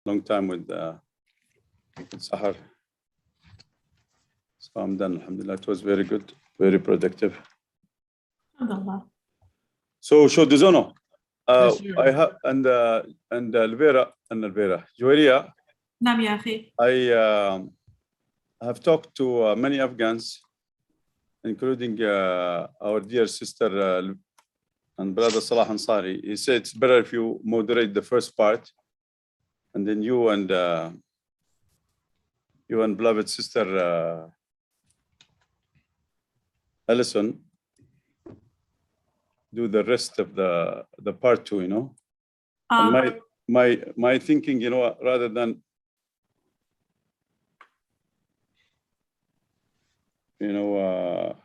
long time with Sahar. So I'm done, alhamdulillah. It was very good, very productive. Alhamdulillah. So show Dizono. Yes, sir. I have and Elvira, Joelia. نعم يا أخي. I have talked to many Afghans, including our dear sister and brother Salah Ansari. He said it's better if you moderate the first part, and then you and beloved sister Alison do the rest of the part two, you know. And my thinking, you know, rather than, you know,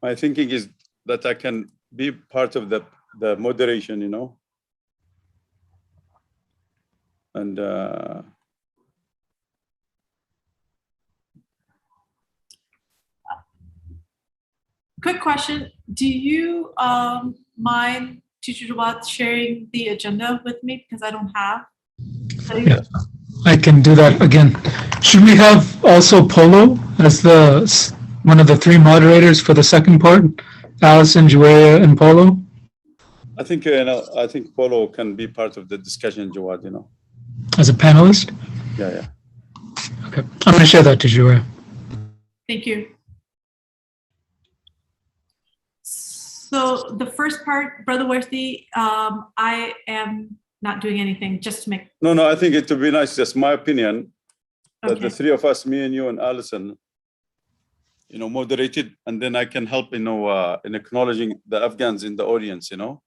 my thinking is that I can be part of the moderation, you know, and quick question. Do you mind, Teacher Jawad, sharing the agenda with me? Because I don't have. Yeah, I can do that again. Should we have also Polo as one of the three moderators for the second part? Allison, Julia, and Polo? I think, you know, I think Polo can be part of the discussion, Jawad, you know. As a panelist? Yeah. Okay, I'm going to share that to Julia. Thank you. So the first part, Brother Worthy, I am not doing anything, just to make. No, I think it would be nice, just my opinion, that Okay. the three of us, me and you and Allison, you know, moderated, and then I can help, you know, in acknowledging the Afghans in the audience, you know,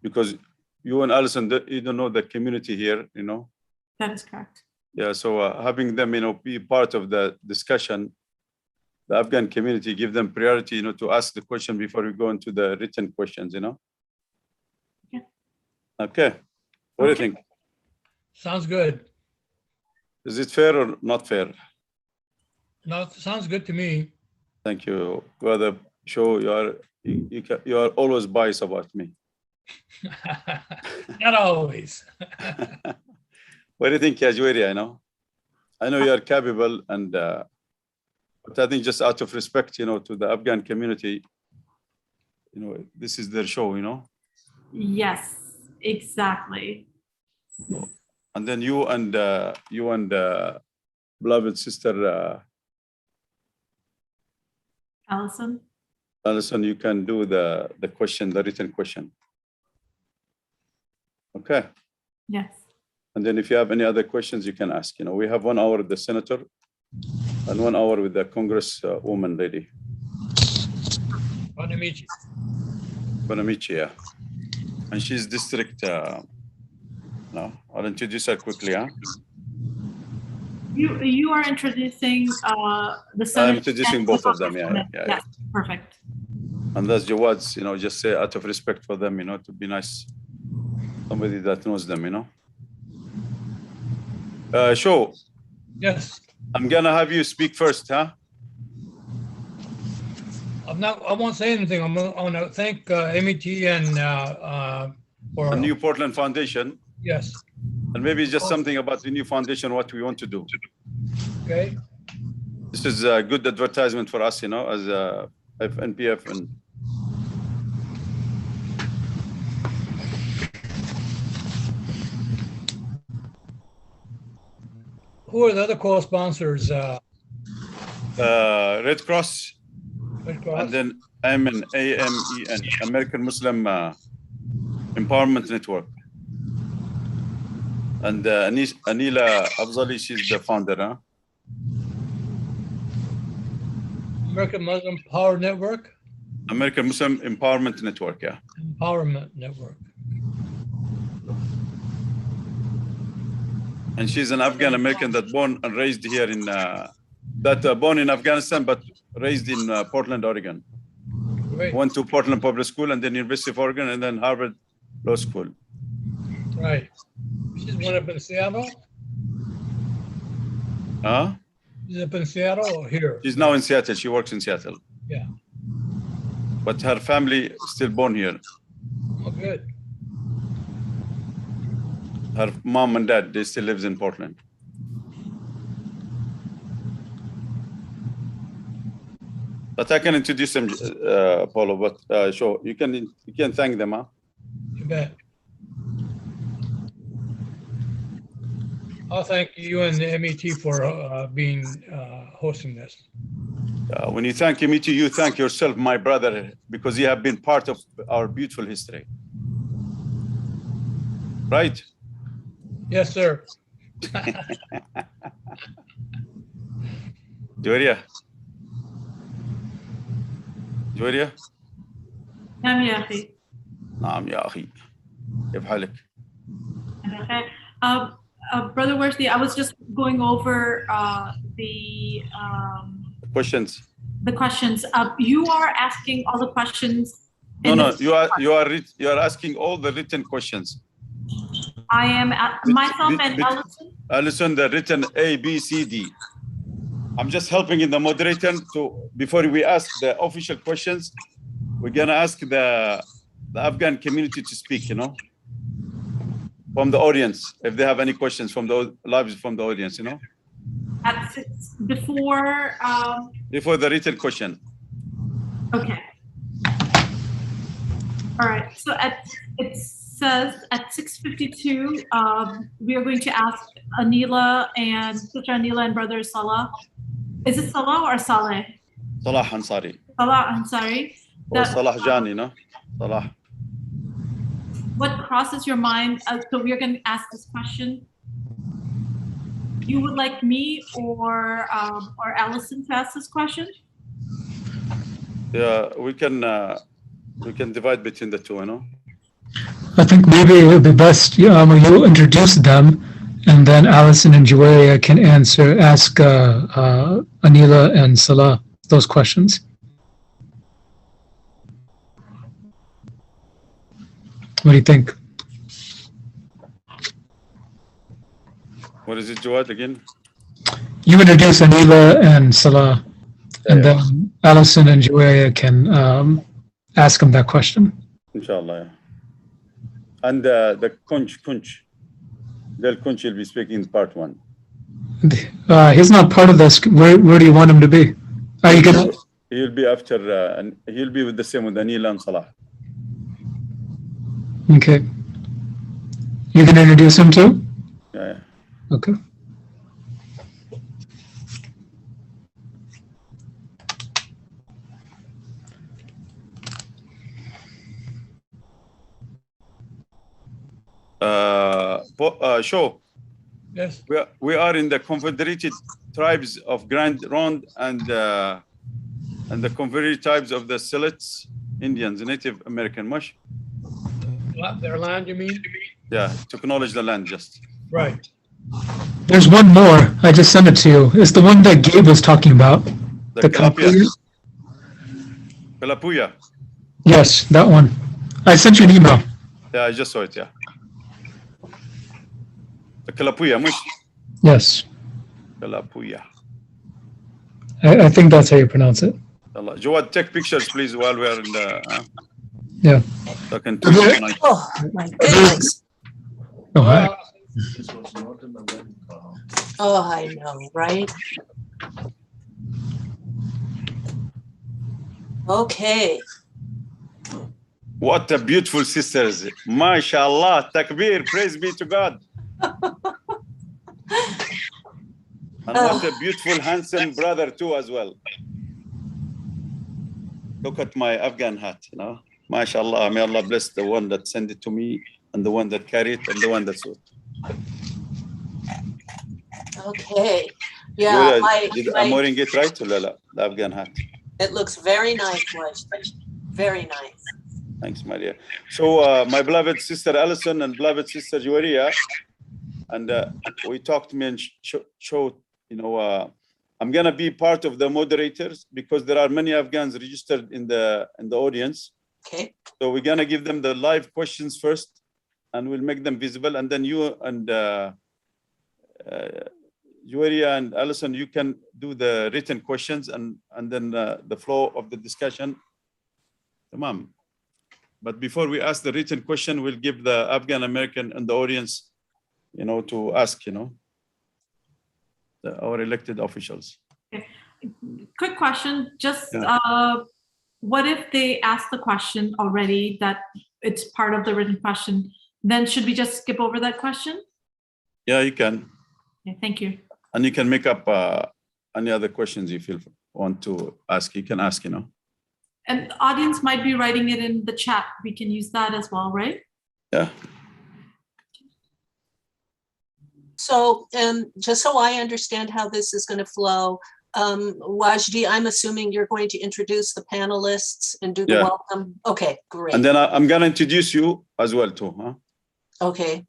because you and Allison, you don't know the community here, you know. That is correct. Yeah, so having them, you know, be part of the discussion, the Afghan community, give them priority, you know, to ask the question before we go into the written questions, you know. Yeah. Okay. What do you think? Sounds good. Is it fair or not fair? No, it sounds good to me. Thank you, brother. Show you are always biased about me. Not always. What do you think, Yajweri? I know you are capable, and but I think just out of respect, you know, to the Afghan community, you know, this is their show, you know. Yes, exactly. And then you and beloved sister Allison, you can do the question, the written question. Okay. Yes. And then if you have any other questions, you can ask. You know, we have 1 hour with the senator and 1 hour with the Congress woman lady. Bonamici. Bonamici, yeah. And she's district. No, I'll introduce her quickly. Huh? You are introducing the senator. I'm introducing both of them. Yeah. Yes, perfect. And that's Jawad's. You know, just say out of respect for them. You know, to be nice, somebody that knows them. You know. Show. Yes. I'm gonna have you speak first, huh? I won't say anything. I'm gonna thank MET and for the New Portland Foundation. Yes. And maybe just something about the new foundation, what we want to do. Okay. This is a good advertisement for us, you know, as NPF and. Who are the other co-sponsors? Red Cross. Red Cross. And then AMEN, American Muslim Empowerment Network. And Anila Afzali, she's the founder, huh? American Muslim Power Network? American Muslim Empowerment Network, yeah. Empowerment Network. And she's an Afghan American that born and raised here in, born in Afghanistan, but raised in Portland, Oregon. Great. Went to Portland Public School and then University of Oregon and then Harvard Law School. Right. She's one up in Seattle? Huh? She's up in Seattle or here? She's now in Seattle. She works in Seattle. Yeah. But her family is still born here. Oh, good. Her mom and dad, they still lives in Portland. But I can introduce them, Paulo. But sure, you can thank them, huh? You bet. I'll thank you and the MET for hosting this. When you thank MET, you thank yourself, my brother, because you have been part of our beautiful history. Right? Yes, sir. جويريا جويريا نعم يا أخي. نعم يا أخي كيف حالك؟ Brother Worsley, I was just going over the Questions. the questions. You are asking all the questions. No, you are asking all the written questions. I am myself and Allison. Allison, the written A, B, C, D. I'm just helping in the moderator to, before we ask the official questions, we're gonna ask the Afghan community to speak, you know, from the audience, if they have any questions from the lives from the audience, you know. Before the written question. Okay. All right. So it says at 6:52, we are going to ask Anila and Sister Anila and Brother Salah. Is it Salah or Saleh? Salah Ansari. Salah Ansari. Or Salah Jani, no? Salah. What crosses your mind? So we're going to ask this question. You would like me or Allison to ask this question? Yeah, we can divide between the two, you know. I think maybe it would be best you introduce them, and then Allison and Juwaria can ask Anila and Salah those questions. What do you think? What is it, Jawad, again? You introduce Anila and Salah, and then Allison and Juwaria can ask them that question. Inshallah, yeah. And the Kunch, Del Kunch will be speaking in part one. He's not part of this. Where do you want him to be? Are you gonna? He'll be after, and he'll be with the same with Anila and Salah. Okay. You can introduce him too? Yeah. Okay. Show. Yes. We are in the Confederated Tribes of Grand Ronde and the Confederated Tribes of the Siletz Indians, Native American. Mush? Their land, you mean? Yeah, to acknowledge the land, just. Right. There's one more. I just sent it to you. It's the one that Gabe was talking about. The Kalapuya. Kalapuya. Yes, that one. I sent you an email. Yeah, I just saw it, yeah. The Kalapuya, mush? Yes. Kalapuya. I think that's how you pronounce it. Jawad, take pictures, please, while we are in the... Yeah. So I can Oh, my goodness. Oh, hi. Oh, I know, right? Okay. What a beautiful sisters. MashaAllah, takbir, praise be to God. And what a beautiful, handsome brother too as well. Look at my Afghan hat, you know. MashaAllah, may Allah bless the one that sent it to me and the one that carried it and the one that saw it. Okay. Yeah, I'm wearing it right, the Afghan hat. it looks very nice, very nice. Thanks, Maria. So my beloved sister Allison and beloved sister Juwaria, and we talked to me and showed, you know, I'm gonna be part of the moderators because there are many Afghans registered in the audience. Okay. So we're gonna give them the live questions first, and we'll make them visible, and then you and Juwaria and Allison, you can do the written questions, and then the flow of the discussion. Tamam. But before we ask the written question, we'll give the Afghan American and the audience to ask, our elected officials. Quick question, just Yeah. what if they ask the question already that it's part of the written question? Then should we just skip over that question? Yeah, you can. Okay, thank you. And you can make up any other questions you feel want to ask. You can ask, And the audience might be writing it in the chat. We can use that as well, right? Yeah. So just so I understand how this is going to flow, Wajdi, I'm assuming you're going to introduce the panelists and do the Yeah. welcome. Okay, great. And then I'm going to introduce you as well too, huh? Okay.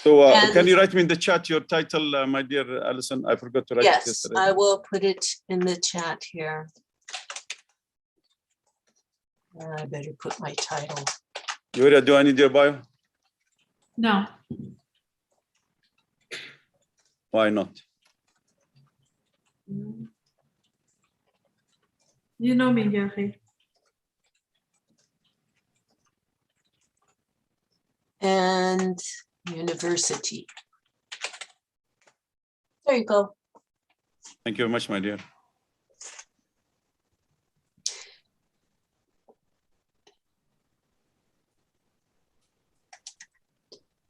So And- can you write me in the chat your title, my dear Alison? I forgot to write it Yes, yesterday. I will put it in the chat here. I better put my title. Julia, do I need your bio? No. Why not? You know me, Yuri. And university. There you go. Thank you very much, my dear.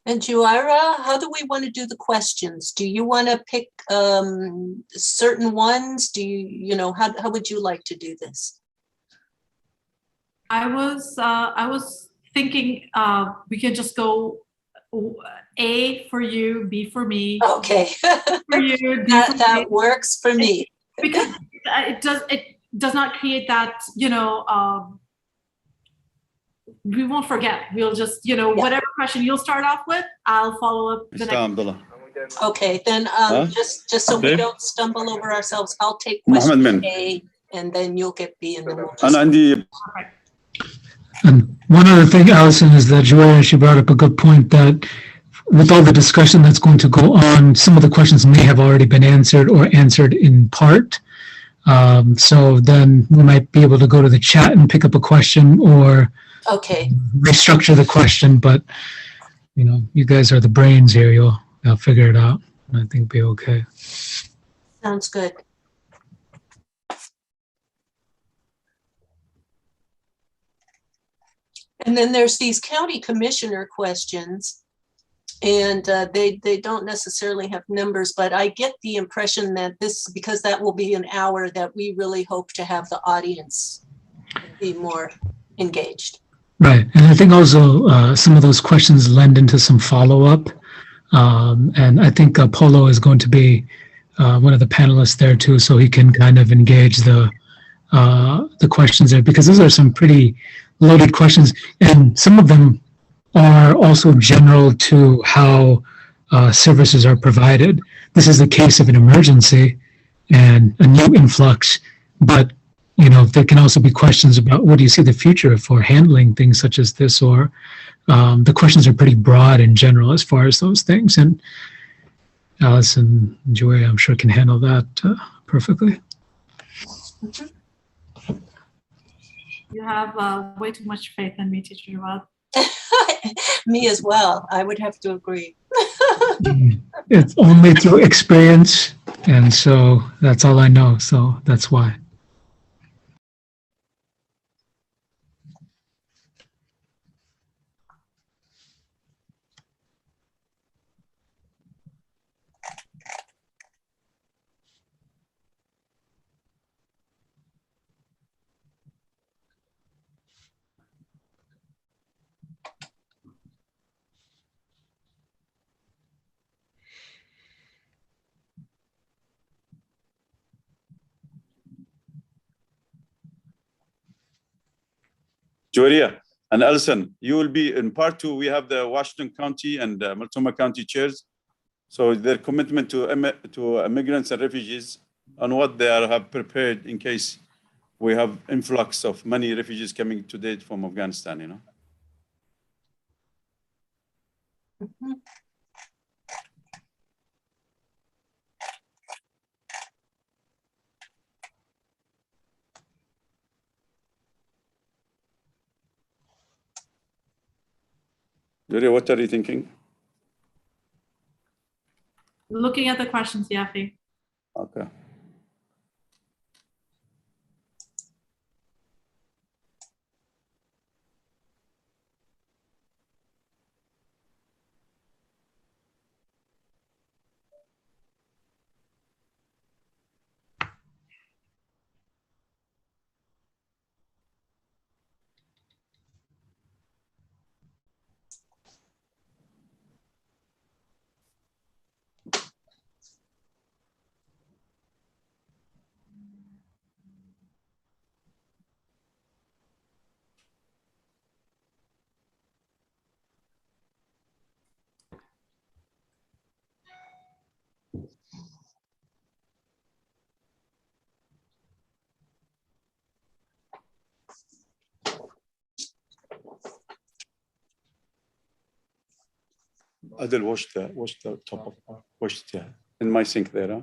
And Juaira, how do we want to do the questions? Do you want to pick certain ones? Do how would you like to do this? I was thinking we could just go A for you, B for me. Okay, For you, D for that me. works for me. Because it does not create that, we won't forget. We'll just, whatever question you'll start off with, I'll follow up the next. Alhamdulillah. Okay, then just so we Okay. don't stumble over ourselves, I'll take Mohammed question Min. A and then you'll get B and then we'll And just. Andy, And one other thing, Allison, is that Joanna, she brought up a good point that with all the discussion that's going to go on, some of the questions may have already been answered or answered in part. So then we might be able to go to the chat and pick up a question or Okay, restructure the question. But, you guys are the brains here. You'll figure it out. I think it'll be okay. sounds good. And then there's these county commissioner questions. And they don't necessarily have numbers, but I get the impression that because that will be an hour, that we really hope to have the audience be more engaged. Right. And I think also some of those questions lend into some follow-up. And I think Polo is going to be one of the panelists there too, so he can kind of engage the questions there, because those are some pretty loaded questions. And some of them are also general to how services are provided. This is the case of an emergency and a new influx, but there can also be questions about what do you see the future for handling things such as this, or the questions are pretty broad in general as far as those things. And Alice and Joy, I'm sure, can handle that perfectly. You have way too much faith in me, Teacher Jawad. Me as well. I would have to agree. It's only through experience, and so that's all I know. So that's why. Joria and Alison, you will be in part 2. We have the Washington County and Multnomah County chairs. So their commitment to immigrants and refugees and what they have prepared in case we have influx of many refugees coming to date from Afghanistan, Mm-hmm. Joria, what are you thinking? Looking at the questions, Yafi. Okay. Adil, wash the top of, wash the, in my sink there, huh?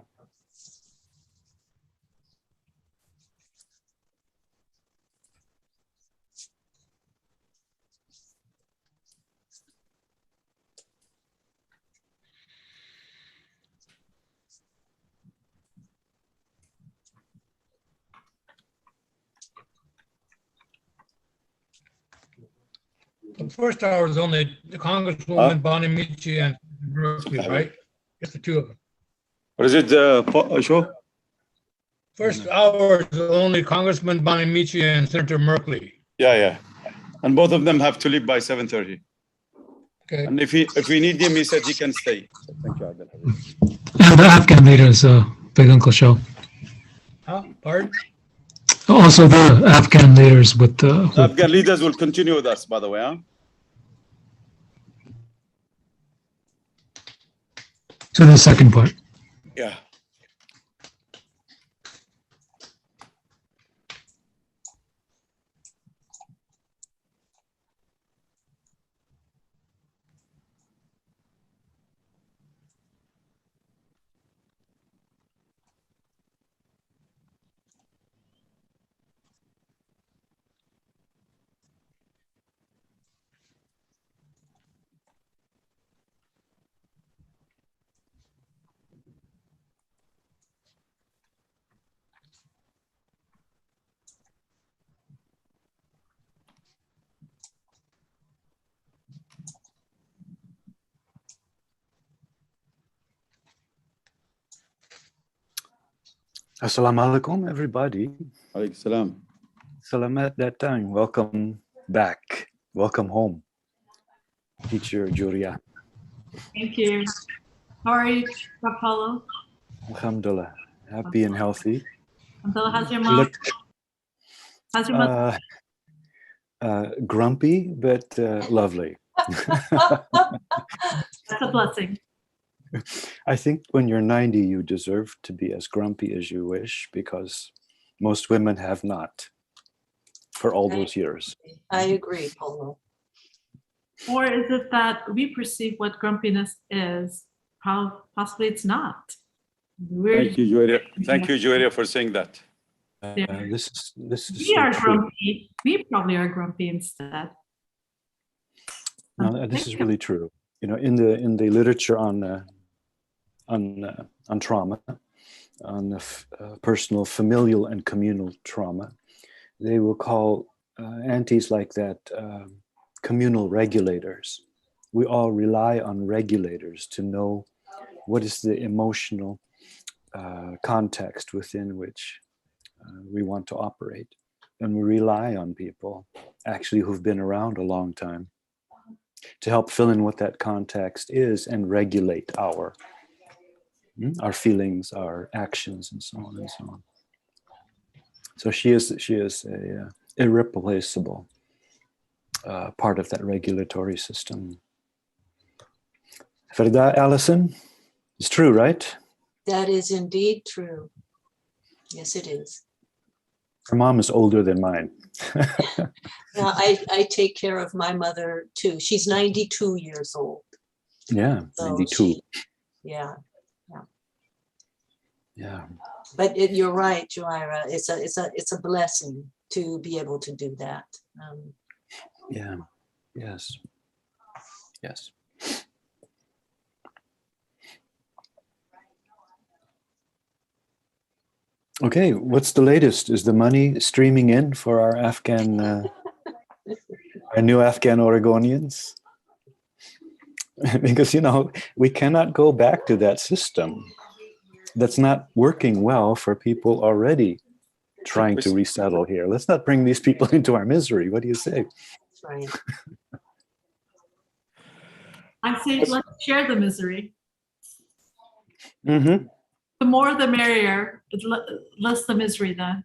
The first hour is only the Congresswoman Bonamici and Merkley, right? Just the two of them. Or is it show? First hour is only Congressman Bonamici and Senator Merkley. Yeah. And both of them have to leave by 7:30. Okay. And if we need him, he said he can stay. So thank you, Adil. And the Afghan leaders, Big Uncle Show. Huh? Pardon? Also the Afghan leaders with the... The Afghan leaders will continue with us, by the way, huh? To the second part. Yeah. Assalamu alaikum, everybody. Alaykum salam. Salamat datang. Welcome back. Welcome home. Teacher Julia. Thank you. How are you, Apollo? Alhamdulillah. Happy and healthy. Abdullah, how's your mom? How's your mother? Grumpy, but lovely. That's a blessing. I think when you're 90, you deserve to be as grumpy as you wish, because most women have not for all those years. I agree, Polo. Or is it that we perceive what grumpiness is? Possibly it's not. Thank you, Juwaria. Thank you, Juwaria, for saying that. This is We so are true. grumpy. We probably are grumpy instead. No, this is really true. You know, in the literature on trauma, on personal, familial, and communal trauma, they will call aunties like that communal regulators. We all rely on regulators to know what is the emotional context within which we want to operate. And we rely on people actually who've been around a long time to help fill in what that context is and regulate our feelings, our actions, and so on and so on. So she is a irreplaceable part of that regulatory system. Farida, Allison, it's true, right? That is indeed true. Yes, it is. Her mom is older than mine. Now, I take care of my mother too. She's 92 years old. Yeah, So 92. Yeah. Yeah. But you're right, Joira. It's a blessing to be able to do that. Yeah. Yes. Yes. Okay, what's the latest? Is the money streaming in for our our new Afghan Oregonians? Because, we cannot go back to that system. That's not working well for people already trying to resettle here. Let's not bring these people into our misery. What do you say? That's right. I say let's share the misery. Mm-hmm. The more the merrier, less the misery then.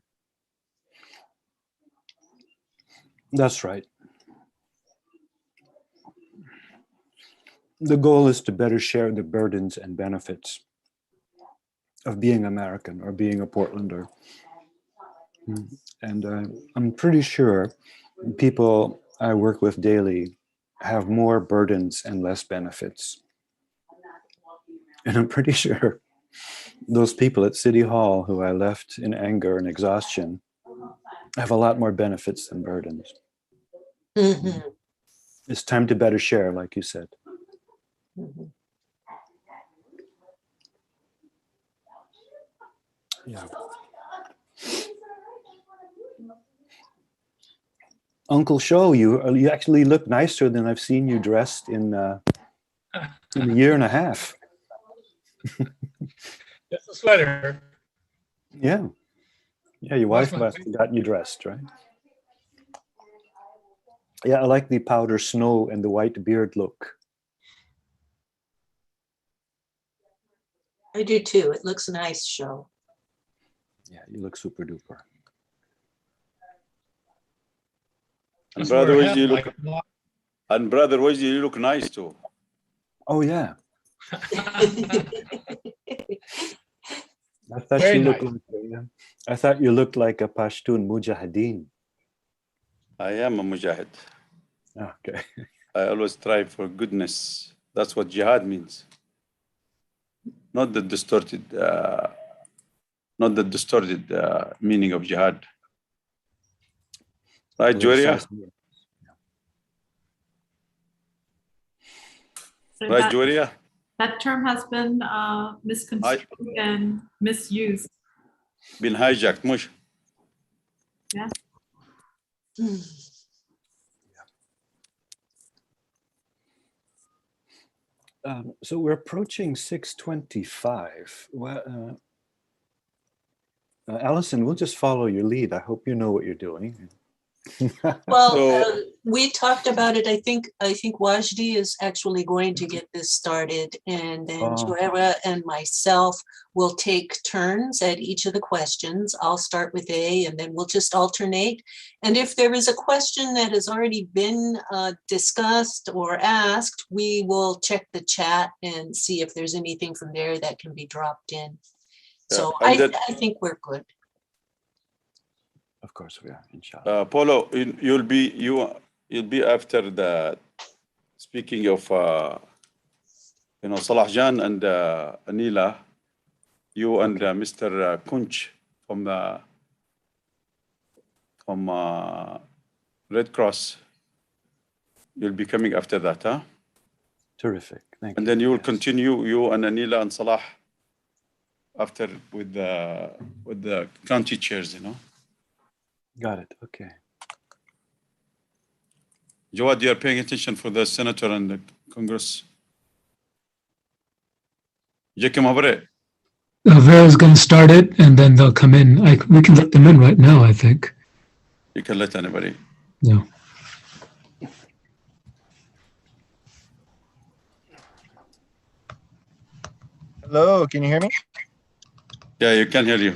That's right. The goal is to better share the burdens and benefits of being American or being a Portlander. And I'm pretty sure people I work with daily have more burdens and less benefits. And I'm pretty sure those people at City Hall who I left in anger and exhaustion have a lot more benefits than burdens. Mm-hmm. It's time to better share, like you said. Mm-hmm. Yeah. Uncle Sho, you actually look nicer than I've seen you dressed in a year and a half. Just a sweater. Yeah. Yeah, your wife must have gotten you dressed, right? Yeah, I like the powder snow and the white beard look. I do too. It looks nice, Show. Yeah, you look super duper. And Brother Wajdi, you look nice too. Oh yeah. I thought Very you looked nice. like I thought you looked like a Pashtun Mujahideen. I am a mujahid. Okay. I always strive for goodness. That's what jihad means. Not the distorted meaning of jihad. Right, Juria? So Right, Juria? that term has been misconstrued and misused. Been hijacked, mush. Yeah. So we're approaching 6:25. Well, Allison, we'll just follow your lead. I hope you know what you're doing. Well, we talked about it. I think Wajdi is actually going to get this started, and then Joera and myself will take turns at each of the questions. I'll start with A, and then we'll just alternate. And if there is a question that has already been discussed or asked, we will check the chat and see if there's anything from there that can be dropped in. So I think we're good. Of course we are, inshallah. Polo, you'll be after the speaking of Salah Jan and Anila, you and Mr. Kunch from Red Cross. You'll be coming after that, huh? Terrific. Thank you. And then you will continue, you and Anila and Salah, after with the county chairs, Got it. Okay. Jawad, you are paying attention for the senator and the Congress. Vera's going to start it, and then they'll come in. We can let them in right now, I think. You can let anybody. Yeah. Hello, can you hear me? Yeah, you can hear you.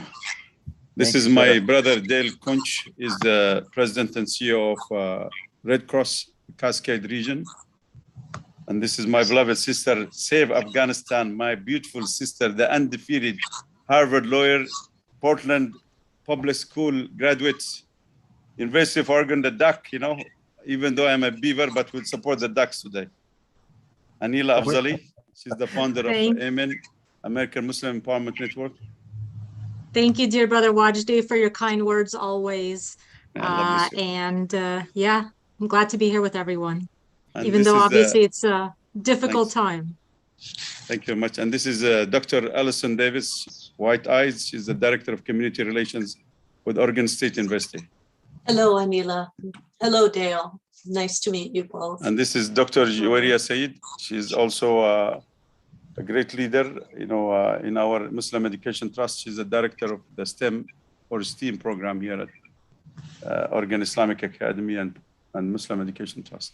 This is my brother, Dale Kunch, is the president and CEO of Red Cross Cascade region. And this is my beloved sister, Save Afghanistan, my beautiful sister, the undefeated Harvard lawyer, Portland public school graduate, University of Oregon, the Duck, even though I'm a Beaver, but we'll support the Ducks today. Anila Afzali, she's the founder of AMEN, American Muslim Empowerment Network. Thank you, dear brother Wajdi, for your kind words always. Yeah, I'm glad to be here with everyone, And even though obviously it's a difficult time. Thank you very much. And this is Dr. Alison Davis, White Eyes. She's the Director of Community Relations with Oregon State University. Hello, Anila. Hello, Dale. Nice to meet you both. And this is Dr. Juwaria Said. She's also a great leader, in our Muslim Education Trust. She's the Director of the STEM or STEAM program here at Oregon Islamic Academy and Muslim Education Trust.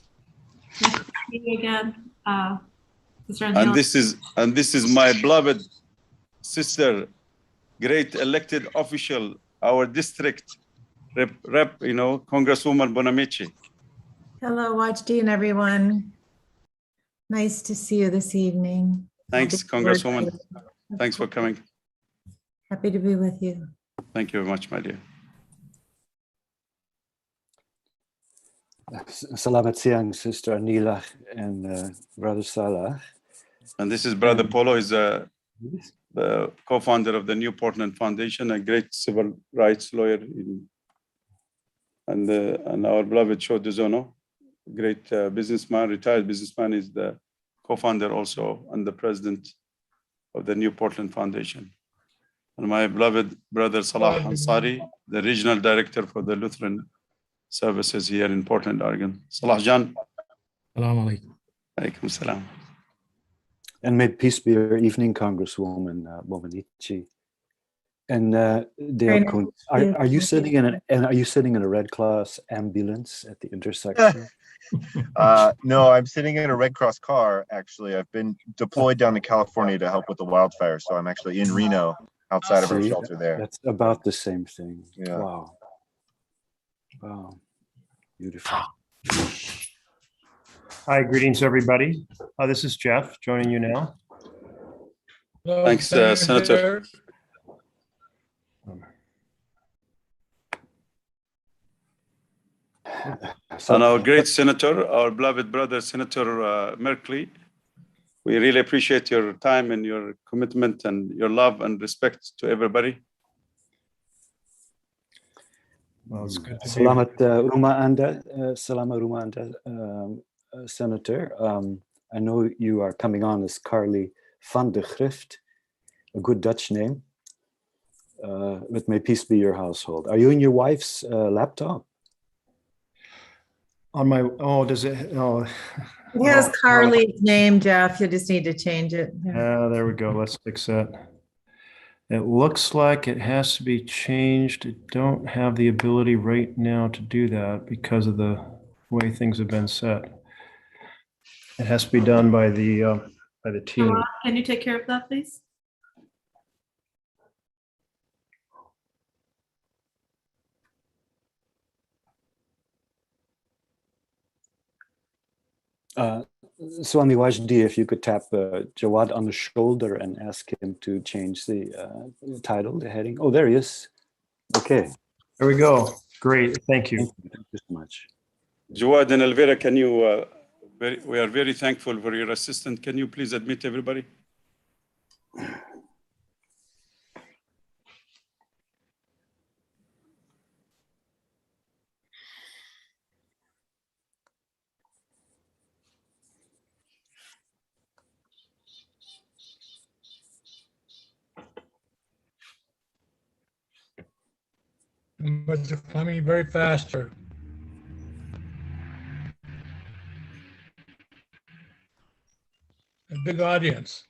Nice to see you again, Sister And Anila. this is my beloved sister, great elected official, our district rep, Congresswoman Bonamici. Hello, Wajdi and everyone. Nice to see you this evening. Thanks, Congresswoman. Thanks for coming. Happy to be with you. Thank you very much, my dear. Salamat siang, Sister Anila and Brother Salah. And this is Brother Polo, is the co-founder of the New Portland Foundation, a great civil rights lawyer, and our beloved Sho Dizono, great businessman, retired businessman, is the co-founder also and the president of the New Portland Foundation. And my beloved brother Salah Ansari, the regional director for the Lutheran services here in Portland, Oregon. Salah Jan. Assalamu alaikum. Alaikum salam. And may peace be your evening, Congresswoman Bomanici. And Dale Kuhn, are you sitting in a Red Cross ambulance at the intersection? No, I'm sitting in a Red Cross car, actually. I've been deployed down to California to help with the wildfire, so I'm actually in Reno, outside of our shelter there. That's about the same thing. Yeah. Wow. Wow. Beautiful. Hi, greetings, everybody. This is Jeff joining you now. Hello, Thanks, Senator. And our great senator, our beloved brother, Senator Merkley, we really appreciate your time and your commitment and your love and respect to everybody. Well, it's good to Salamat Rumah Anda, Salamat Rumah Anda, Senator. I know you are coming on as Carly van de Grift, a good Dutch name. But may peace be your household. Are you in your wife's laptop? on my, oh, does it, oh. It has Carly's name, Jeff. You just need to change it. Yeah, there we go. Let's fix that. It looks like it has to be changed. I don't have the ability right now to do that because of the way things have been set. It has to be done by the team. Can you take care of that, please? Swami Wajdi, if you could tap Jawad on the shoulder and ask him to change the title, the heading. Oh, there he is. Okay. There we go. Great. Thank you. Thank you so much. Jawad and Elvira, can you, we are very thankful for your assistance. Can you please admit everybody? But they're coming very faster. A big audience.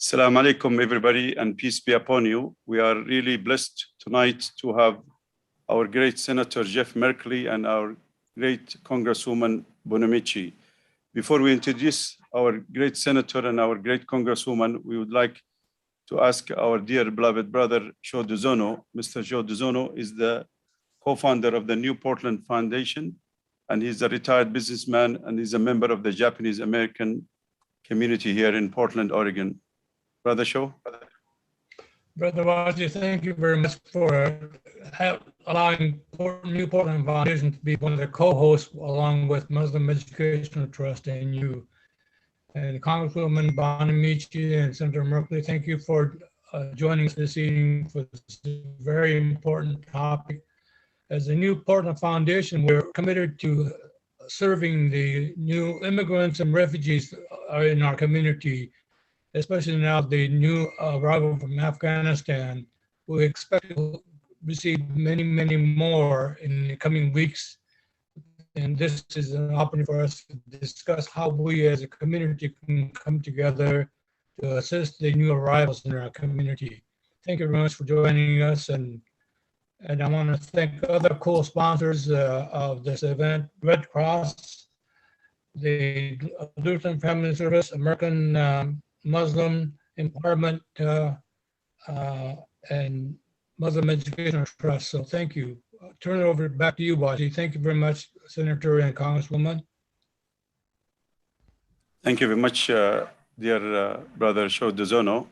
Assalamu alaikum, everybody, and peace be upon you. We are really blessed tonight to have our great Senator Jeff Merkley, and our great Congresswoman Bonamici. Before we introduce our great Senator and our great Congresswoman, we would like to ask our dear beloved brother, Joe DeZono. Mr. Joe DeZono is the co-founder of the New Portland Foundation, and he's a retired businessman, and he's a member of the Japanese American community here in Portland, Oregon. Brother Joe? Brother Wajdi, thank you very much for allowing New Portland Foundation to be one of the co-hosts along with Muslim Educational Trust and you. And Congresswoman Bonamici and Senator Merkley, thank you for joining us this evening for this very important topic. As the New Portland Foundation, we're committed to serving the new immigrants and refugees in our community, especially now the new arrival from Afghanistan. We expect to receive many, many more in the coming weeks. And this is an opportunity for us to discuss how we as a community can come together to assist the new arrivals in our community. Thank you very much for joining us. And I want to thank other co-sponsors of this event, Red Cross, the Lutheran Family Service, American Muslim Empowerment, and Muslim Educational Trust. So thank you. I'll turn it over back to you, Wajdi. Thank you very much, Senator and Congresswoman. Thank you very much, dear brother Joe DeZono.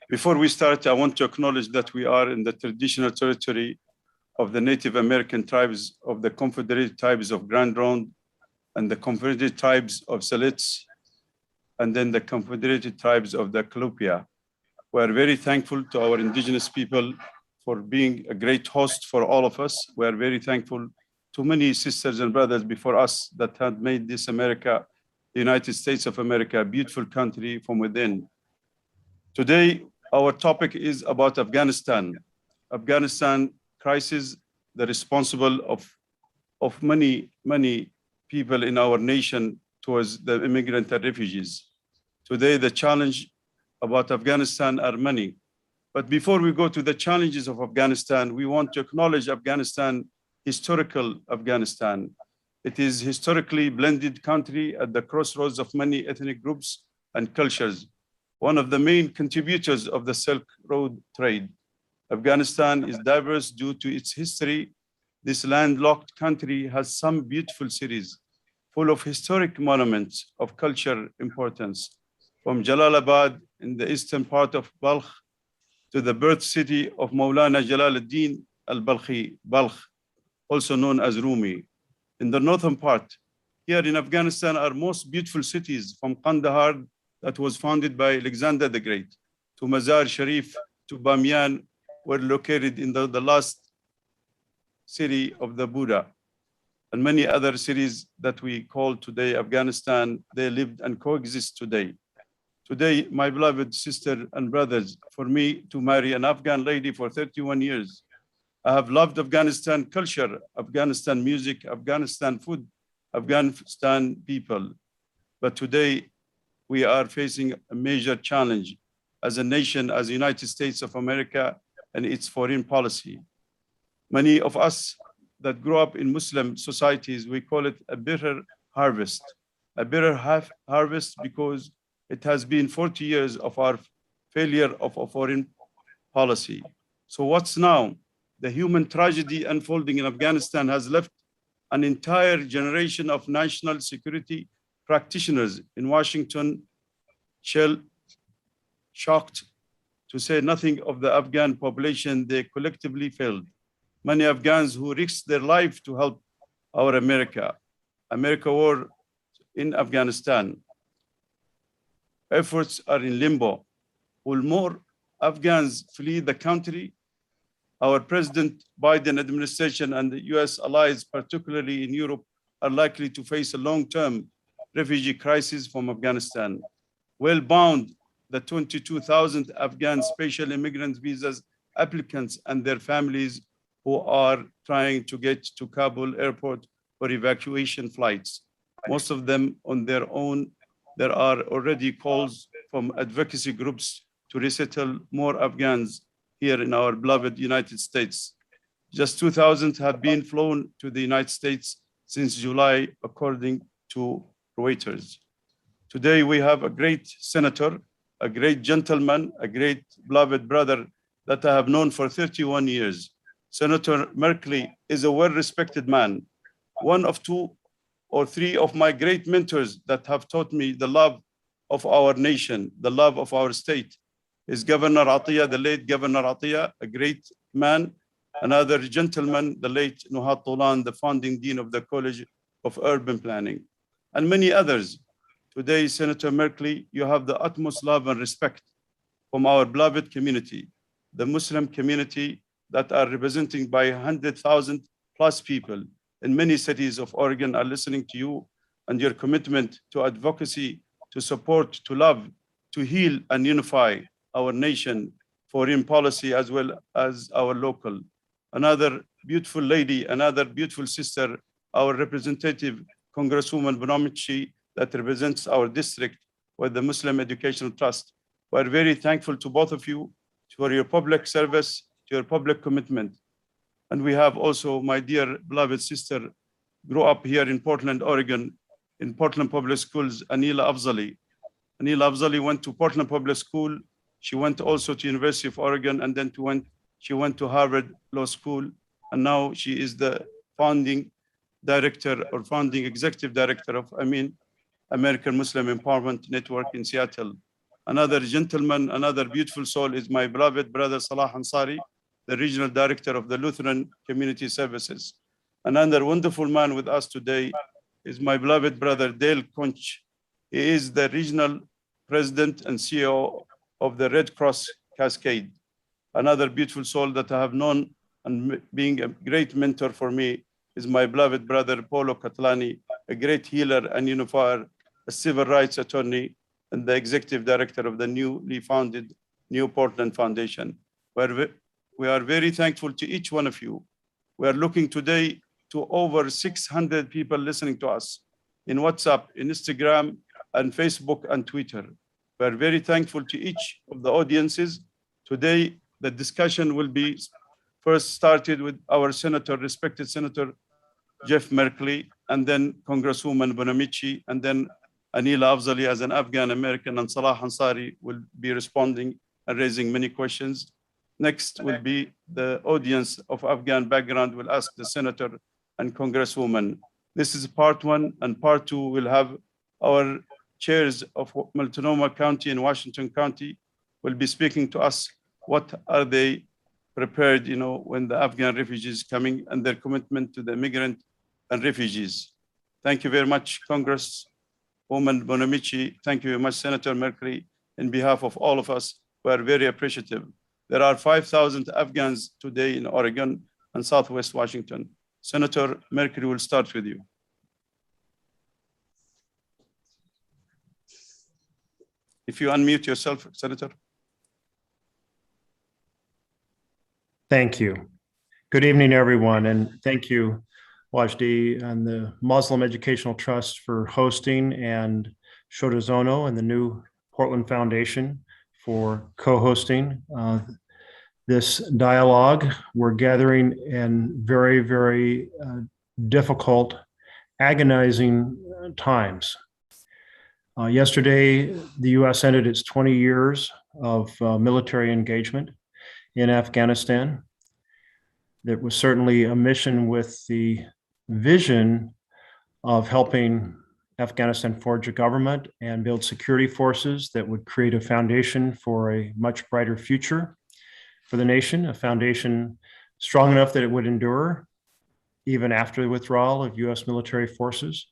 Before we start, I want to acknowledge that we are in the traditional territory of the Native American tribes of the Confederated Tribes of Grand Ronde and the Confederated Tribes of Siletz, and then the Confederated Tribes of the Kalupia. We are very thankful to our indigenous people for being a great host for all of us. We are very thankful to many sisters and brothers before us that had made this America, the United States of America, a beautiful country from within. Today, our topic is about Afghanistan. Afghanistan crisis, the responsible of many, many people in our nation towards the immigrant and refugees. Today, the challenge about Afghanistan are many. But before we go to the challenges of Afghanistan, we want to acknowledge Afghanistan, historical Afghanistan. It is historically blended country at the crossroads of many ethnic groups and cultures. One of the main contributors of the Silk Road trade. Afghanistan is diverse due to its history. This landlocked country has some beautiful cities full of historic monuments of cultural importance, from Jalalabad in the eastern part of Balkh to the birth city of Maulana Jalaluddin al-Balkhi, Balkh, also known as Rumi. In the northern part, here in Afghanistan are most beautiful cities, from Kandahar, that was founded by Alexander the Great, to Mazar Sharif, to Bamiyan, were located in the last city of the Buddha, and many other cities that we call today Afghanistan. They lived and coexist today. Today, my beloved sister and brothers, for me to marry an Afghan lady for 31 years, I have loved Afghanistan culture, Afghanistan music, Afghanistan food, Afghanistan people. But today, we are facing a major challenge as a nation, as the United States of America and its foreign policy. Many of us that grew up in Muslim societies, we call it a bitter harvest. A bitter harvest because it has been 40 years of our failure of a foreign policy. So what's now? The human tragedy unfolding in Afghanistan has left an entire generation of national security practitioners in Washington shocked, to say nothing of the Afghan population. They collectively failed. Many Afghans who risked their life to help our America war in Afghanistan. Efforts are in limbo. Will more Afghans flee the country? Our President Biden administration and the US allies, particularly in Europe, are likely to face a long-term refugee crisis from Afghanistan. Well bound, the 22,000 Afghan special immigrant visas applicants and their families who are trying to get to Kabul airport for evacuation flights, most of them on their own. There are already calls from advocacy groups to resettle more Afghans here in our beloved United States. Just 2,000 have been flown to the United States since July, according to Reuters. Today, we have a great senator, a great gentleman, a great beloved brother that I have known for 31 years. Senator Merkley is a well-respected man, one of 2 or 3 of my great mentors that have taught me the love of our nation, the love of our state, is Governor Atiyah, the late Governor Atiyah, a great man. Another gentleman, the late Nuhat Tolan, the founding dean of the College of Urban Planning, and many others. Today, Senator Merkley, you have the utmost love and respect from our beloved community, the Muslim community that are representing by 100,000 plus people in many cities of Oregon are listening to you and your commitment to advocacy, to support, to love, to heal and unify our nation, foreign policy, as well as our local. Another beautiful lady, another beautiful sister, our representative, Congresswoman Bonomichi, that represents our district with the Muslim Educational Trust. We're very thankful to both of you for your public service, to your public commitment. And we have also my dear beloved sister, grew up here in Portland, Oregon, in Portland Public Schools, Anila Afzali. Anila Afzali went to Portland Public School. She went also to University of Oregon, and then she went to Harvard Law School. And now she is the founding director or founding executive director of American Muslim Empowerment Network in Seattle. Another gentleman, another beautiful soul is my beloved brother Salah Ansari, the regional director of the Lutheran Community Services. Another wonderful man with us today is my beloved brother Dale Kunch. He is the regional president and CEO of the Red Cross Cascade. Another beautiful soul that I have known and being a great mentor for me is my beloved brother Polo Katlani, a great healer and unifier, a civil rights attorney, and the executive director of the newly founded New Portland Foundation. We are very thankful to each one of you. We are looking today to over 600 people listening to us in WhatsApp, in Instagram, and Facebook and Twitter. We are very thankful to each of the audiences. Today, the discussion will be first started with our senator, respected Senator Jeff Merkley, and then Congresswoman Bonomichi, and then Anila Afzali as an Afghan American, and Salah Ansari will be responding and raising many questions. Next will be the audience of Afghan background will ask the senator and Congresswoman. This is part 1, and part 2 will have our chairs of Multnomah County and Washington County will be speaking to us. What are they prepared, when the Afghan refugees coming and their commitment to the immigrant and refugees. Thank you very much, Congresswoman Bonomichi. Thank you very much, Senator Merkley. In behalf of all of us, we are very appreciative. There are 5,000 Afghans today in Oregon and Southwest Washington. Senator Merkley will start with you. If you unmute yourself, Senator. Thank you. Good evening, everyone, and thank you, Wajdi and the Muslim Educational Trust for hosting, and Shodazono and the New Portland Foundation for co-hosting this dialogue. We're gathering in very, very difficult, agonizing times. Yesterday, the U.S. ended its 20 years of military engagement in Afghanistan. There was certainly a mission with the vision of helping Afghanistan forge a government and build security forces that would create a foundation for a much brighter future for the nation, a foundation strong enough that it would endure even after the withdrawal of U.S. military forces.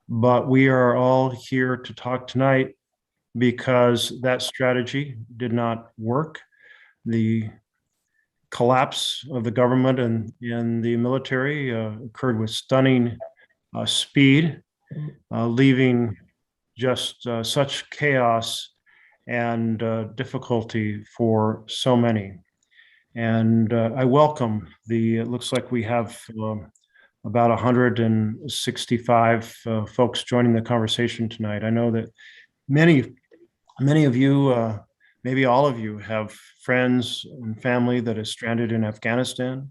But we are all here to talk tonight because that strategy did not work. The collapse of the government and the military occurred with stunning speed, leaving just such chaos and difficulty for so many. And I welcome it looks like we have about 165 folks joining the conversation tonight. I know that many of you, maybe all of you, have friends and family that is stranded in Afghanistan.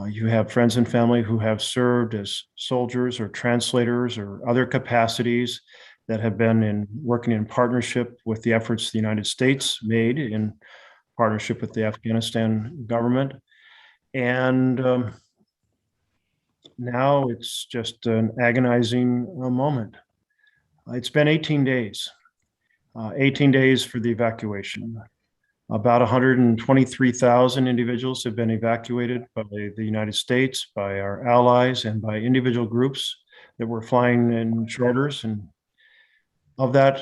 You have friends and family who have served as soldiers or translators or other capacities that have been working in partnership with the efforts the United States made in partnership with the Afghanistan government. And now it's just an agonizing moment. It's been 18 days, 18 days for the evacuation. About 123,000 individuals have been evacuated by the United States, by our allies, and by individual groups that were flying in charters. And of that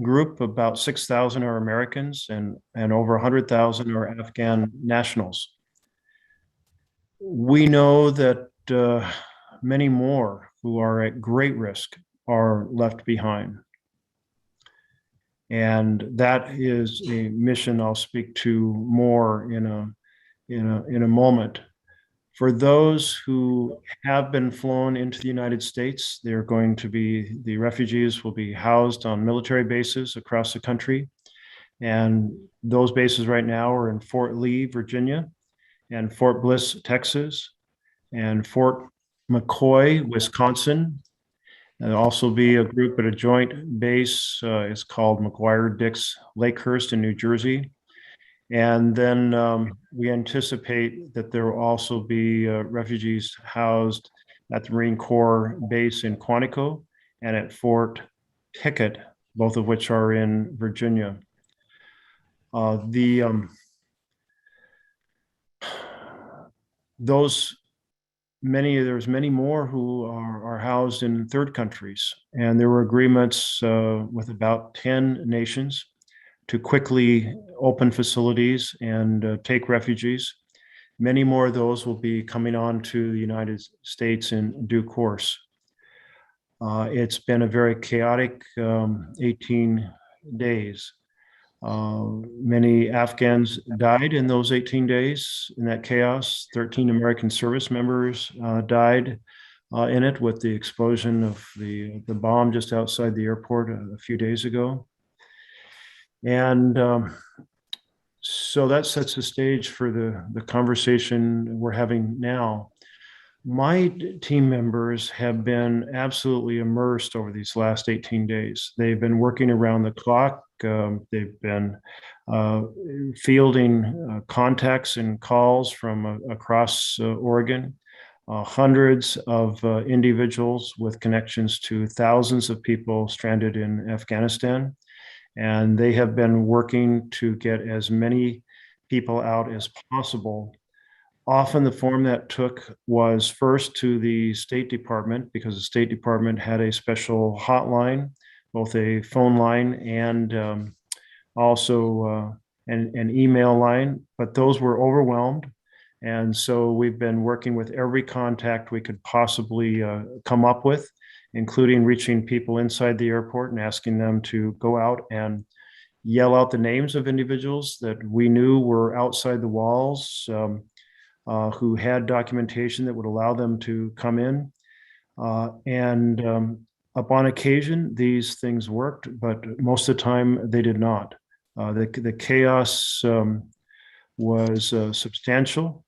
group, about 6,000 are Americans and over 100,000 are Afghan nationals. We know that many more who are at great risk are left behind. And that is a mission I'll speak to more in a moment. For those who have been flown into the United States, the refugees will be housed on military bases across the country. And those bases right now are in Fort Lee, Virginia, and Fort Bliss, Texas, and Fort McCoy, Wisconsin. There'll also be a group at a joint base. It's called McGuire-Dix Lakehurst in New Jersey. And then we anticipate that there will also be refugees housed at the Marine Corps base in Quantico and at Fort Pickett, both of which are in Virginia. There's many more who are housed in third countries, and there were agreements with about 10 nations to quickly open facilities and take refugees. Many more of those will be coming on to the United States in due course. It's been a very chaotic 18 days. Many Afghans died in those 18 days in that chaos. 13 American service members died in it with the explosion of the bomb just outside the airport a few days ago. And so that sets the stage for the conversation we're having now. My team members have been absolutely immersed over these last 18 days. They've been working around the clock. They've been fielding contacts and calls from across Oregon. Hundreds of individuals with connections to thousands of people stranded in Afghanistan. And they have been working to get as many people out as possible. Often the form that took was first to the State Department, because the State Department had a special hotline, both a phone line and also an email line, but those were overwhelmed. And so we've been working with every contact we could possibly come up with, including reaching people inside the airport and asking them to go out and yell out the names of individuals that we knew were outside the walls, who had documentation that would allow them to come in. Upon occasion, these things worked, but most of the time they did not. The chaos was substantial.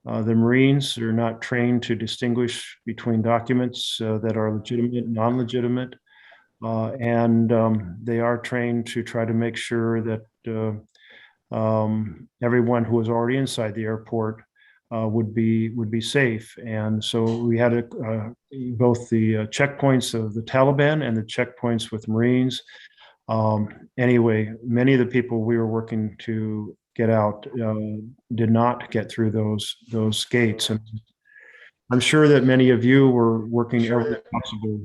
The Marines are not trained to distinguish between documents that are legitimate and non-legitimate. They are trained to try to make sure that everyone who was already inside the airport would be safe. And so we had both the checkpoints of the Taliban and the checkpoints with Marines. Anyway, many of the people we were working to get out did not get through those gates. And I'm sure that many of you were working every possible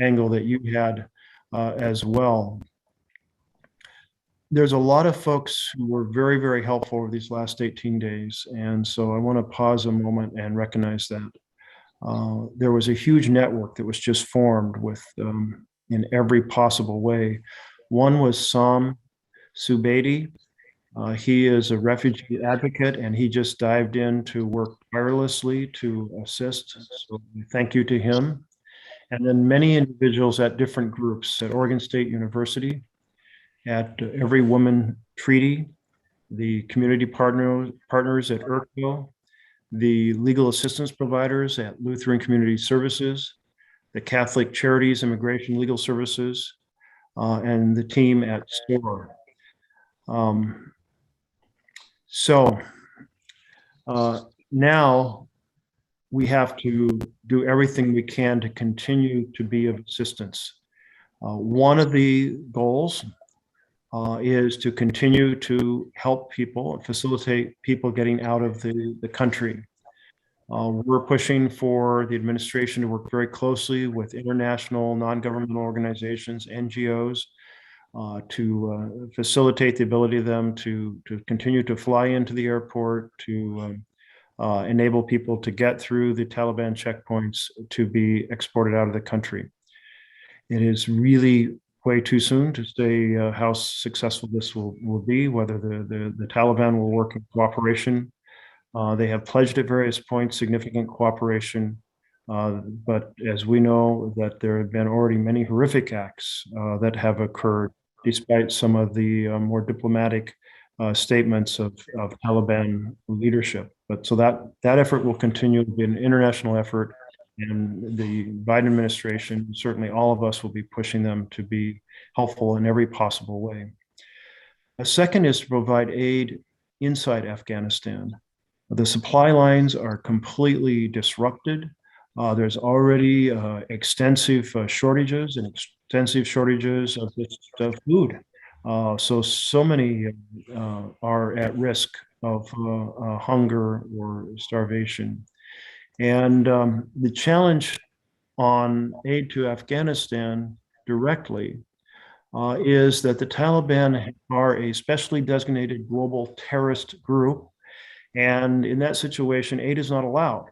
angle that you had as well. There's a lot of folks who were very, very helpful over these last 18 days. And so I want to pause a moment and recognize that. There was a huge network that was just formed with in every possible way. One was Sam Subaidi. He is a refugee advocate, and he just dived in to work tirelessly to assist. So thank you to him. And then many individuals at different groups at Oregon State University, at Every Woman Treaty, the community partners at IRCO, the legal assistance providers at Lutheran Community Services, the Catholic Charities Immigration Legal Services, and the team at STORE. Now we have to do everything we can to continue to be of assistance. One of the goals is to continue to help people, facilitate people getting out of the country. We're pushing for the administration to work very closely with international non-governmental organizations, NGOs, to facilitate the ability of them to continue to fly into the airport, to enable people to get through the Taliban checkpoints to be exported out of the country. It is really way too soon to say how successful this will be, whether the Taliban will work in cooperation. They have pledged at various points significant cooperation, but as we know that there have been already many horrific acts that have occurred despite some of the more diplomatic statements of Taliban leadership. But so that effort will continue to be an international effort, and the Biden administration, certainly all of us, will be pushing them to be helpful in every possible way. A second is to provide aid inside Afghanistan. The supply lines are completely disrupted. There's already extensive shortages of food. So many are at risk of hunger or starvation. And the challenge on aid to Afghanistan directly is that the Taliban are a specially designated global terrorist group. And in that situation, aid is not allowed.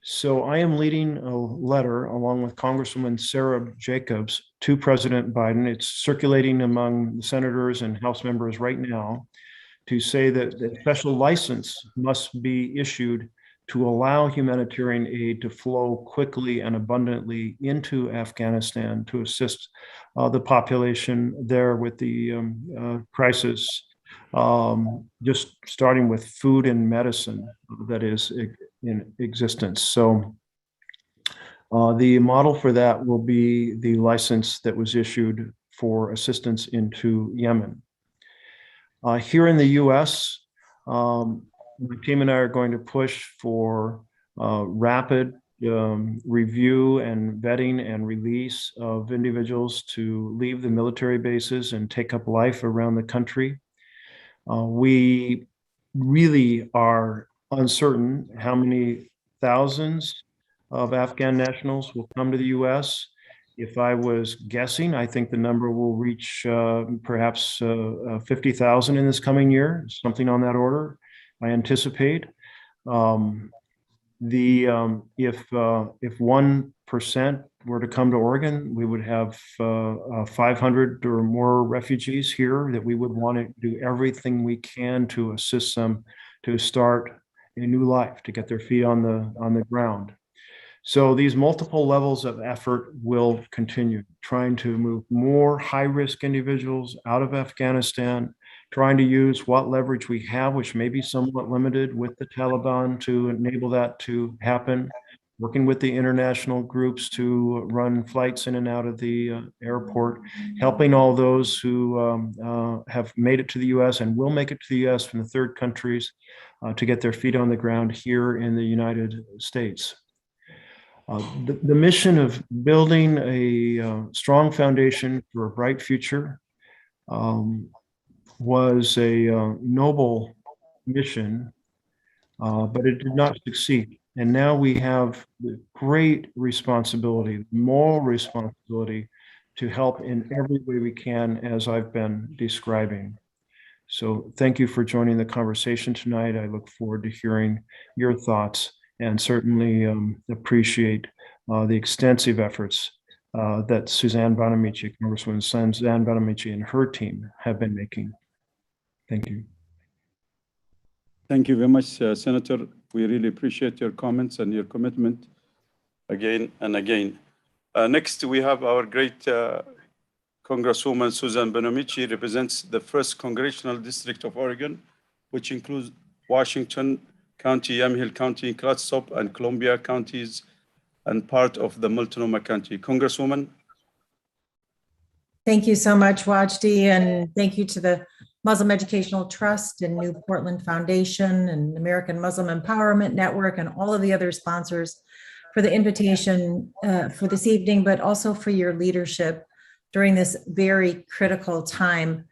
So I am leading a letter along with Congresswoman Sarah Jacobs to President Biden. It's circulating among the senators and House members right now to say that the special license must be issued to allow humanitarian aid to flow quickly and abundantly into Afghanistan to assist the population there with the crisis. Just starting with food and medicine that is in existence. So the model for that will be the license that was issued for assistance into Yemen. Here in the US, my team and I are going to push for rapid review and vetting and release of individuals to leave the military bases and take up life around the country. We really are uncertain how many thousands of Afghan nationals will come to the US. If I was guessing, I think the number will reach perhaps 50,000 in this coming year, something on that order, I anticipate. If 1% were to come to Oregon, we would have 500 or more refugees here that we would want to do everything we can to assist them to start a new life, to get their feet on the ground. So these multiple levels of effort will continue, trying to move more high-risk individuals out of Afghanistan, trying to use what leverage we have, which may be somewhat limited with the Taliban, to enable that to happen, working with the international groups to run flights in and out of the airport, helping all those who have made it to the US and will make it to the US from the third countries to get their feet on the ground here in the United States. The mission of building a strong foundation for a bright future was a noble mission, but it did not succeed. And now we have the great responsibility, moral responsibility, to help in every way we can, as I've been describing. So thank you for joining the conversation tonight. I look forward to hearing your thoughts, and certainly appreciate the extensive efforts that Suzanne Bonamici, Congresswoman Suzanne Bonamici, and her team have been making. Thank you. Thank you very much, Senator. We really appreciate your comments and your commitment again and again. Next, we have our great Congresswoman Suzanne Bonamici, represents the 1st Congressional District of Oregon, which includes Washington, County, Yamhill County, Clatsop, and Columbia counties, and part of the Multnomah County. Congresswoman. Thank you so much, Wajdi, and thank you to the Muslim Educational Trust and New Portland Foundation and American Muslim Empowerment Network and all of the other sponsors for the invitation for this evening, but also for your leadership during this very critical time.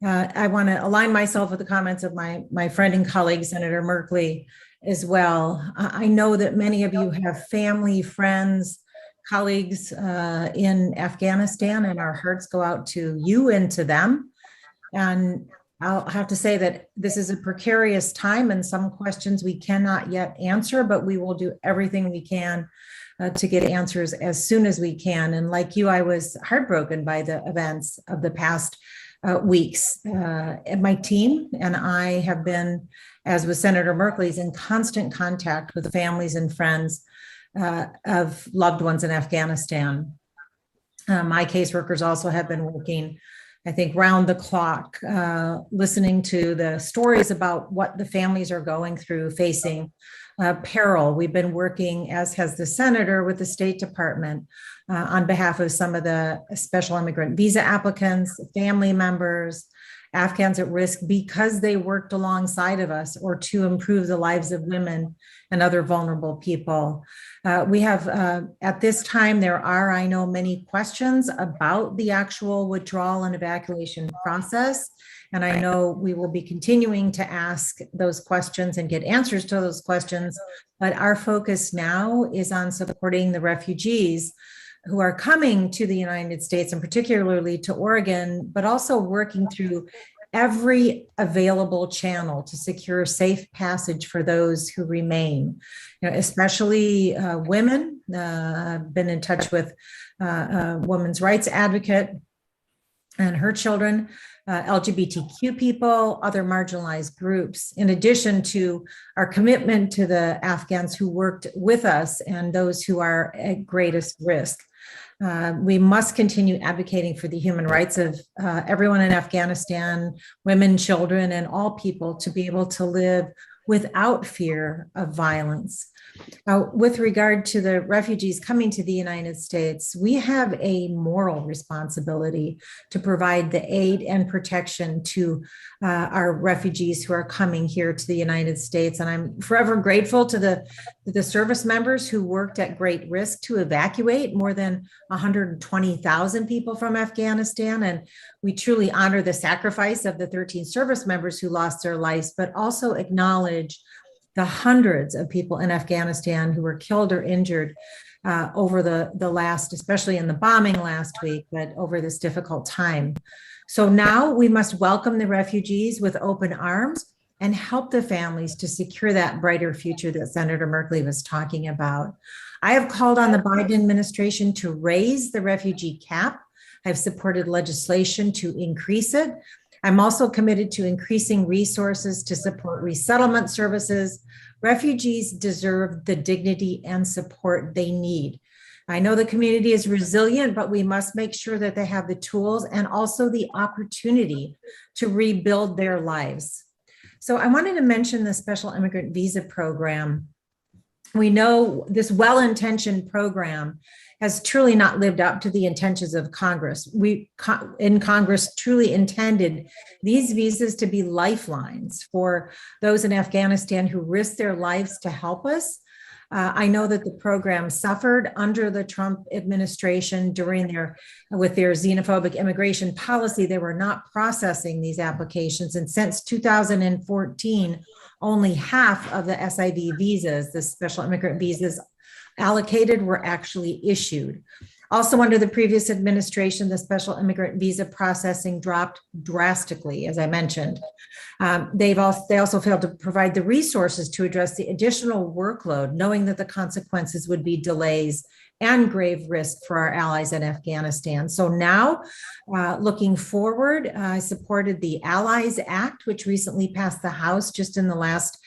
I want to align myself with the comments of my friend and colleague, Senator Merkley, as well. I know that many of you have family, friends, colleagues in Afghanistan, and our hearts go out to you and to them. And I'll have to say that this is a precarious time and some questions we cannot yet answer, but we will do everything we can to get answers as soon as we can. And like you, I was heartbroken by the events of the past weeks. My team and I have been, as with Senator Merkley's, in constant contact with the families and friends of loved ones in Afghanistan. My caseworkers also have been working, I think, round the clock, listening to the stories about what the families are going through, facing peril. We've been working, as has the senator, with the State Department on behalf of some of the special immigrant visa applicants, family members, Afghans at risk, because they worked alongside of us, or to improve the lives of women and other vulnerable people. We have, at this time, there are, I know, many questions about the actual withdrawal and evacuation process. And I know we will be continuing to ask those questions and get answers to those questions. But our focus now is on supporting the refugees who are coming to the United States, and particularly to Oregon, but also working through every available channel to secure safe passage for those who remain, especially women. I've been in touch with a women's rights advocate and her children, LGBTQ people, other marginalized groups, in addition to our commitment to the Afghans who worked with us and those who are at greatest risk. We must continue advocating for the human rights of everyone in Afghanistan, women, children, and all people to be able to live without fear of violence. With regard to the refugees coming to the United States, we have a moral responsibility to provide the aid and protection to our refugees who are coming here to the United States. And I'm forever grateful to the service members who worked at great risk to evacuate more than 120,000 people from Afghanistan. And we truly honor the sacrifice of the 13 service members who lost their lives, but also acknowledge the hundreds of people in Afghanistan who were killed or injured over the last, especially in the bombing last week, but over this difficult time. So now we must welcome the refugees with open arms and help the families to secure that brighter future that Senator Merkley was talking about. I have called on the Biden administration to raise the refugee cap. I've supported legislation to increase it. I'm also committed to increasing resources to support resettlement services. Refugees deserve the dignity and support they need. I know the community is resilient, but we must make sure that they have the tools and also the opportunity to rebuild their lives. So I wanted to mention the Special Immigrant Visa Program. We know this well-intentioned program has truly not lived up to the intentions of Congress. We in Congress truly intended these visas to be lifelines for those in Afghanistan who risked their lives to help us. I know that the program suffered under the Trump administration with their xenophobic immigration policy. They were not processing these applications. And since 2014, only half of the SIV visas, the special immigrant visas allocated, were actually issued. Also, under the previous administration, the special immigrant visa processing dropped drastically, as I mentioned. They also failed to provide the resources to address the additional workload, knowing that the consequences would be delays and grave risk for our allies in Afghanistan. So now, looking forward, I supported the Allies Act, which recently passed the House just in the last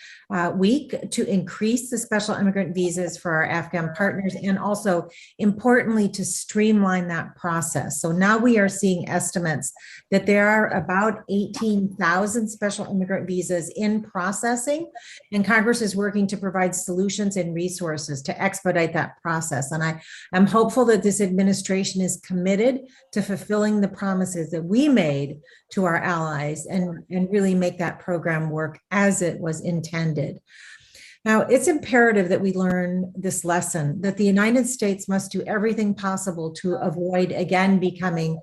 week to increase the special immigrant visas for our Afghan partners, and also importantly to streamline that process. So now we are seeing estimates that there are about 18,000 special immigrant visas in processing, and Congress is working to provide solutions and resources to expedite that process. And I'm hopeful that this administration is committed to fulfilling the promises that we made to our allies and really make that program work as it was intended. Now, it's imperative that we learn this lesson, that the United States must do everything possible to avoid again becoming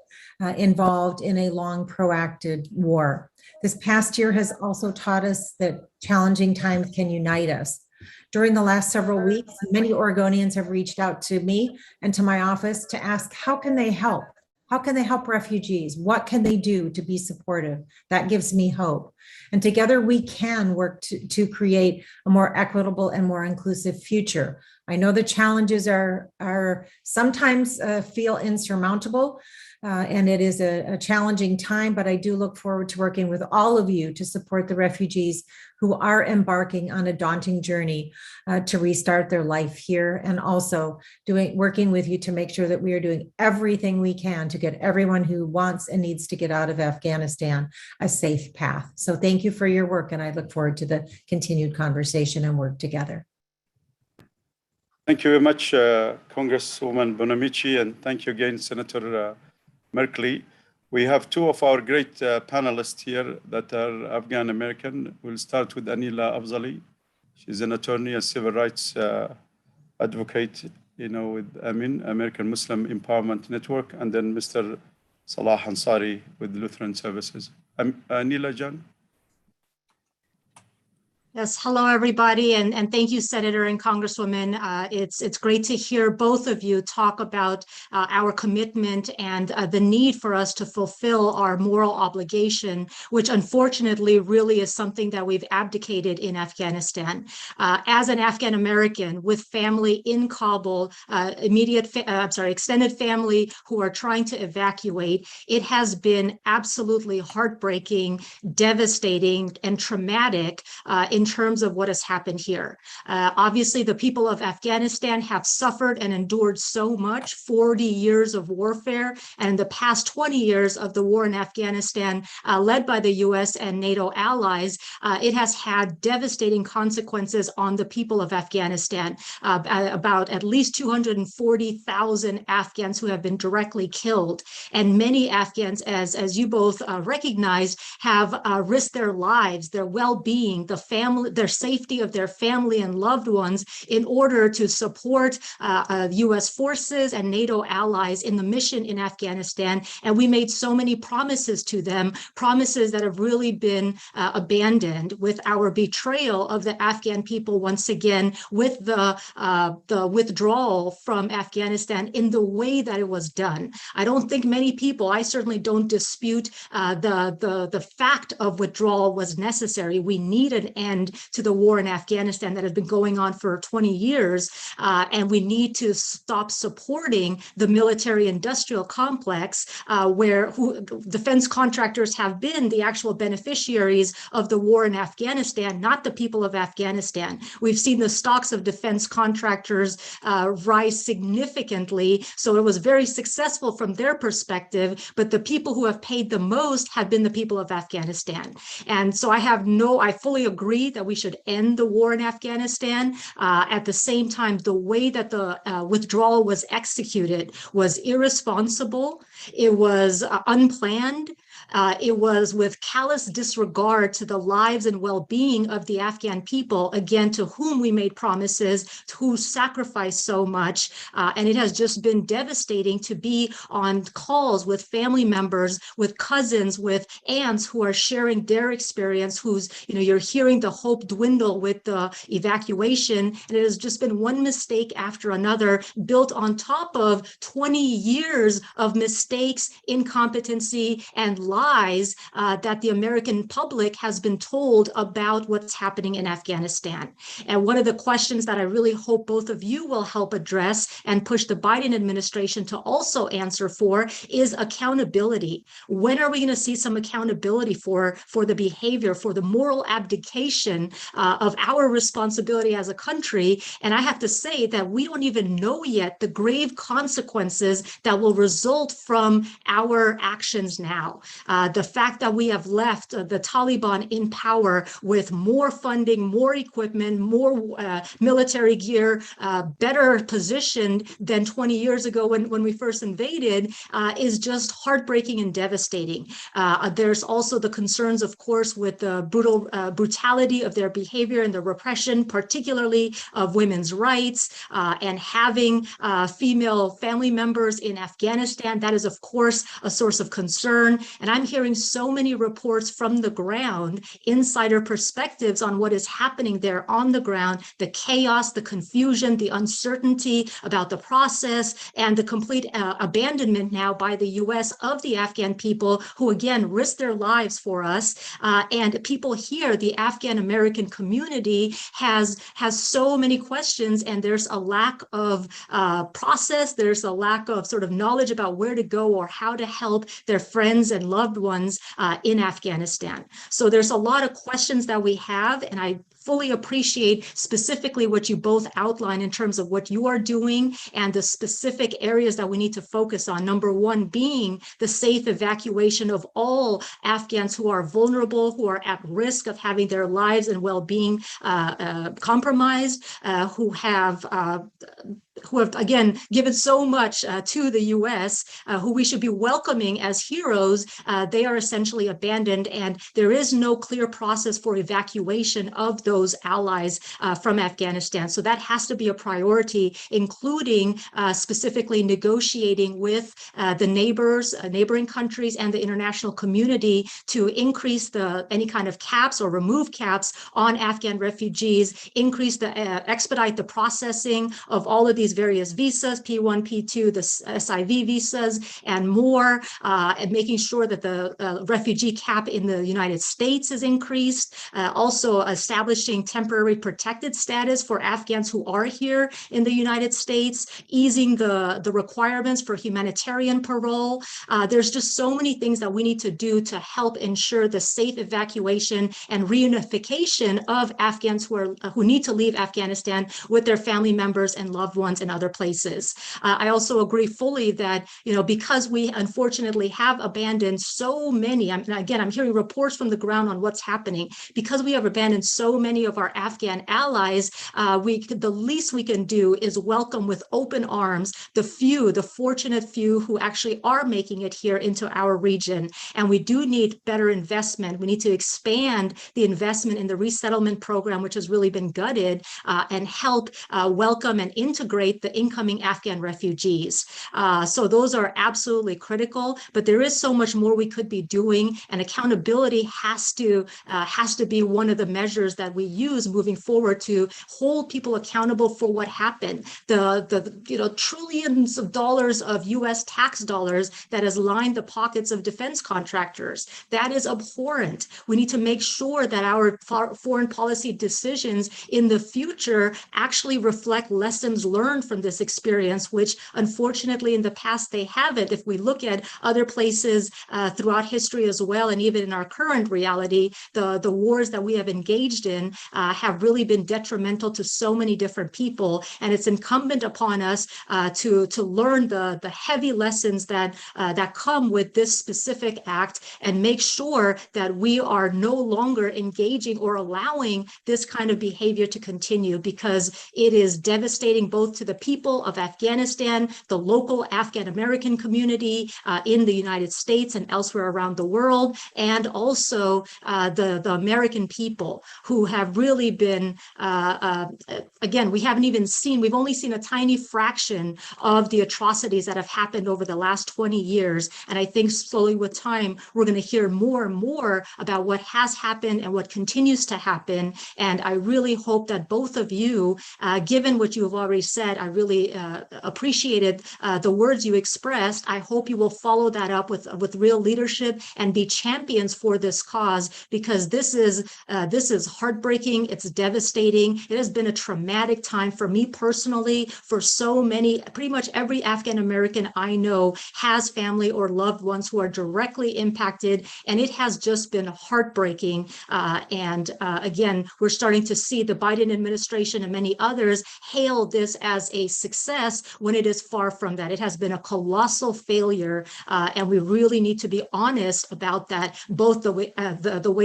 involved in a long protracted war. This past year has also taught us that challenging times can unite us. During the last several weeks, many Oregonians have reached out to me and to my office to ask, how can they help? How can they help refugees? What can they do to be supportive? That gives me hope. And together we can work to create a more equitable and more inclusive future. I know the challenges are sometimes feel insurmountable, and it is a challenging time, but I do look forward to working with all of you to support the refugees who are embarking on a daunting journey to restart their life here, and also working with you to make sure that we are doing everything we can to get everyone who wants and needs to get out of Afghanistan a safe path. So thank you for your work, and I look forward to the continued conversation and work together. Thank you very much, Congresswoman Bonamici, and thank you again, Senator Merkley. We have two of our great panelists here that are Afghan American. We'll start with Anila Afzali. She's an attorney and civil rights advocate, with AMIN, American Muslim Empowerment Network, and then Mr. Salah Ansari with Lutheran Services. Anila Jan. Yes, hello, everybody, and thank you, Senator and Congresswoman. It's great to hear both of you talk about our commitment and the need for us to fulfill our moral obligation, which unfortunately really is something that we've abdicated in Afghanistan. As an Afghan American with family in Kabul, extended family who are trying to evacuate, it has been absolutely heartbreaking, devastating, and traumatic in terms of what has happened here. Obviously, the people of Afghanistan have suffered and endured so much, 40 years of warfare, and in the past 20 years of the war in Afghanistan, led by the US and NATO allies, it has had devastating consequences on the people of Afghanistan. About at least 240,000 Afghans who have been directly killed, and many Afghans, as you both recognized, have risked their lives, their well-being, their safety of their family and loved ones in order to support US forces and NATO allies in the mission in Afghanistan. And we made so many promises to them, promises that have really been abandoned with our betrayal of the Afghan people once again, with the withdrawal from Afghanistan in the way that it was done. I don't think many people, I certainly don't dispute the fact of withdrawal was necessary. We need an end to the war in Afghanistan that has been going on for 20 years, and we need to stop supporting the military-industrial complex where defense contractors have been the actual beneficiaries of the war in Afghanistan, not the people of Afghanistan. We've seen the stocks of defense contractors rise significantly, so it was very successful from their perspective, but the people who have paid the most have been the people of Afghanistan. And so I fully agree that we should end the war in Afghanistan. At the same time, the way that the withdrawal was executed was irresponsible. It was unplanned. It was with callous disregard to the lives and well-being of the Afghan people, again, to whom we made promises, who sacrificed so much. And it has just been devastating to be on calls with family members, with cousins, with aunts who are sharing their experience, you're hearing the hope dwindle with the evacuation. And it has just been one mistake after another, built on top of 20 years of mistakes, incompetency, and lies that the American public has been told about what's happening in Afghanistan. And one of the questions that I really hope both of you will help address and push the Biden administration to also answer for is accountability. When are we going to see some accountability for the behavior, for the moral abdication of our responsibility as a country? And I have to say that we don't even know yet the grave consequences that will result from our actions now. The fact that we have left the Taliban in power with more funding, more equipment, more military gear, better positioned than 20 years ago when we first invaded is just heartbreaking and devastating. There's also the concerns, of course, with the brutality of their behavior and the repression, particularly of women's rights, and having female family members in Afghanistan. That is, of course, a source of concern. And I'm hearing so many reports from the ground, insider perspectives on what is happening there on the ground, the chaos, the confusion, the uncertainty about the process, and the complete abandonment now by the US of the Afghan people who, again, risk their lives for us. And people here, the Afghan American community has so many questions, and there's a lack of process. There's a lack of sort of knowledge about where to go or how to help their friends and loved ones in Afghanistan. So there's a lot of questions that we have, and I fully appreciate specifically what you both outline in terms of what you are doing and the specific areas that we need to focus on. Number one being the safe evacuation of all Afghans who are vulnerable, who are at risk of having their lives and well-being compromised, who have again given so much to the US, who we should be welcoming as heroes. They are essentially abandoned, and there is no clear process for evacuation of those allies from Afghanistan. So that has to be a priority, including specifically negotiating with the neighboring countries and the international community to increase any kind of caps or remove caps on Afghan refugees, expedite the processing of all of these various visas, P1, P2, the SIV visas, and more, and making sure that the refugee cap in the United States is increased. Also establishing temporary protected status for Afghans who are here in the United States, easing the requirements for humanitarian parole. There's just so many things that we need to do to help ensure the safe evacuation and reunification of Afghans who need to leave Afghanistan with their family members and loved ones in other places. I also agree fully that, because we unfortunately have abandoned so many, again, I'm hearing reports from the ground on what's happening, because we have abandoned so many of our Afghan allies, the least we can do is welcome with open arms the fortunate few who actually are making it here into our region. And we do need better investment. We need to expand the investment in the resettlement program, which has really been gutted, and help welcome and integrate the incoming Afghan refugees. So those are absolutely critical, but there is so much more we could be doing, and accountability has to be one of the measures that we use moving forward to hold people accountable for what happened. The trillions of dollars of US tax dollars that has lined the pockets of defense contractors, that is abhorrent. We need to make sure that our foreign policy decisions in the future actually reflect lessons learned from this experience, which unfortunately in the past they haven't. If we look at other places throughout history as well, and even in our current reality, the wars that we have engaged in have really been detrimental to so many different people. And it's incumbent upon us to learn the heavy lessons that come with this specific act, and make sure that we are no longer engaging or allowing this kind of behavior to continue, because it is devastating both to the people of Afghanistan, the local Afghan American community in the United States and elsewhere around the world, and also the American people who have really been, again, we've only seen a tiny fraction of the atrocities that have happened over the last 20 years. And I think slowly with time, we're going to hear more and more about what has happened and what continues to happen. And I really hope that both of you, given what you have already said, said. I really appreciated the words you expressed. I hope you will follow that up with real leadership and be champions for this cause, because this is heartbreaking. It's devastating. It has been a traumatic time for me personally, for so many. Pretty much every Afghan American I know has family or loved ones who are directly impacted, and it has just been heartbreaking. Again, we're starting to see the Biden administration and many others hail this as a success when it is far from that. It has been a colossal failure, and we really need to be honest about that, both the way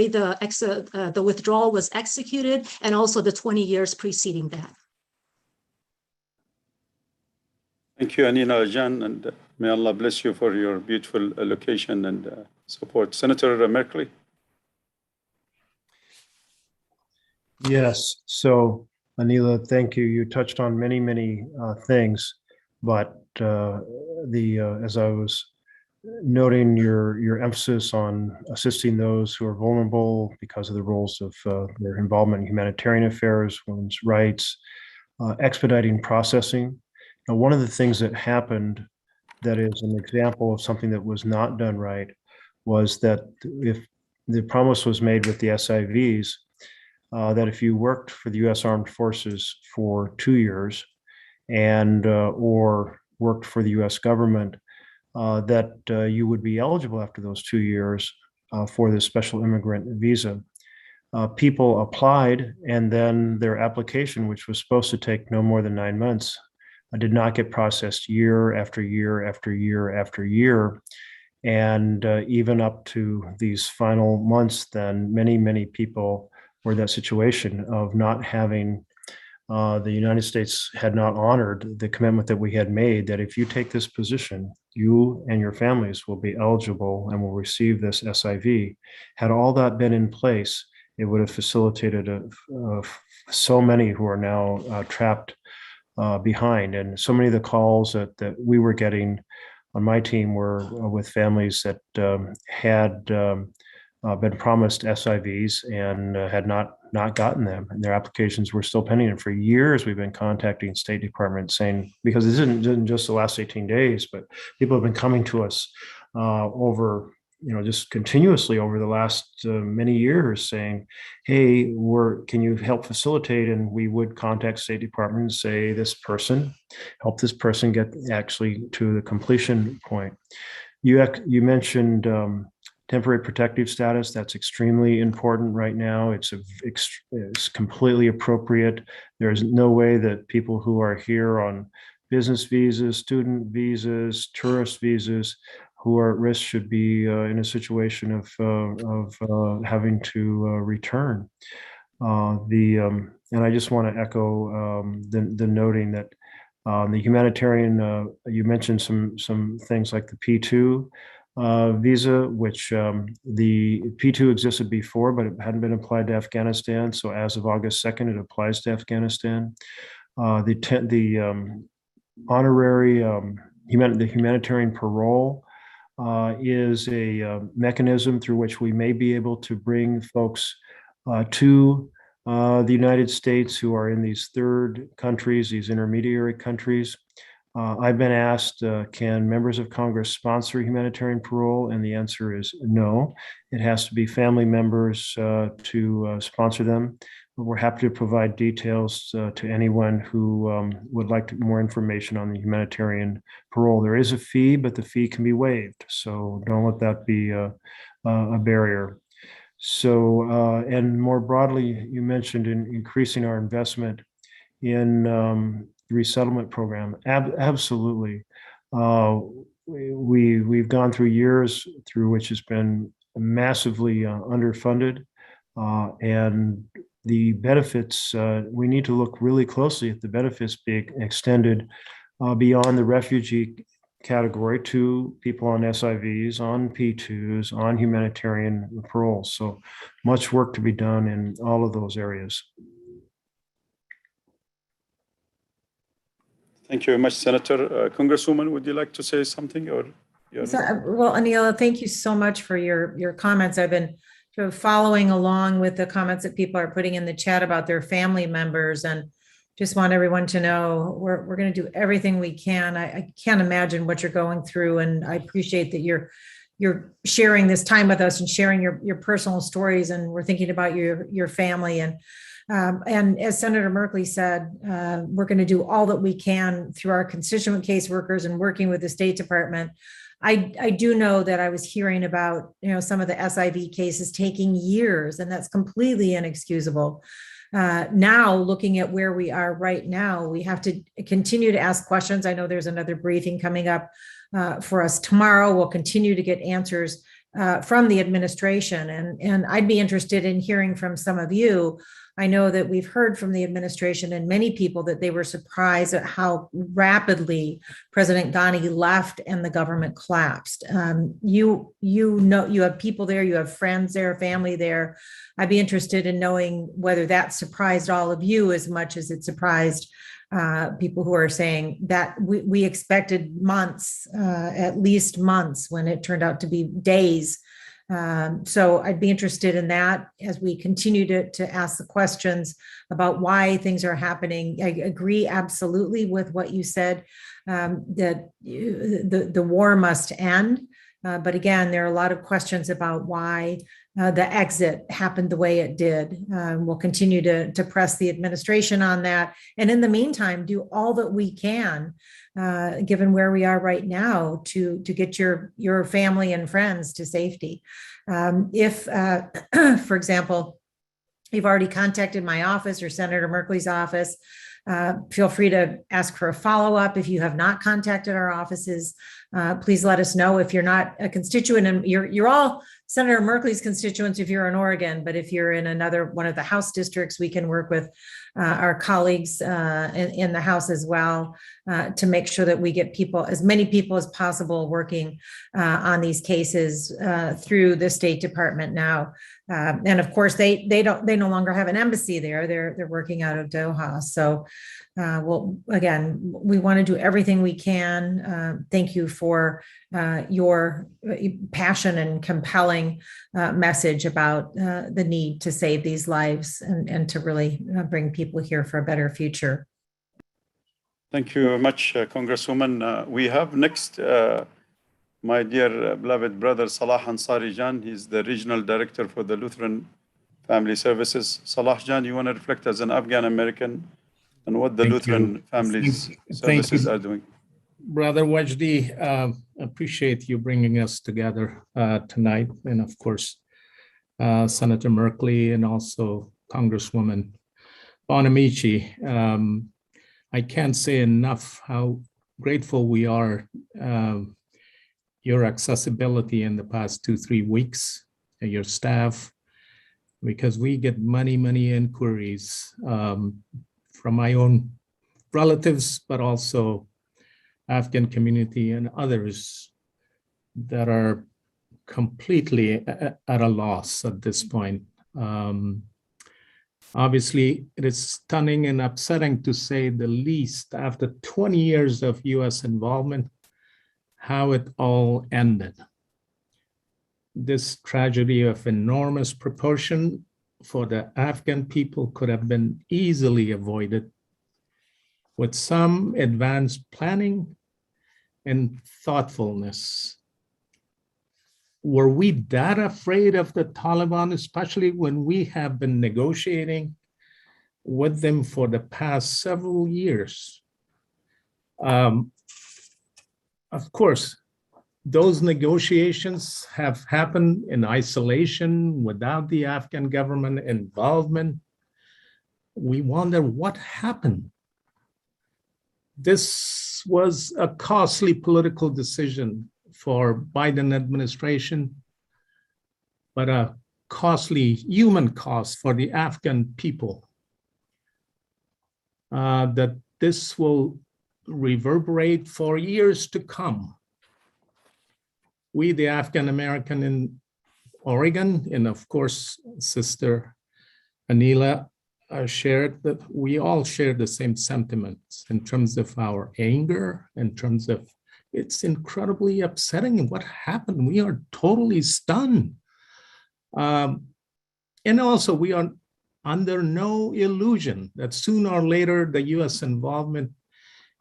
the withdrawal was executed and also the 20 years preceding that. Thank you, Anila Jan, and may Allah bless you for your beautiful location and support. Senator Merkley. Yes. So, Anila, thank you. You touched on many things, but as I was noting your emphasis on assisting those who are vulnerable because of the roles of their involvement in humanitarian affairs, women's rights, expediting processing. Now, one of the things that happened that is an example of something that was not done right was that if the promise was made with the SIVs, that if you worked for the U.S. Armed Forces for 2 years and or worked for the U.S. government, that you would be eligible after those 2 years for this special immigrant visa. People applied, and then their application, which was supposed to take no more than 9 months, did not get processed year after year after year after year. And even up to these final months, then many people were in that situation of not having, the United States had not honored the commitment that we had made that if you take this position, you and your families will be eligible and will receive this SIV. Had all that been in place, it would have facilitated so many who are now trapped behind. And so many of the calls that we were getting on my team were with families that had been promised SIVs and had not gotten them, and their applications were still pending. And for years, we've been contacting State Department saying, because this isn't just the last 18 days, but people have been coming to us over, just continuously over the last many years saying, hey, can you help facilitate? And we would contact State Department and say, help this person get actually to the completion point. You mentioned temporary protective status. That's extremely important right now. It's completely appropriate. There's no way that people who are here on business visas, student visas, tourist visas, who are at risk should be in a situation of having to return. And I just want to echo the noting that the humanitarian, you mentioned some things like the P2 visa, which the P2 existed before, but it hadn't been applied to Afghanistan. So as of August 2nd, it applies to Afghanistan. The honorary, the humanitarian parole is a mechanism through which we may be able to bring folks to the United States who are in these third countries, these intermediary countries. I've been asked, can members of Congress sponsor humanitarian parole? And the answer is no. It has to be family members to sponsor them. But we're happy to provide details to anyone who would like more information on the humanitarian parole. There is a fee, but the fee can be waived. So don't let that be a barrier. So, and more broadly, you mentioned increasing our investment in resettlement program. Absolutely. We've gone through years through which has been massively underfunded, and the benefits, we need to look really closely at the benefits being extended beyond the refugee category to people on SIVs, on P2s, on humanitarian paroles. So much work to be done in all of those areas. Thank you very much, Senator. Congresswoman, would you like to say something? Or well, Anila, thank you so much for your comments. I've been sort of following along with the comments that people are putting in the chat about their family members. And just want everyone to know we're going to do everything we can. I can't imagine what you're going through, and I appreciate that you're sharing this time with us and sharing your personal stories, and we're thinking about your family. And as Senator Merkley said, we're going to do all that we can through our constituent caseworkers and working with the State Department. I do know that I was hearing about, some of the SIV cases taking years, and that's completely inexcusable. Now, looking at where we are right now, we have to continue to ask questions. I know there's another briefing coming up for us tomorrow. We'll continue to get answers from the administration, and I'd be interested in hearing from some of you. I know that we've heard from the administration and many people that they were surprised at how rapidly President Ghani left and the government collapsed. You have people there, you have friends there, family there. I'd be interested in knowing whether that surprised all of you as much as it surprised people who are saying that we expected months, at least months, when it turned out to be days. So I'd be interested in that as we continue to ask the questions about why things are happening. I agree absolutely with what you said, that the war must end. But again, there are a lot of questions about why the exit happened the way it did. We'll continue to press the administration on that. And in the meantime, do all that we can, given where we are right now, to get your family and friends to safety. If, for example, you've already contacted my office or Senator Merkley's office, feel free to ask for a follow-up. If you have not contacted our offices, please let us know. If you're not a constituent, and you're all Senator Merkley's constituents if you're in Oregon, but if you're in another one of the House districts, we can work with our colleagues in the House as well to make sure that we get as many people as possible working on these cases through the State Department now. And of course, they no longer have an embassy there. They're working out of Doha. So, well, again, we want to do everything we can. Thank you for your passion and compelling message about the need to save these lives and to really bring people here for a better future. Thank you very much, Congresswoman. We have next my dear beloved brother Salah Ansari Jan. He's the regional director for the Lutheran Family Services. Salah Jan, you want to reflect as an Afghan American and what the Lutheran Families Services are doing? Brother Wajdi, appreciate you bringing us together tonight. And of course, Senator Merkley and also Congresswoman Bonamici. I can't say enough how grateful we are your accessibility in the past 2-3 weeks, and your staff, because we get many inquiries from my own relatives, but also Afghan community and others that are completely at a loss at this point. Obviously, it is stunning and upsetting to say the least, after 20 years of US involvement, how it all ended. This tragedy of enormous proportion for the Afghan people could have been easily avoided with some advanced planning and thoughtfulness. Were we that afraid of the Taliban, especially when we have been negotiating with them for the past several years? Of course, those negotiations have happened in isolation without the Afghan government involvement. We wonder what happened. This was a costly political decision for Biden administration, but a costly human cost for the Afghan people. That this will reverberate for years to come. We, the Afghan American in Oregon, and of course, Sister Anila shared that we all share the same sentiments in terms of our anger, in terms of it's incredibly upsetting what happened. We are totally stunned. And also we are under no illusion that sooner or later the US involvement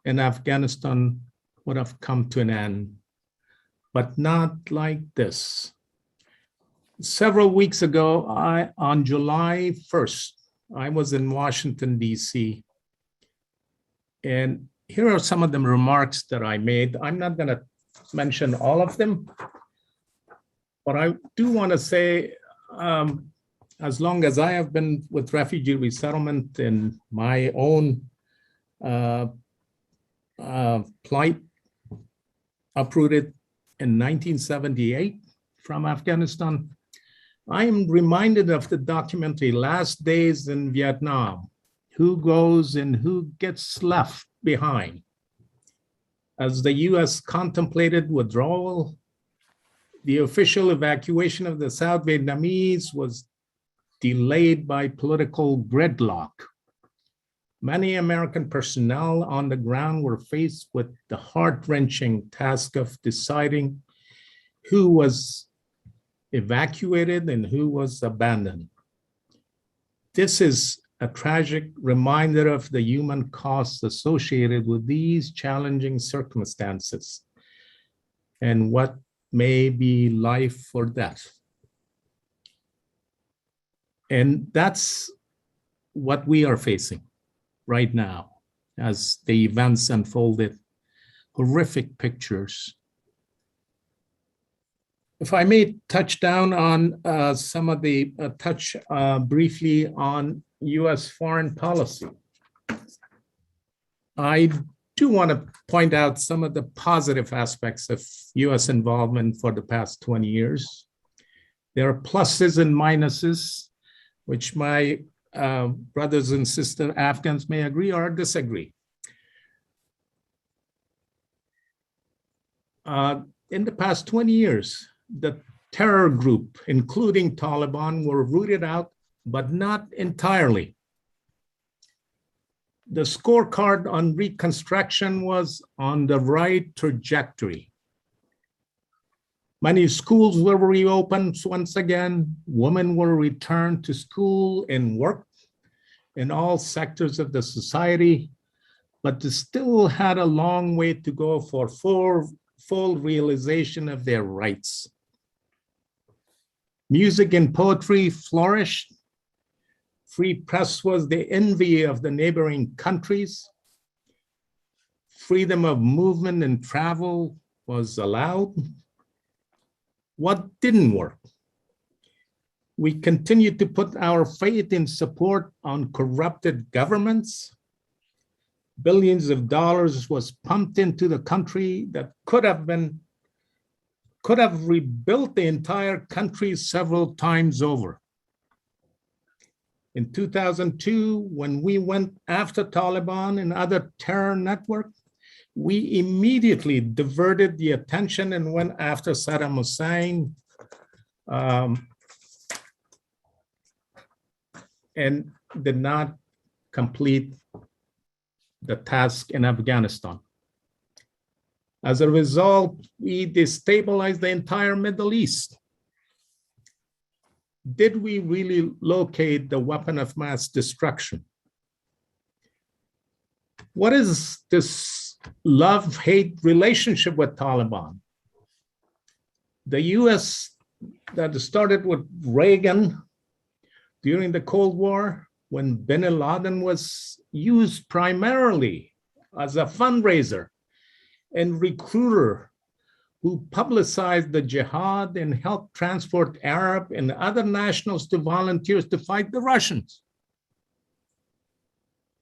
in Afghanistan would have come to an end, but not like this. Several weeks ago, on July 1st, I was in Washington, D.C. And here are some of the remarks that I made. I'm not going to mention all of them, but I do want to say, as long as I have been with refugee resettlement in my own plight, uprooted in 1978 from Afghanistan, I am reminded of the documentary Last Days in Vietnam, who goes and who gets left behind. As the US contemplated withdrawal, the official evacuation of the South Vietnamese was delayed by political gridlock. Many American personnel on the ground were faced with the heart-wrenching task of deciding who was evacuated and who was abandoned. This is a tragic reminder of the human costs associated with these challenging circumstances and what may be life or death. And that's what we are facing right now as the events unfolded, horrific pictures. If I may touch down on some of the, touch briefly on US foreign policy. I do want to point out some of the positive aspects of US involvement for the past 20 years. There are pluses and minuses, which my brothers and sisters Afghans may agree or disagree. In the past 20 years, the terror group, including Taliban, were rooted out, but not entirely. The scorecard on reconstruction was on the right trajectory. Many schools were reopened once again. Women were returned to school and work in all sectors of the society, but they still had a long way to go for full realization of their rights. Music and poetry flourished. Free press was the envy of the neighboring countries. Freedom of movement and travel was allowed. What didn't work? We continued to put our faith in support on corrupted governments. Billions of dollars was pumped into the country that could have rebuilt the entire country several times over. In 2002, when we went after Taliban and other terror networks, we immediately diverted the attention and went after Saddam Hussein and did not complete the task in Afghanistan. As a result, we destabilized the entire Middle East. Did we really locate the weapon of mass destruction? What is this love-hate relationship with Taliban? The US that started with Reagan during the Cold War, when bin Laden was used primarily as a fundraiser and recruiter who publicized the jihad and helped transport Arab and other nationals to volunteers to fight the Russians.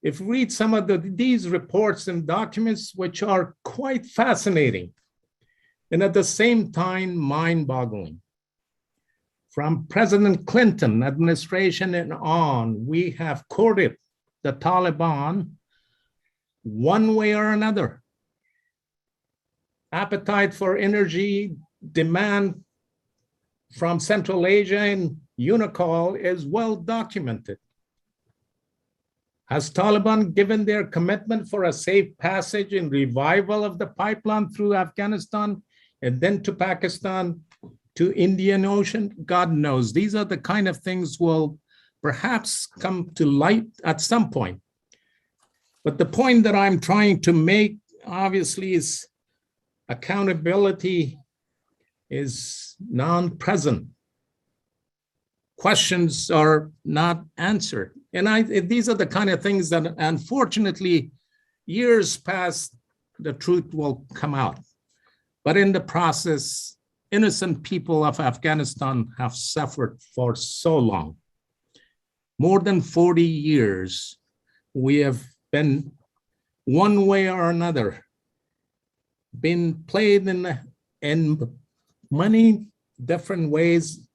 If you read some of these reports and documents, which are quite fascinating and at the same time mind-boggling. From President Clinton administration and on, we have courted the Taliban one way or another. Appetite for energy, demand from Central Asia and Unicol is well documented. Has Taliban given their commitment for a safe passage and revival of the pipeline through Afghanistan and then to Pakistan, to Indian Ocean? God knows. These are the kind of things we'll perhaps come to light at some point. But the point that I'm trying to make, obviously, is accountability is non-present. Questions are not answered. And these are the kind of things that, unfortunately, years past, the truth will come out. But in the process, innocent people of Afghanistan have suffered for so long. More than 40 years, we have been, one way or another, been played in many different ways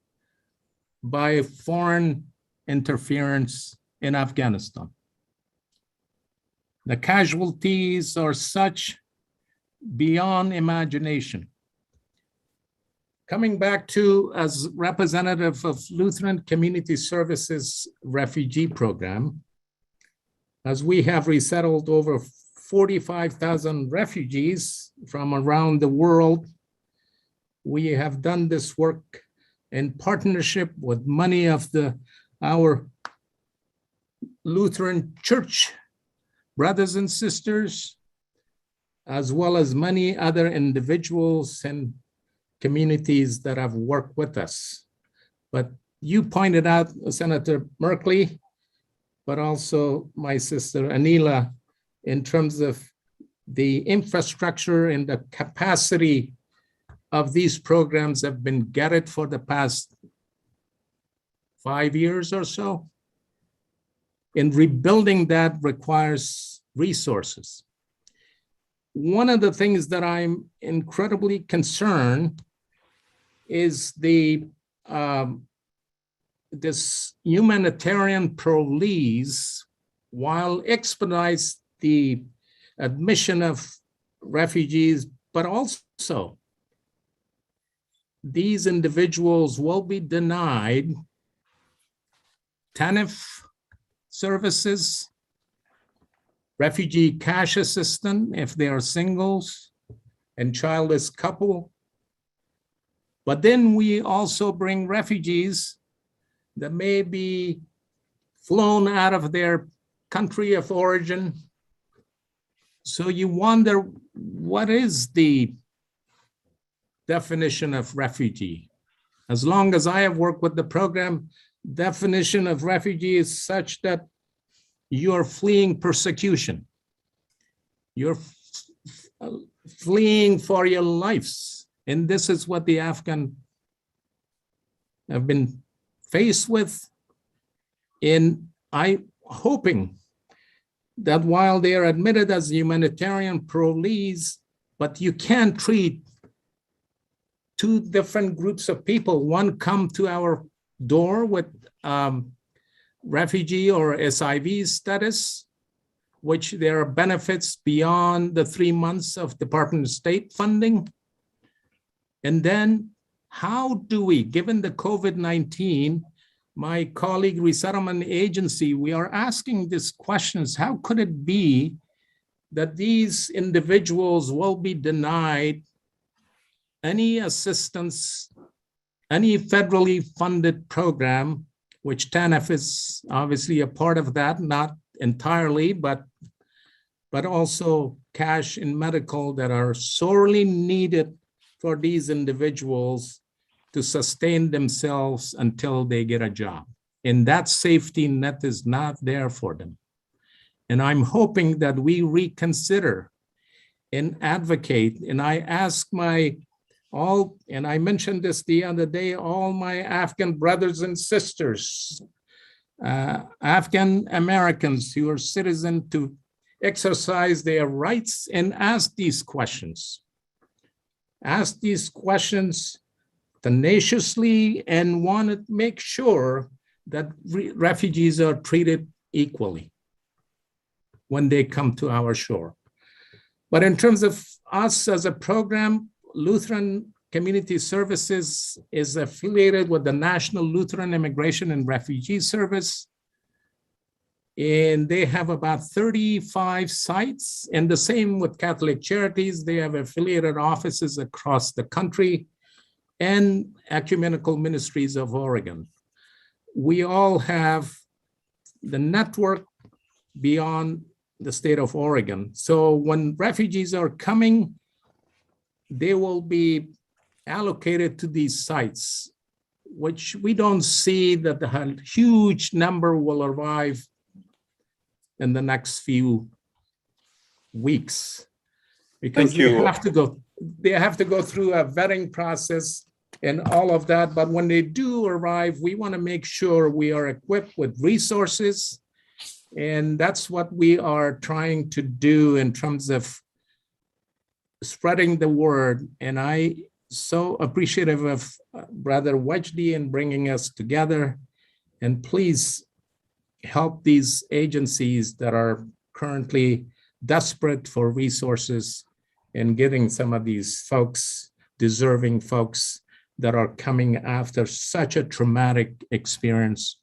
by foreign interference in Afghanistan. The casualties are such beyond imagination. Coming back to, as representative of Lutheran Community Services Refugee Program, as we have resettled over 45,000 refugees from around the world, we have done this work in partnership with many of our Lutheran Church brothers and sisters, as well as many other individuals and communities that have worked with us. But you pointed out, Senator Merkley, but also my sister Anila, in terms of the infrastructure and the capacity of these programs have been gutted for the past 5 years or so. And rebuilding that requires resources. One of the things that I'm incredibly concerned is this humanitarian police, while expedites the admission of refugees, but also these individuals will be denied TANF services, refugee cash assistance if they are singles and childless couple. But then we also bring refugees that may be flown out of their country of origin. So you wonder, what is the definition of refugee? As long as I have worked with the program, definition of refugee is such that you're fleeing persecution. You're fleeing for your lives. And this is what the Afghan have been faced with. And I'm hoping that while they are admitted as humanitarian police, but you can't treat two different groups of people. One come to our door with refugee or SIV status, which there are benefits beyond the 3 months of Department of State funding. And then how do we, given the COVID-19, my colleague resettlement agency, we are asking these questions. How could it be that these individuals will be denied any assistance, any federally funded program, which TANF is obviously a part of that, not entirely, but also cash and medical that are sorely needed for these individuals to sustain themselves until they get a job. And that safety net is not there for them. And I'm hoping that we reconsider and advocate. And I ask and I mentioned this the other day, all my Afghan brothers and sisters, Afghan Americans who are citizens, to exercise their rights and ask these questions. Ask these questions tenaciously and want to make sure that refugees are treated equally when they come to our shore. But in terms of us as a program, Lutheran Community Services is affiliated with the National Lutheran Immigration and Refugee Service. And they have about 35 sites, and the same with Catholic Charities. They have affiliated offices across the country and Ecumenical Ministries of Oregon. we all have the network beyond the state of Oregon. So when refugees are coming, they will be allocated to these sites, which we don't see that the huge number will arrive in the next few weeks. Because Thank you. they have to go through a vetting process and all of that. But when they do arrive, we want to make sure we are equipped with resources. And that's what we are trying to do in terms of spreading the word. And I so appreciative of Brother Wajdi in bringing us together. And please help these agencies that are currently desperate for resources and getting some of these folks, deserving folks that are coming after such a traumatic experience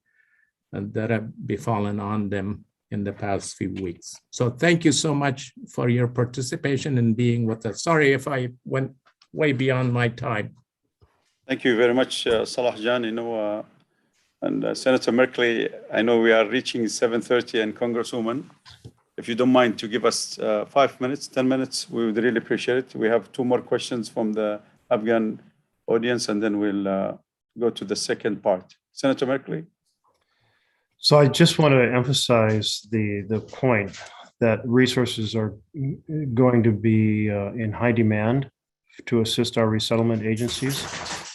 that have befallen on them in the past few weeks. So thank you so much for your participation and being with us. Sorry if I went way beyond my time. Thank you very much, Salah Jan. And Senator Merkley, I know we are reaching 7:30, and Congresswoman, if you don't mind to give us 5 minutes, 10 minutes, we would really appreciate it. We have 2 more questions from the Afghan audience, and then we'll go to the second part. Senator Merkley? So I just want to emphasize the point that resources are going to be in high demand to assist our resettlement agencies.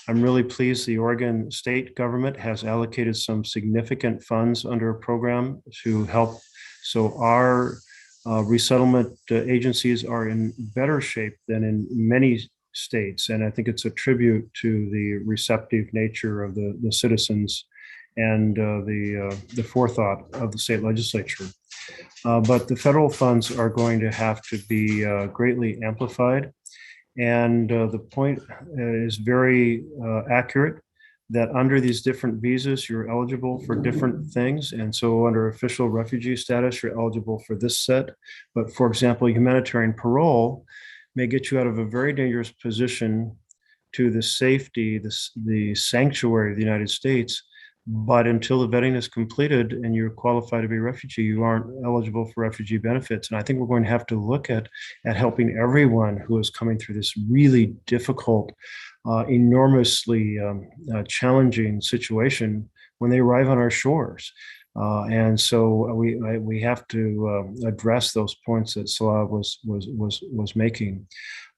I'm really pleased the Oregon state government has allocated some significant funds under a program to help. So our resettlement agencies are in better shape than in many states. And I think it's a tribute to the receptive nature of the citizens and the forethought of the state legislature. But the federal funds are going to have to be greatly amplified. And the point is very accurate that under these different visas, you're eligible for different things. And so under official refugee status, you're eligible for this set. But for example, humanitarian parole may get you out of a very dangerous position to the safety, the sanctuary of the United States. But until the vetting is completed and you're qualified to be a refugee, you aren't eligible for refugee benefits. And I think we're going to have to look at helping everyone who is coming through this really difficult, enormously challenging situation when they arrive on our shores. And so we have to address those points that Salah was making.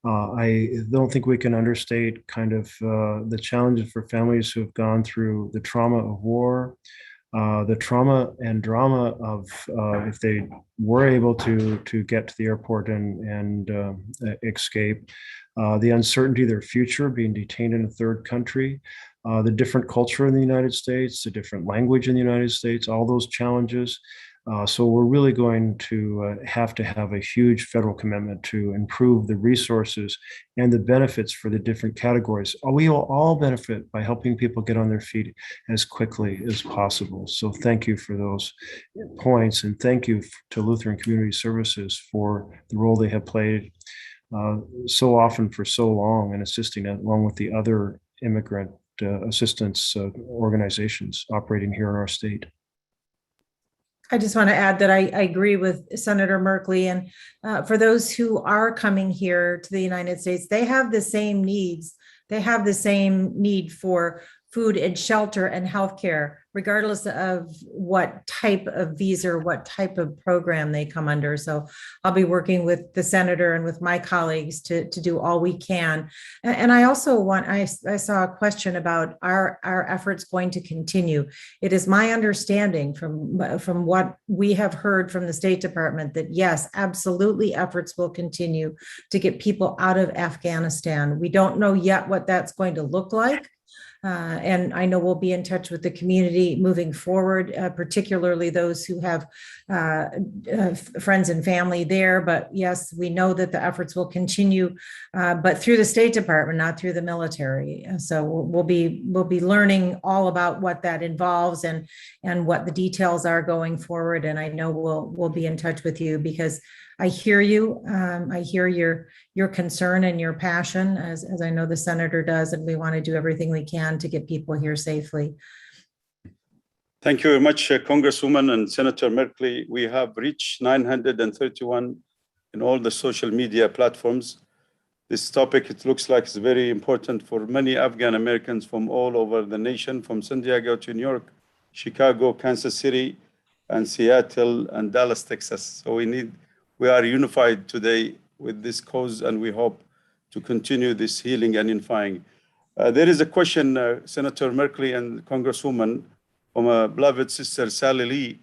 I don't think we can understate kind of the challenges for families who have gone through the trauma of war, the trauma and drama of if they were able to get to the airport and escape, the uncertainty of their future, being detained in a third country, the different culture in the United States, the different language in the United States, all those challenges. So we're really going to have a huge federal commitment to improve the resources and the benefits for the different categories. We will all benefit by helping people get on their feet as quickly as possible. So thank you for those points, and thank you to Lutheran Community Services for the role they have played so often for so long in assisting along with the other immigrant assistance organizations operating here in our state. I just want to add that I agree with Senator Merkley. And for those who are coming here to the United States, they have the same needs. They have the same need for food and shelter and healthcare, regardless of what type of visa or what type of program they come under. So I'll be working with the senator and with my colleagues to do all we can. And I also I saw a question about our efforts going to continue. It is my understanding from what we have heard from the State Department that yes, absolutely efforts will continue to get people out of Afghanistan. We don't know yet what that's going to look like. And I know we'll be in touch with the community moving forward, particularly those who have friends and family there. But yes, we know that the efforts will continue, but through the State Department, not through the military. So we'll be learning all about what that involves and what the details are going forward. And I know we'll be in touch with you because I hear you. I hear your concern and your passion, as I know the senator does, and we want to do everything we can to get people here safely. Thank you very much, Congresswoman and Senator Merkley. We have reached 931 in all the social media platforms. This topic, it looks like, is very important for many Afghan Americans from all over the nation, from San Diego to New York, Chicago, Kansas City, and Seattle, and Dallas, Texas. So we are unified today with this cause, and we hope to continue this healing and unifying. There is a question, Senator Merkley and Congresswoman, from a beloved sister, Sally Lee.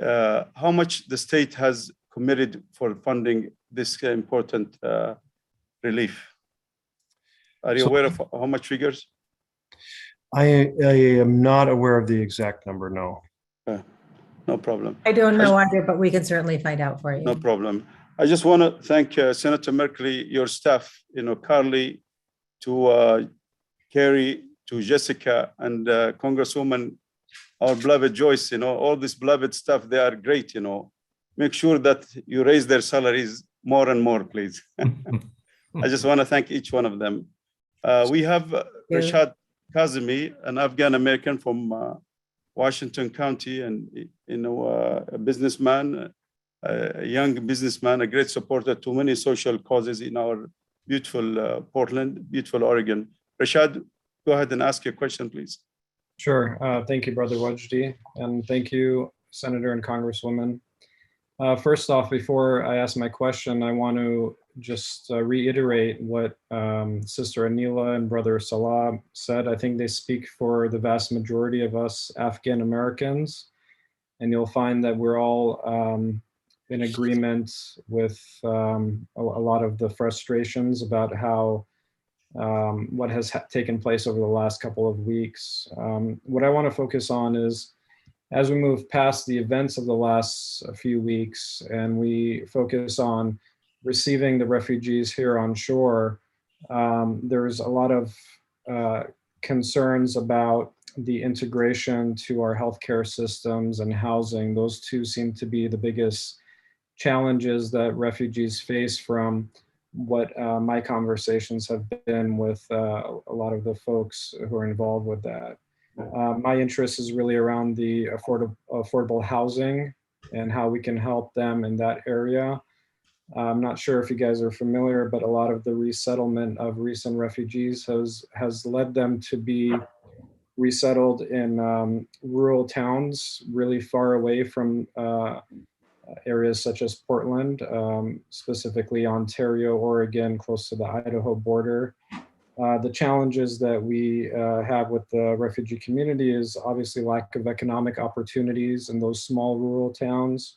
How much the state has committed for funding this important relief? Are you aware of how much figures? I am not aware of the exact number, no. No problem. I don't know either, but we can certainly find out for you. No problem. I just want to thank Senator Merkley, your staff, Carly, to Carrie, to Jessica, and Congresswoman, our beloved Joyce, all this beloved stuff, they are great, Make sure that you raise their salaries more and more, please. I just want to thank each one of them. We have Rashad Kazemi, an Afghan American from Washington County, and a businessman, a young businessman, a great supporter to many social causes in our beautiful Portland, beautiful Oregon. Rashad, go ahead and ask your question, please. Sure. Thank you, Brother Wajdi, and thank you, Senator and Congresswoman. First off, before I ask my question, I want to just reiterate what Sister Anila and Brother Salah said. I think they speak for the vast majority of us Afghan Americans, and you'll find that we're all in agreement with a lot of the frustrations about how what has taken place over the last couple of weeks. What I want to focus on is, as we move past the events of the last few weeks and we focus on receiving the refugees here on shore, there's a lot of concerns about the integration to our healthcare systems and housing. Those two seem to be the biggest challenges that refugees face from what my conversations have been with a lot of the folks who are involved with that. My interest is really around the affordable housing and how we can help them in that area. I'm not sure if you guys are familiar, but a lot of the resettlement of recent refugees has led them to be resettled in rural towns really far away from areas such as Portland, specifically Ontario, Oregon, close to the Idaho border. The challenges that we have with the refugee community is obviously lack of economic opportunities in those small rural towns,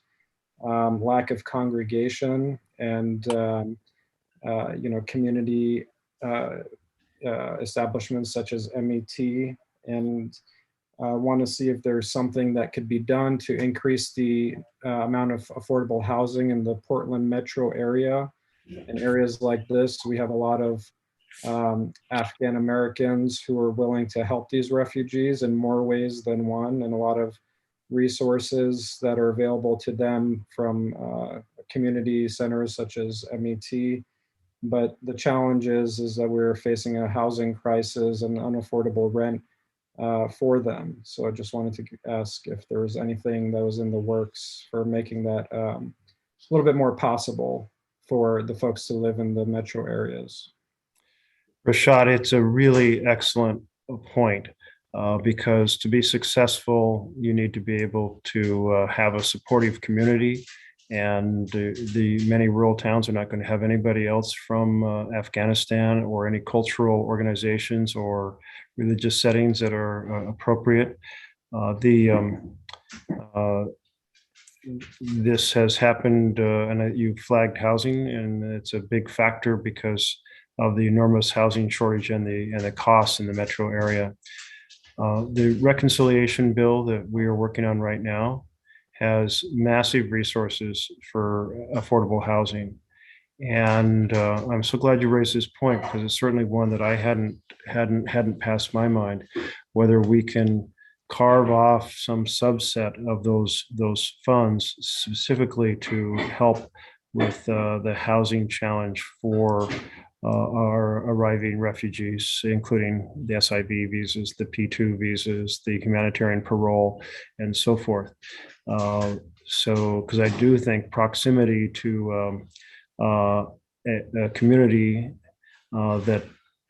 lack of congregation, and community establishments such as MET, and want to see if there's something that could be done to increase the amount of affordable housing in the Portland metro area. In areas like this, we have a lot of Afghan Americans who are willing to help these refugees in more ways than one, and a lot of resources that are available to them from community centers such as MET. But the challenge is that we're facing a housing crisis and unaffordable rent for them. So I just wanted to ask if there was anything that was in the works for making that a little bit more possible for the folks to live in the metro areas. Rashad, it's a really excellent point because to be successful, you need to be able to have a supportive community, and the many rural towns are not going to have anybody else from Afghanistan or any cultural organizations or religious settings that are appropriate. This has happened, and you flagged housing, and it's a big factor because of the enormous housing shortage and the costs in the metro area. The reconciliation bill that we are working on right now has massive resources for affordable housing. And I'm so glad you raised this point, because it's certainly one that I hadn't passed my mind, whether we can carve off some subset of those funds specifically to help with the housing challenge for are arriving refugees, including the SIV visas, the P2 visas, the humanitarian parole, and so forth. So, because I do think proximity to a community that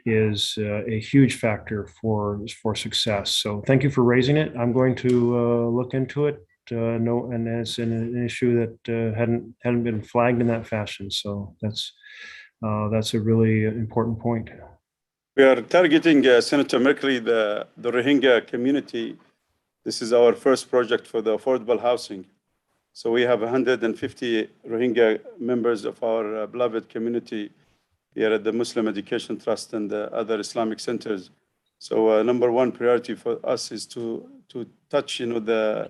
is a huge factor for success. So thank you for raising it. I'm going to look into it. No, and it's an issue that hadn't been flagged in that fashion. So that's a really important point. We are targeting Senator Merkley, the Rohingya community. This is our first project for the affordable housing. So we have 150 Rohingya members of our beloved community here at the Muslim Education Trust and the other Islamic centers. So number one priority for us is to touch, the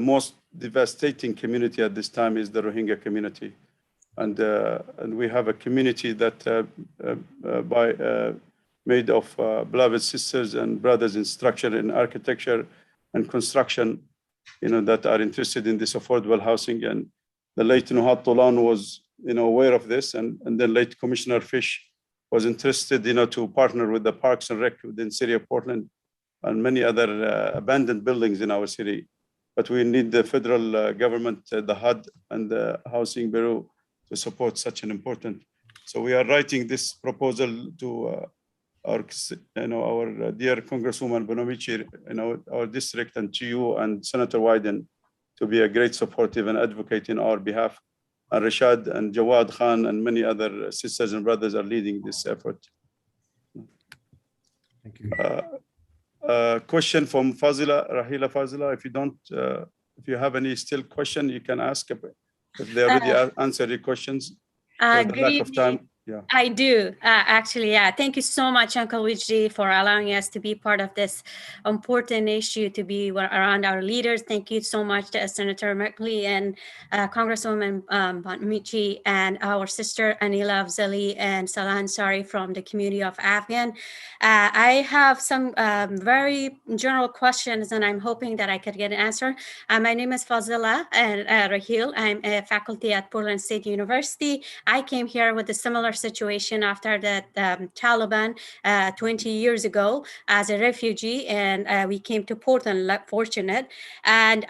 most devastating community at this time is the Rohingya community. And we have a community that made of beloved sisters and brothers in structure, in architecture and construction, that are interested in this affordable housing. And the late Nuhat Tolan was, aware of this, and then late Commissioner Fish was interested, to partner with the Parks and Rec within City of Portland and many other abandoned buildings in our city. But we need the federal government, the HUD and the Housing Bureau to support such an important. So we are writing this proposal to our dear Congresswoman Bonomici, our district, and to you and Senator Wyden to be a great supportive and advocate in our behalf. And Rashad and Jawad Khan and many other sisters and brothers are leading this effort. Thank you. Question from Rahila Fazila. If you have any still question, you can ask if they already answered your questions. For the lack of time. Yeah. I do, actually, yeah. Thank you so much, Uncle Wijdi, for allowing us to be part of this important issue, to be around our leaders. Thank you so much to Senator Merkley and Congresswoman Bonomici and our sister Anila Afzali and Salah Ansari from the community of Afghan. I have some very general questions, and I'm hoping that I could get an answer. My name is Fazila and Rahil. I'm a faculty at Portland State University. I came here with a similar situation after the Taliban 20 years ago as a refugee, and we came to Portland, fortunate. And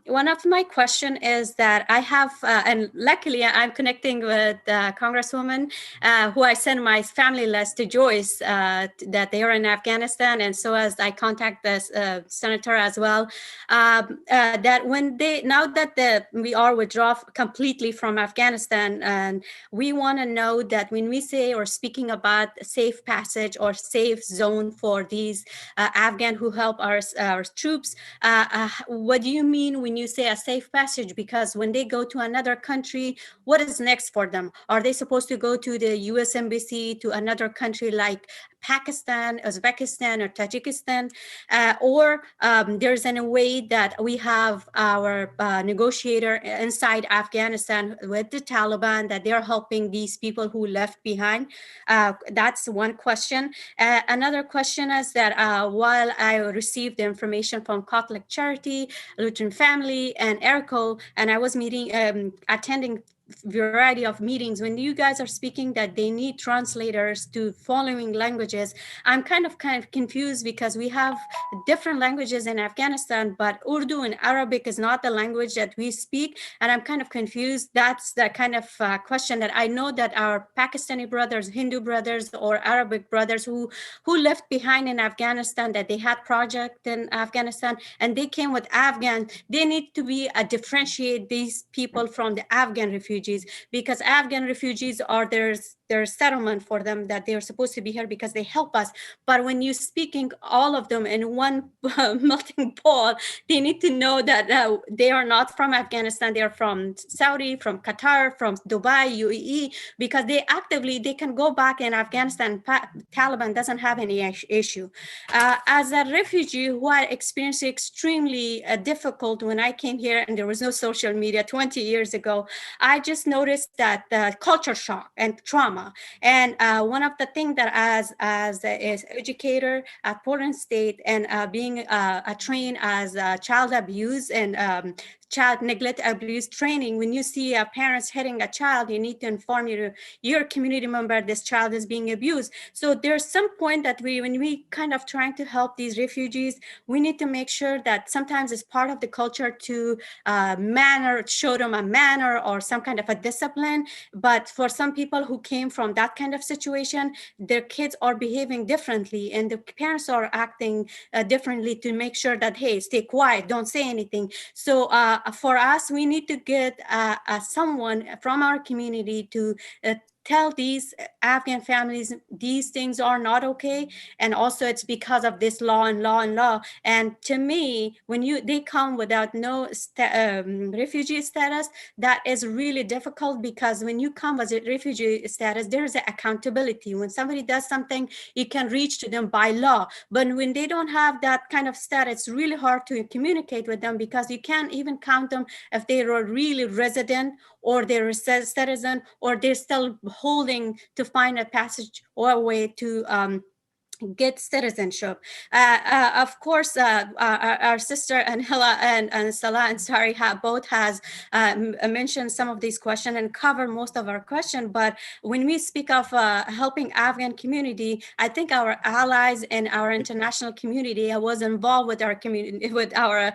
one of my question is that I have, and luckily I'm connecting with Congresswoman who I sent my family list to Joyce that they are in Afghanistan, and so as I contact the senator as well, that when now that we are withdrawn completely from Afghanistan, and we want to know that when we say or speaking about safe passage or safe zone for these Afghan who help our troops, what do you mean when you say a safe passage? Because when they go to another country, what is next for them? Are they supposed to go to the US Embassy to another country like Pakistan, Uzbekistan, or Tajikistan, or there's a way that we have our negotiator inside Afghanistan with the Taliban that they're helping these people who left behind? That's one question. Another question is that while I received the information from Catholic Charity, Lutheran Family, and ERCO, and I was attending variety of meetings, when you guys are speaking that they need translators to following languages, I'm kind of confused because we have different languages in Afghanistan, but Urdu and Arabic is not the language that we speak, and I'm kind of confused. That's the kind of question that I know that our Pakistani brothers, Hindu brothers, or Arabic brothers who left behind in Afghanistan, that they had project in Afghanistan and they came with Afghan, they need to be differentiate these people from the Afghan refugees, because Afghan refugees are there's settlement for them that they're supposed to be here because they help us. But when you're speaking all of them in one melting pot, they need to know that they are not from Afghanistan. They're from Saudi, from Qatar, from Dubai, UAE, because they can go back in Afghanistan. Taliban doesn't have any issue. As a refugee who I experienced extremely difficult when I came here and there was no social media 20 years ago, I just noticed that the culture shock and trauma. And one of the things that as an educator at Portland State and being trained as child abuse and child neglect abuse training. When you see parents hitting a child, you need to inform your community member this child is being abused. So there's some point that when we kind of trying to help these refugees, we need to make sure that sometimes it's part of the culture to show them a manner or some kind of a discipline. But for some people who came from that kind of situation, their kids are behaving differently and the parents are acting differently to make sure that, hey, stay quiet, don't say anything. So for us, we need to get someone from our community to tell these Afghan families these things are not okay, and also it's because of this law. And to me, when they come without no refugee status, that is really difficult, because when you come as a refugee status, there is an accountability. When somebody does something, you can reach to them by law. But when they don't have that kind of status, it's really hard to communicate with them, because you can't even count them if they are really resident or they're a citizen, or they're still holding to find a passage or a way to get citizenship. Of course, our sister Anhela and Salah Ansari both has mentioned some of these questions and cover most of our question. But when we speak of helping Afghan community, I think our allies and our international community was involved with our community, with our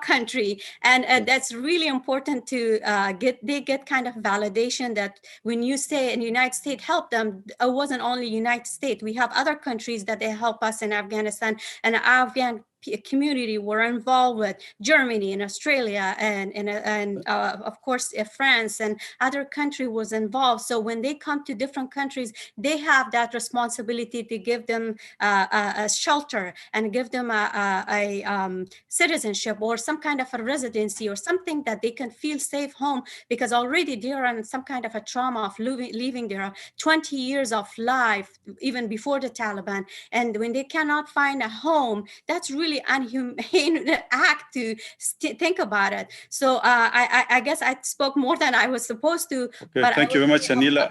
country, and that's really important to get kind of validation that when you say in the United States help them, it wasn't only United States. We have other countries that they help us in Afghanistan, and the Afghan community were involved with Germany and Australia and of course France and other country was involved. So when they come to different countries, they have that responsibility to give them a shelter and give them a citizenship or some kind of a residency or something that they can feel safe home, because already they are in some kind of a trauma of leaving their 20 years of life even before the Taliban. And when they cannot find a home, that's really unhumane act to think about it. So I guess I spoke more than I was supposed to. Okay, but thank you very much, Anila.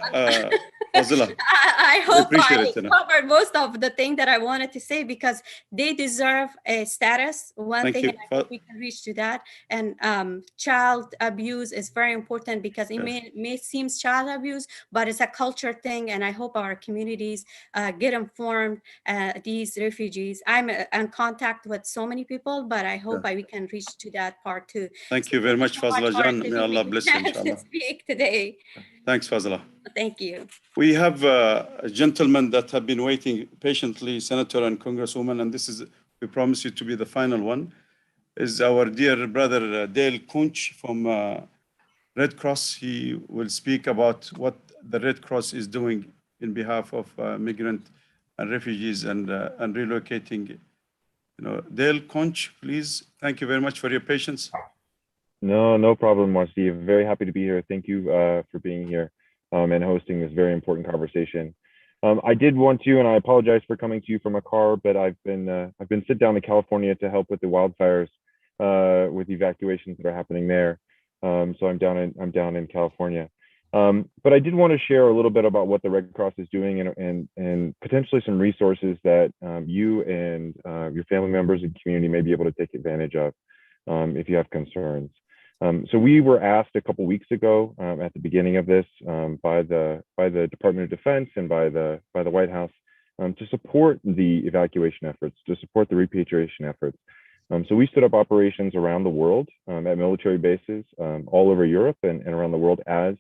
Fazila. I hope I it, covered most of the thing that I wanted to say, because they deserve a status. One thing, and I hope we can reach to that. And child abuse is very important, because it may seem child abuse, but it's a culture thing. And I hope our communities get informed. These refugees, I'm in contact with so many people, but I hope we can reach to that part too. Thank you very much, Fazila Jan. May Allah bless you, inshallah. Speak today. Thanks, Fazila. Thank you. We have a gentleman that have been waiting patiently, Senator and Congresswoman, and this is, we promise you to be the final one, is our dear brother Dale Kunch from Red Cross. He will speak about what the Red Cross is doing in behalf of migrant and refugees and relocating. Dale Kunch, please. Thank you very much for your patience. No problem, Wajdi. Very happy to be here. Thank you for being here and hosting this very important conversation. I did want to, and I apologize for coming to you from a car, but I've been sent down to California to help with the wildfires, with evacuations that are happening there. So I'm down in California. But I did want to share a little bit about what the Red Cross is doing and potentially some resources that you and your family members and community may be able to take advantage of if you have concerns. So we were asked a couple weeks ago at the beginning of this by the Department of Defense and by the White House to support the evacuation efforts, to support the repatriation efforts. So we stood up operations around the world at military bases all over Europe and around the world as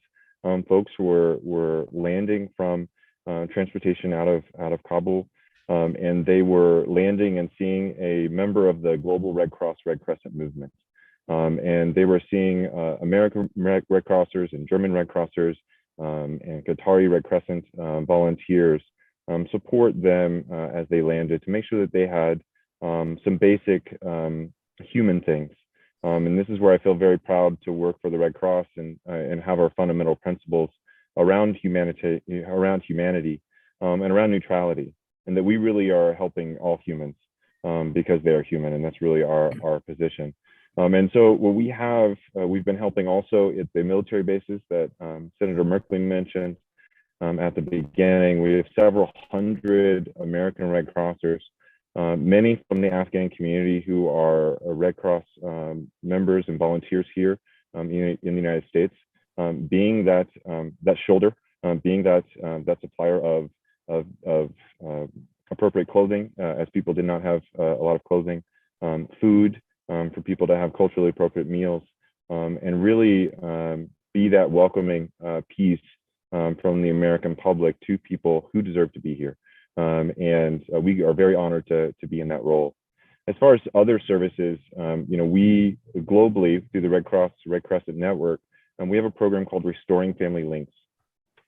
folks were landing from transportation out of Kabul, and they were landing and seeing a member of the global Red Cross, Red Crescent movement. And they were seeing American Red Crossers and German Red Crossers and Qatari Red Crescent volunteers support them as they landed to make sure that they had some basic human things. And this is where I feel very proud to work for the Red Cross and have our fundamental principles around humanity and around neutrality, and that we really are helping all humans because they are human, and that's really our position. And so what we have, we've been helping also at the military bases that Senator Merkley mentioned at the beginning. We have several hundred American Red Crossers many from the Afghan community who are Red Cross members and volunteers here in the United States, being that shoulder, being that supplier of appropriate clothing, as people did not have a lot of clothing, food for people to have culturally appropriate meals, and really be that welcoming piece from the American public to people who deserve to be here. And we are very honored to be in that role. As far as other services, we globally, through the Red Crescent Network, we have a program called Restoring Family Links.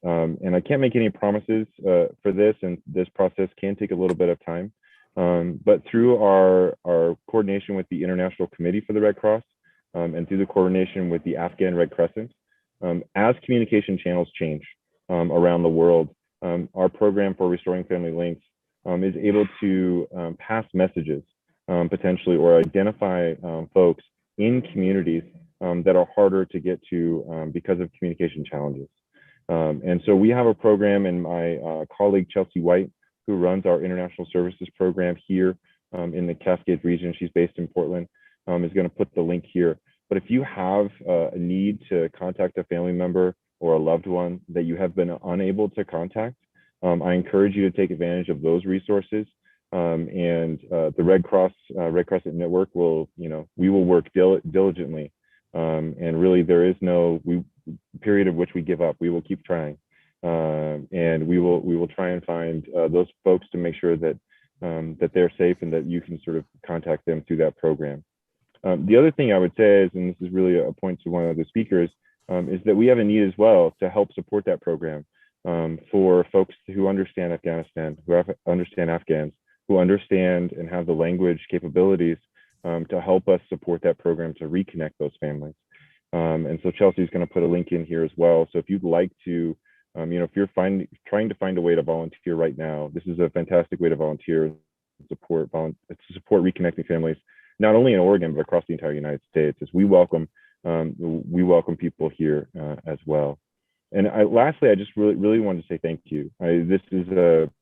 And I can't make any promises for this, and this process can take a little bit of time. But through our coordination with the International Committee for the Red Cross, and through the coordination with the Afghan Red Crescent, as communication channels change around the world, our program for Restoring Family Links is able to pass messages potentially, or identify folks in communities that are harder to get to because of communication challenges. And so we have a program, and my colleague Chelsea White, who runs our international services program here in the Cascades region, she's based in Portland, is going to put the link here. But if you have a need to contact a family member or a loved one that you have been unable to contact, I encourage you to take advantage of those resources. And the Red Crescent Network will, we will work diligently. And really, there is no period of which we give up. We will keep trying, and we will try and find those folks to make sure that that they're safe, and that you can sort of contact them through that program. The other thing I would say is, and this is really a point to one of the speakers, is that we have a need as well to help support that program for folks who understand Afghanistan, who understand Afghans, who understand and have the language capabilities to help us support that program to reconnect those families. And so Chelsea's going to put a link in here as well. So if you'd like to, if you're trying to find a way to volunteer right now, this is a fantastic way to volunteer, support reconnecting families, not only in Oregon, but across the entire United States, as we welcome people here as well. And lastly, I just really wanted to say thank you. This is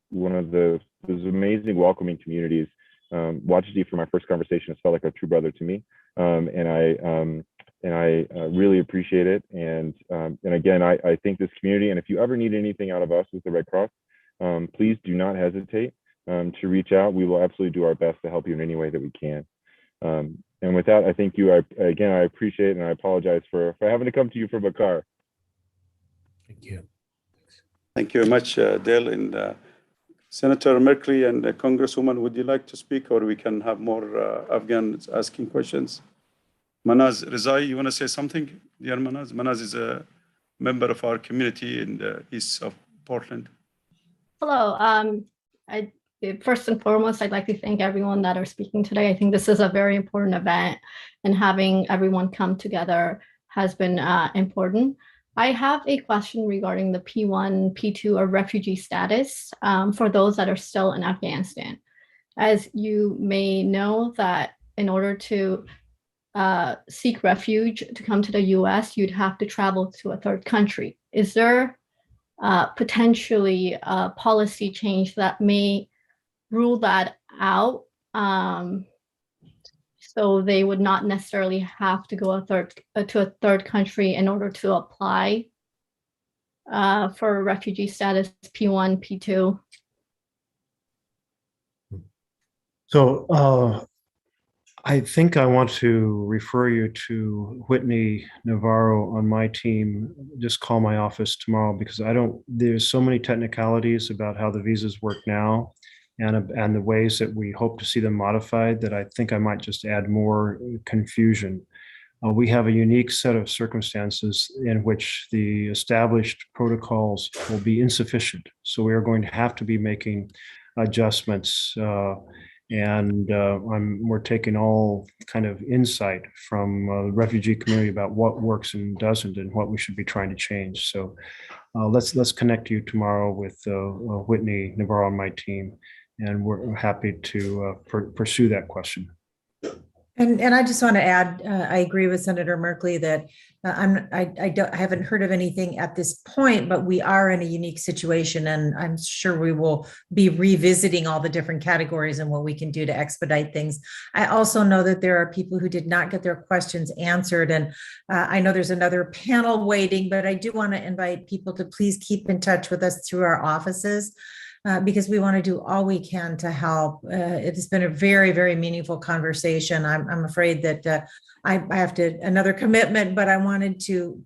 one of those amazing welcoming communities. Wajdi, for my first conversation, has felt like a true brother to me, and I really appreciate it. And again, I think this community, and if you ever need anything out of us as the Red Cross, please do not hesitate to reach out. We will absolutely do our best to help you in any way that we can. And with that, I thank you. Again, I appreciate it, and I apologize for having to come to you from a car. Thank you. Thank you very much, Dale. And Senator Merkley and Congresswoman, would you like to speak, or we can have more Afghans asking questions? Manaz Rizai, you want to say something, dear Manaz? Manaz is a member of our community in the east of Portland. Hello. First and foremost, I'd like to thank everyone that are speaking today. I think this is a very important event, and having everyone come together has been important. I have a question regarding the P1, P2, or refugee status for those that are still in Afghanistan. As you may know, that in order to seek refuge to come to the US, you'd have to travel to a third country. Is there potentially a policy change that may rule that out, so they would not necessarily have to go to a third country in order to apply for refugee status P1, P2? So I think I want to refer you to Whitney Navarro on my team. Just call my office tomorrow, because there's so many technicalities about how the visas work now, and the ways that we hope to see them modified, that I think I might just add more confusion. We have a unique set of circumstances in which the established protocols will be insufficient. So we are going to have to be making adjustments, and we're taking all kind of insight from the refugee community about what works and doesn't, and what we should be trying to change. So let's connect you tomorrow with Whitney Navarro on my team, and we're happy to pursue that question. And I just want to add, I agree with Senator Merkley that I haven't heard of anything at this point, but we are in a unique situation, and I'm sure we will be revisiting all the different categories and what we can do to expedite things. I also know that there are people who did not get their questions answered, and I know there's another panel waiting, but I do want to invite people to please keep in touch with us through our offices. Because we want to do all we can to help. It's been a very, very meaningful conversation. I'm afraid that I have to another commitment, but I wanted to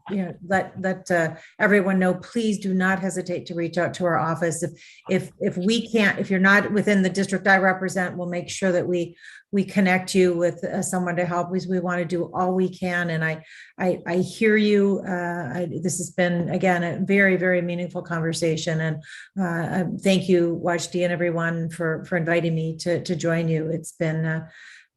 let everyone know, please do not hesitate to reach out to our office. If we can't, if you're not within the district I represent, we'll make sure that we connect you with someone to help. We want to do all we can. And I hear you. This has been, again, a very, very meaningful conversation. And thank you, Wajdi, and everyone for inviting me to join you. It's been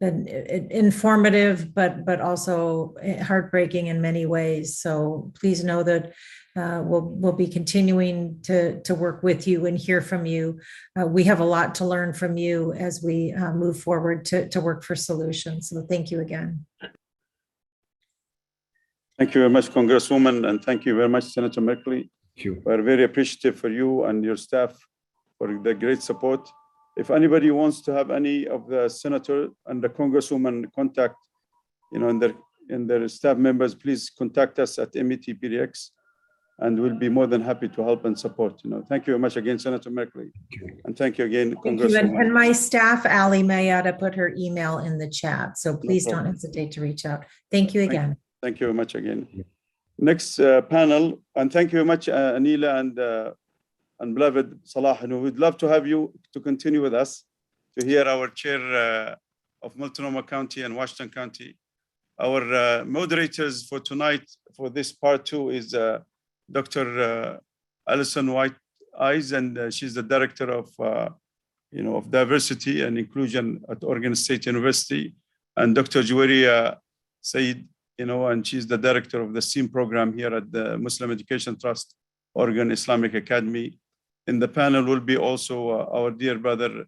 informative, but also heartbreaking in many ways. So please know that we'll be continuing to work with you and hear from you. We have a lot to learn from you as we move forward to work for solutions. So thank you again. Thank you very much, Congresswoman, and thank you very much, Senator Merkley. Thank you. We're very appreciative for you and your staff for the great support. If anybody wants to have any of the senator and the congresswoman contact, in their staff members, please contact us at METPDX, and we'll be more than happy to help and support. Thank you very much again, Senator Merkley, and thank you again, Congresswoman. And my staff, Ali Mayada, put her email in the chat, so please don't hesitate to reach out. Thank you again. Thank you very much again. Next panel, and thank you very much, Anila and beloved Salah, and we would love to have you to continue with us to hear our chair of Multnomah County and Washington County. Our moderators for tonight for this part 2 is Dr. Alison White-Eyes, and she's the director of diversity and inclusion at Oregon State University, and Dr. Juwaria Said, and she's the director of the STEAM program here at the Muslim Education Trust, Oregon Islamic Academy. In the panel will be also our dear brother,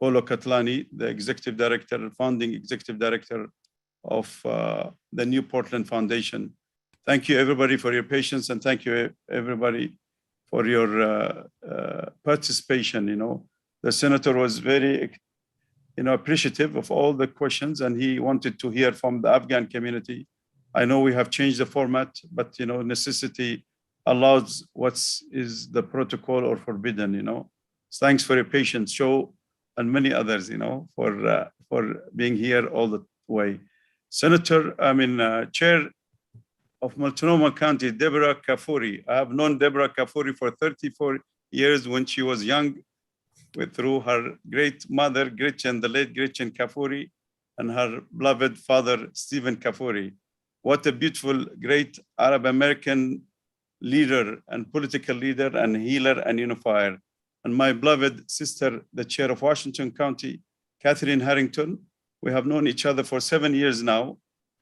Polo Katlani, the executive director, founding executive director of the New Portland Foundation. Thank you, everybody, for your patience, and thank you, everybody, for your participation. The senator was very, appreciative of all the questions, and he wanted to hear from the Afghan community. I know we have changed the format, but necessity allows what is the protocol or forbidden. Thanks for your patience, Joe, and many others, for being here all the way. Chair of Multnomah County, Deborah Kafuri. I have known Deborah Kafuri for 34 years when she was young, through her great mother, Gretchen, the late Gretchen Kafuri, and her beloved father, Stephen Kafuri. What a beautiful, great Arab American leader and political leader and healer and unifier. And my beloved sister, the chair of Washington County, Catherine Harrington. We have known each other for 7 years now,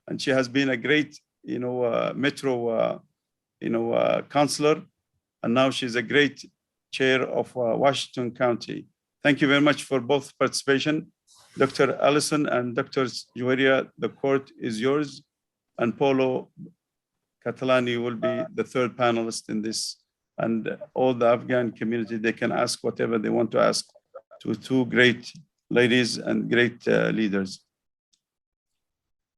and she has been a great, metro, counselor, and now she's a great chair of Washington County. Thank you very much for both participation. Dr. Allison and Dr. Juwaria, the court is yours, and Polo Katlani will be the third panelist in this, and all the Afghan community, they can ask whatever they want to ask to two great ladies and great leaders.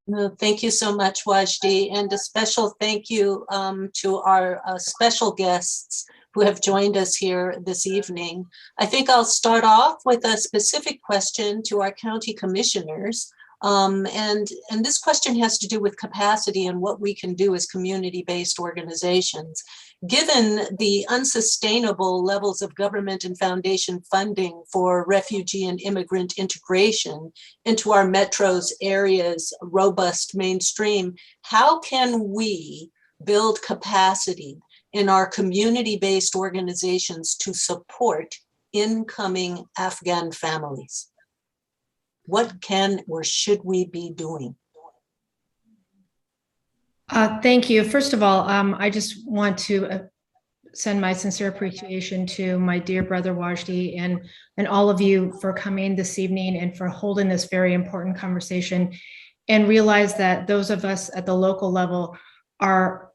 No, thank you so much, Wajdi, and a special thank you to our special guests who have joined us here this evening. I think I'll start off with a specific question to our county commissioners. And this question has to do with capacity and what we can do as community-based organizations. Given the unsustainable levels of government and foundation funding for refugee and immigrant integration into our metros areas, robust mainstream, how can we build capacity in our community-based organizations to support incoming Afghan families? What can or should we be doing? Thank you. First of all, I just want to send my sincere appreciation to my dear brother Wajdi and all of you for coming this evening and for holding this very important conversation. and realize that those of us at the local level are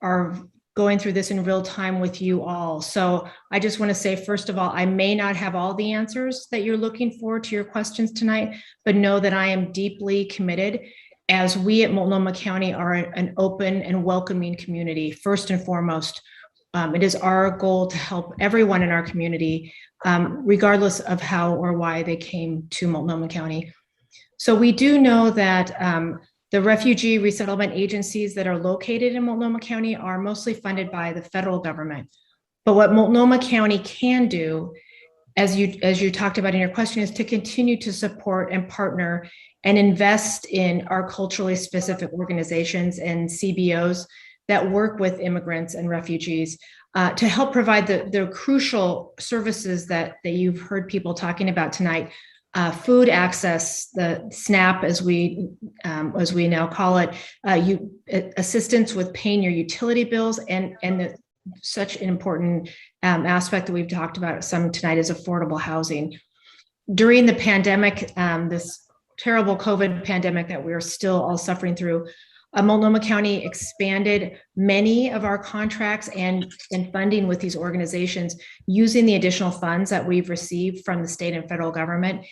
going through this in real time with you all. So I just want to say, first of all, I may not have all the answers that you're looking for to your questions tonight, but know that I am deeply committed, as we at Multnomah County are an open and welcoming community. First and foremost, it is our goal to help everyone in our community, regardless of how or why they came to Multnomah County. So we do know that the refugee resettlement agencies that are located in Multnomah County are mostly funded by the federal government. But what Multnomah County can do, as you talked about in your question, is to continue to support and partner and invest in our culturally specific organizations and CBOs that work with immigrants and refugees to help provide the crucial services that you've heard people talking about tonight. Food access, the SNAP as we now call it, assistance with paying your utility bills, and such an important aspect that we've talked about some tonight is affordable housing. During the pandemic, this terrible COVID pandemic that we're still all suffering through, Multnomah County expanded many of our contracts and funding with these organizations using the additional funds that we've received from the state and federal government.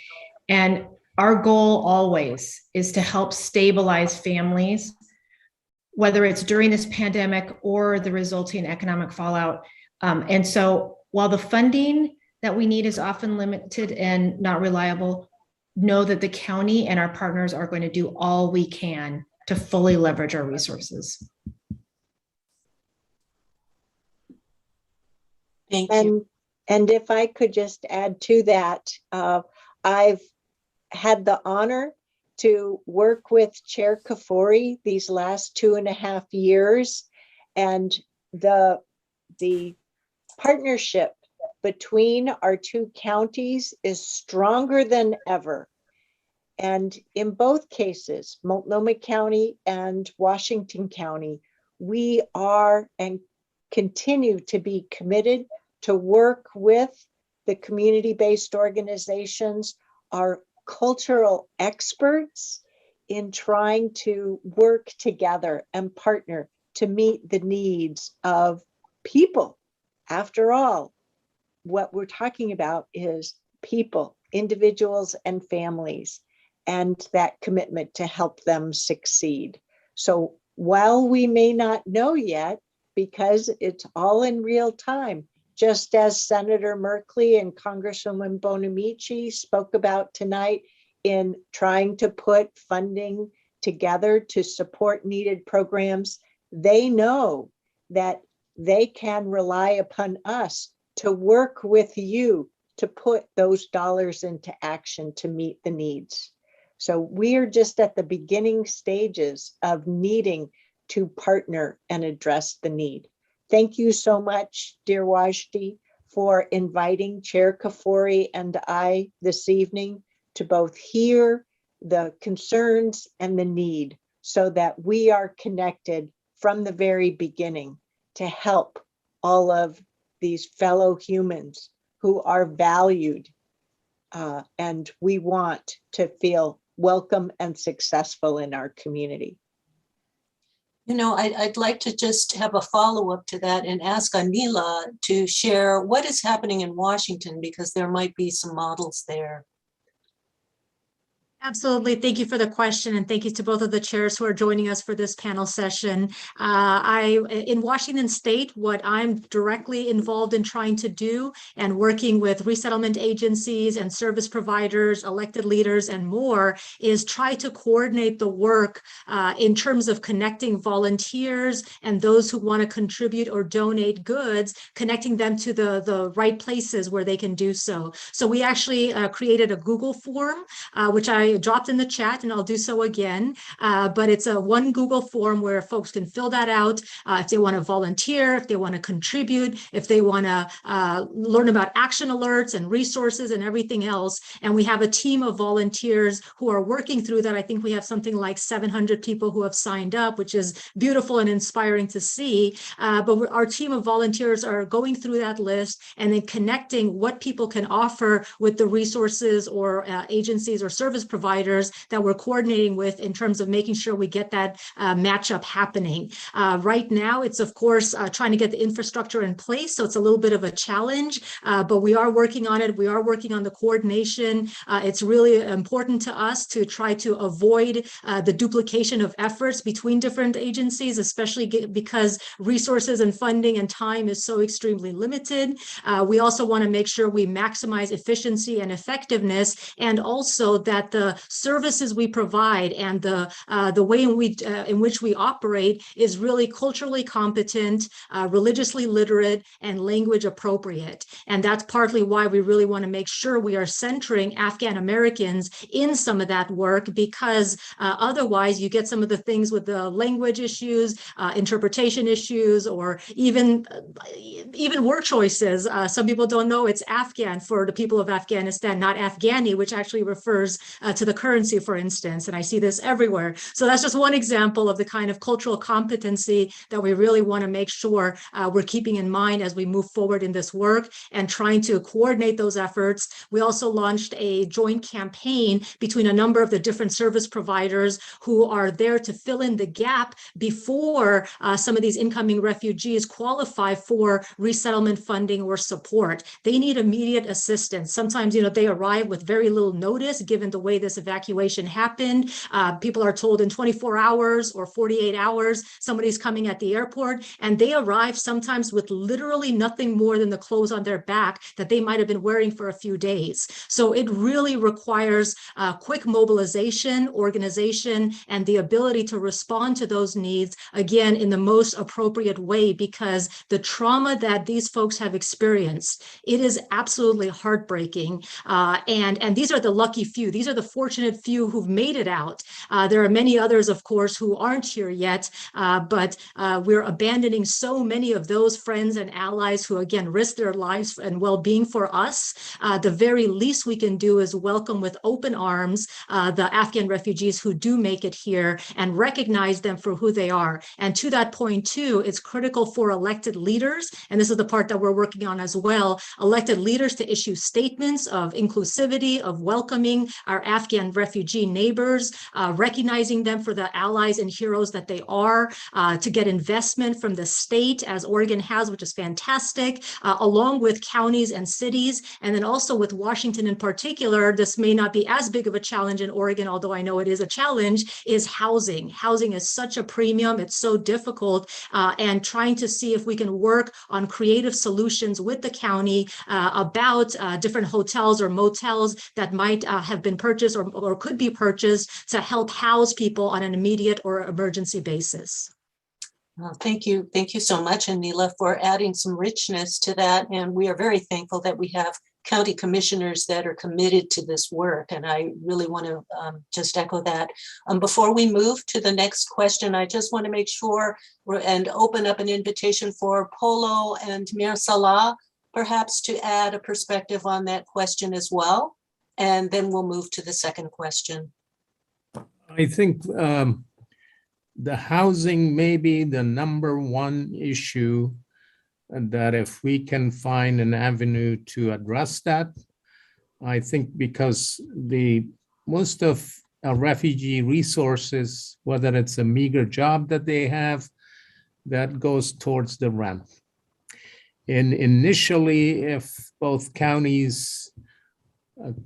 And our goal always is to help stabilize families, whether it's during this pandemic or the resulting economic fallout. And so while the funding that we need is often limited and not reliable, know that the county and our partners are going to do all we can to fully leverage our resources. Thank you. And if I could just add to that, I've had the honor to work with Chair Kafori these last 2.5 years, and the partnership between our two counties is stronger than ever. And in both cases, Multnomah County and Washington County, we are and continue to be committed to work with the community-based organizations, our cultural experts, in trying to work together and partner to meet the needs of people. After all, what we're talking about is people, individuals and families, and that commitment to help them succeed. So while we may not know yet, because it's all in real time, just as Senator Merkley and Congresswoman Bonamici spoke about tonight in trying to put funding together to support needed programs, they know that they can rely upon us to work with you to put those dollars into action to meet the needs. So we are just at the beginning stages of needing to partner and address the need. Thank you so much, dear Wajdi, for inviting Chair Kafori and I this evening to both hear the concerns and the need so that we are connected from the very beginning to help all of these fellow humans who are valued and we want to feel welcome and successful in our community. You know, I'd like to just have a follow-up to that and ask Anila to share what is happening in Washington, because there might be some models there. Absolutely. Thank you for the question, and thank you to both of the chairs who are joining us for this panel session. In Washington State, what I'm directly involved in trying to do and working with resettlement agencies and service providers, elected leaders, and more is try to coordinate the work in terms of connecting volunteers and those who want to contribute or donate goods, connecting them to the right places where they can do so. So we actually created a Google form, which I dropped in the chat, and I'll do so again. But it's one Google form where folks can fill that out if they want to volunteer, if they want to contribute, if they want to learn about action alerts and resources and everything else. And we have a team of volunteers who are working through that. I think we have something like 700 people who have signed up, which is beautiful and inspiring to see. But our team of volunteers are going through that list and then connecting what people can offer with the resources or agencies or service providers providers that we're coordinating with in terms of making sure we get that matchup happening. Right now, it's of course trying to get the infrastructure in place, so it's a little bit of a challenge, but we are working on it. We are working on the coordination. It's really important to us to try to avoid the duplication of efforts between different agencies, especially because resources and funding and time is so extremely limited. We also want to make sure we maximize efficiency and effectiveness, and also that the services we provide and the way in which we operate is really culturally competent, religiously literate, and language appropriate. And that's partly why we really want to make sure we are centering Afghan Americans in some of that work, because otherwise you get some of the things with the language issues, interpretation issues, or even word choices. Some people don't know it's Afghan for the people of Afghanistan, not Afghani, which actually refers to the currency, for instance. And I see this everywhere. So that's just one example of the kind of cultural competency that we really want to make sure we're keeping in mind as we move forward in this work and trying to coordinate those efforts. We also launched a joint campaign between a number of the different service providers who are there to fill in the gap before some of these incoming refugees qualify for resettlement funding or support. They need immediate assistance. Sometimes, they arrive with very little notice given the way this evacuation happened. People are told in 24 hours or 48 hours, somebody's coming at the airport, and they arrive sometimes with literally nothing more than the clothes on their back that they might have been wearing for a few days. So it really requires quick mobilization, organization, and the ability to respond to those needs, again, in the most appropriate way, because the trauma that these folks have experienced, it is absolutely heartbreaking. And these are the lucky few. These are the fortunate few who've made it out. There are many others, of course, who aren't here yet, but we're abandoning so many of those friends and allies who, again, risk their lives and well-being for us. The very least we can do is welcome with open arms the Afghan refugees who do make it here and recognize them for who they are. And to that point, too, it's critical for elected leaders, and this is the part that we're working on as well, elected leaders to issue statements of inclusivity, of welcoming our Afghan refugee neighbors, recognizing them for the allies and heroes that they are, to get investment from the state, as Oregon has, which is fantastic, along with counties and cities, and then also with Washington in particular. This may not be as big of a challenge in Oregon, although I know it is a challenge, is housing. Housing is such a premium, it's so difficult, and trying to see if we can work on creative solutions with the county about different hotels or motels that might have been purchased or could be purchased to help house people on an immediate or emergency basis. Thank you. Thank you so much, Anila, for adding some richness to that. And we are very thankful that we have county commissioners that are committed to this work. And I really want to just echo that. Before we move to the next question, I just want to make sure and open up an invitation for Polo and Mir Salah, perhaps to add a perspective on that question as well. And then we'll move to the second question. I think the housing may be the number one issue, and that if we can find an avenue to address that, I think because most of our refugee resources, whether it's a meager job that they have, that goes towards the rent. And initially, if both counties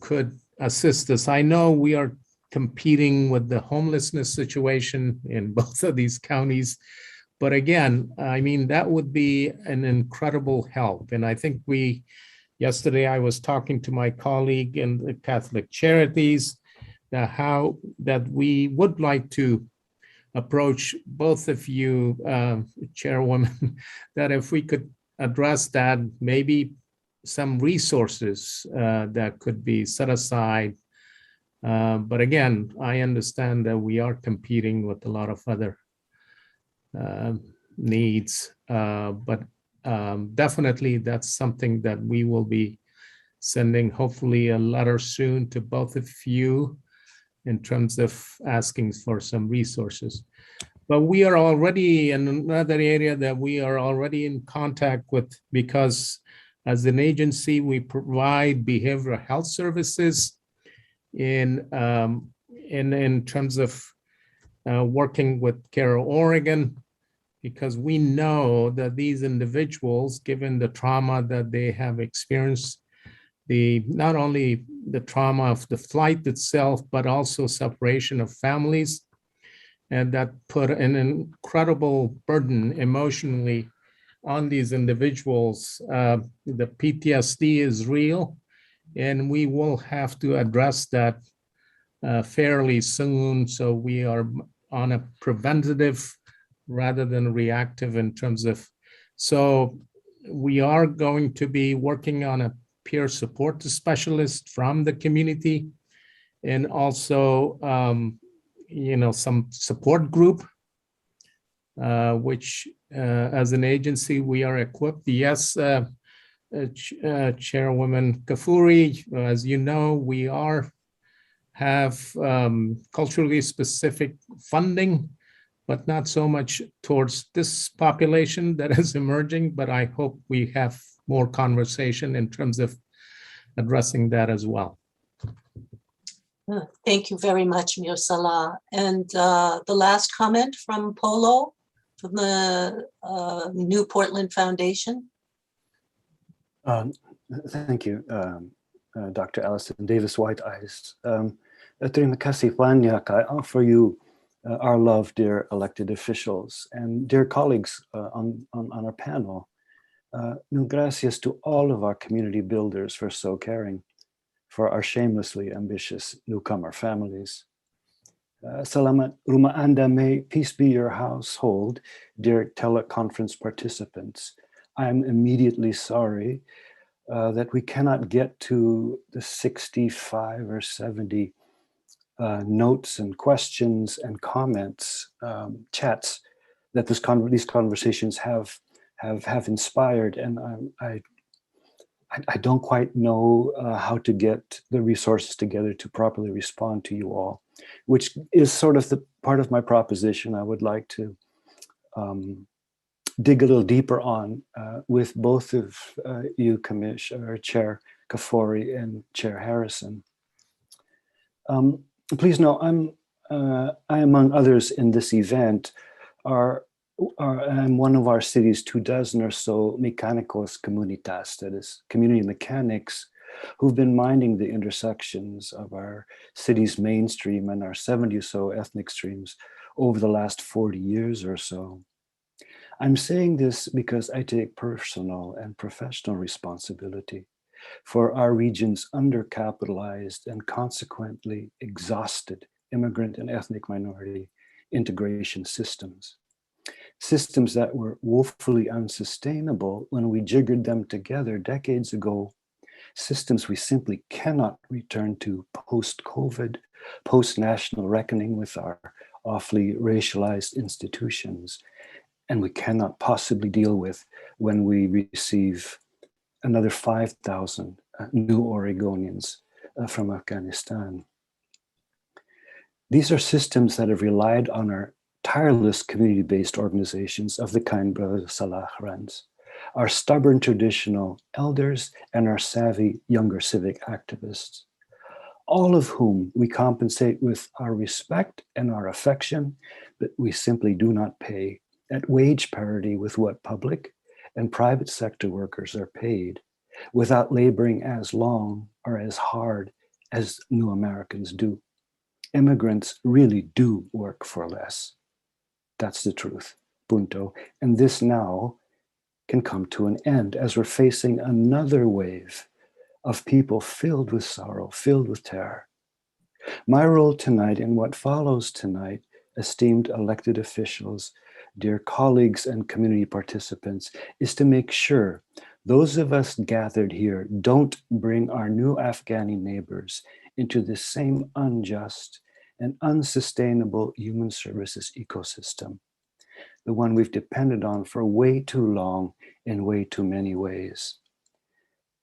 could assist us, I know we are competing with the homelessness situation in both of these counties. But again, I mean, that would be an incredible help. And I think yesterday I was talking to my colleague in the Catholic Charities, that we would like to approach both of you, Chairwoman, that if we could address that, maybe some resources that could be set aside. But again, I understand that we are competing with a lot of other needs, but definitely that's something that we will be sending hopefully a letter soon to both of you in terms of asking for some resources. But we are already in another area that we are already in contact with, because as an agency, we provide behavioral health services. in terms of working with Carroll, Oregon, because we know that these individuals, given the trauma that they have experienced, not only the trauma of the flight itself, but also separation of families, and that put an incredible burden emotionally on these individuals. The PTSD is real, and we will have to address that fairly soon. So we are on a preventative rather than reactive in terms of, so we are going to be working on a peer support specialist from the community, and also some support group, which as an agency we are equipped. Yes, Chairwoman Kafuri, as you know, we have culturally specific funding, but not so much towards this population that is emerging, but I hope we have more conversation in terms of addressing that as well. Thank you very much, Mir Salah. And the last comment from Polo from the New Portland Foundation. Thank you, Dr. Allison Davis White Eyes. Terima kasih banyak. I offer you our love, dear elected officials and dear colleagues on our panel. Mil gracias to all of our community builders for so caring for our shamelessly ambitious newcomer families. Salamat rumah anda, may peace be your household, dear teleconference participants. I am immediately sorry that we cannot get to the 65 or 70 notes and questions and comments, chats that these conversations have inspired, and I don't quite know how to get the resources together to properly respond to you all, which is sort of the part of my proposition I would like to dig a little deeper on with both of you, Commissioner, Chair Kafori and Chair Harrison. Please know I, among others in this event, I'm one of our city's 24 or so mecanicos comunitas, that is, community mechanics, who've been minding the intersections of our city's mainstream and our 70 or so ethnic streams over the last 40 years or so. I'm saying this because I take personal and professional responsibility for our region's undercapitalized and consequently exhausted immigrant and ethnic minority integration systems. Systems that were woefully unsustainable when we jiggered them together decades ago. Systems we simply cannot return to post-COVID, post-national reckoning with our awfully racialized institutions, and we cannot possibly deal with when we receive another 5,000 new Oregonians from Afghanistan. These are systems that have relied on our tireless community-based organizations of the kind Brother Salah runs, our stubborn traditional elders, and our savvy younger civic activists, all of whom we compensate with our respect and our affection, but we simply do not pay at wage parity with what public and private sector workers are paid, without laboring as long or as hard as new Americans do. Immigrants really do work for less. That's the truth, punto. And this now can come to an end as we're facing another wave of people filled with sorrow, filled with terror. My role tonight and what follows tonight, esteemed elected officials, dear colleagues and community participants, is to make sure those of us gathered here don't bring our new Afghani neighbors into the same unjust and unsustainable human services ecosystem, the one we've depended on for way too long in way too many ways.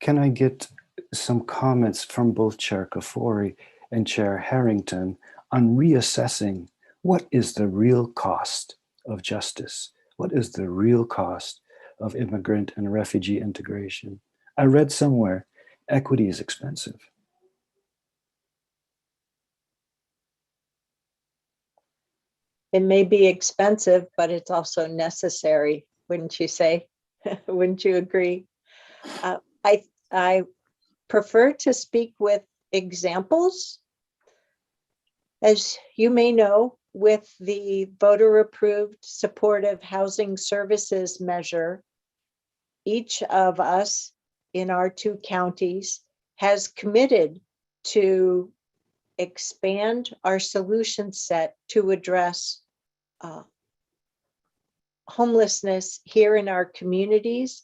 Can I get some comments from both Chair Kafori and Chair Harrington on reassessing what is the real cost of justice? What is the real cost of immigrant and refugee integration? I read somewhere, equity is expensive. It may be expensive, but it's also necessary, wouldn't you say? Wouldn't you agree? I prefer to speak with examples. As you may know, with the voter-approved supportive housing services measure, each of us in our 2 counties has committed to expand our solution set to address homelessness here in our communities,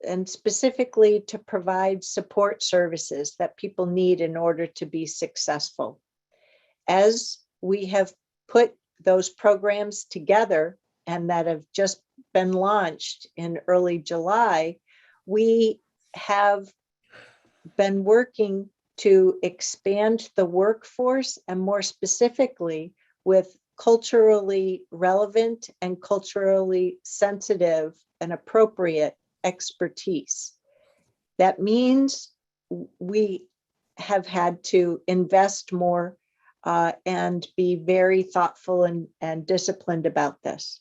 and specifically to provide support services that people need in order to be successful. As we have put those programs together and that have just been launched in early July, we have been working to expand the workforce, and more specifically with culturally relevant and culturally sensitive and appropriate expertise. That means we have had to invest more and be very thoughtful and disciplined about this.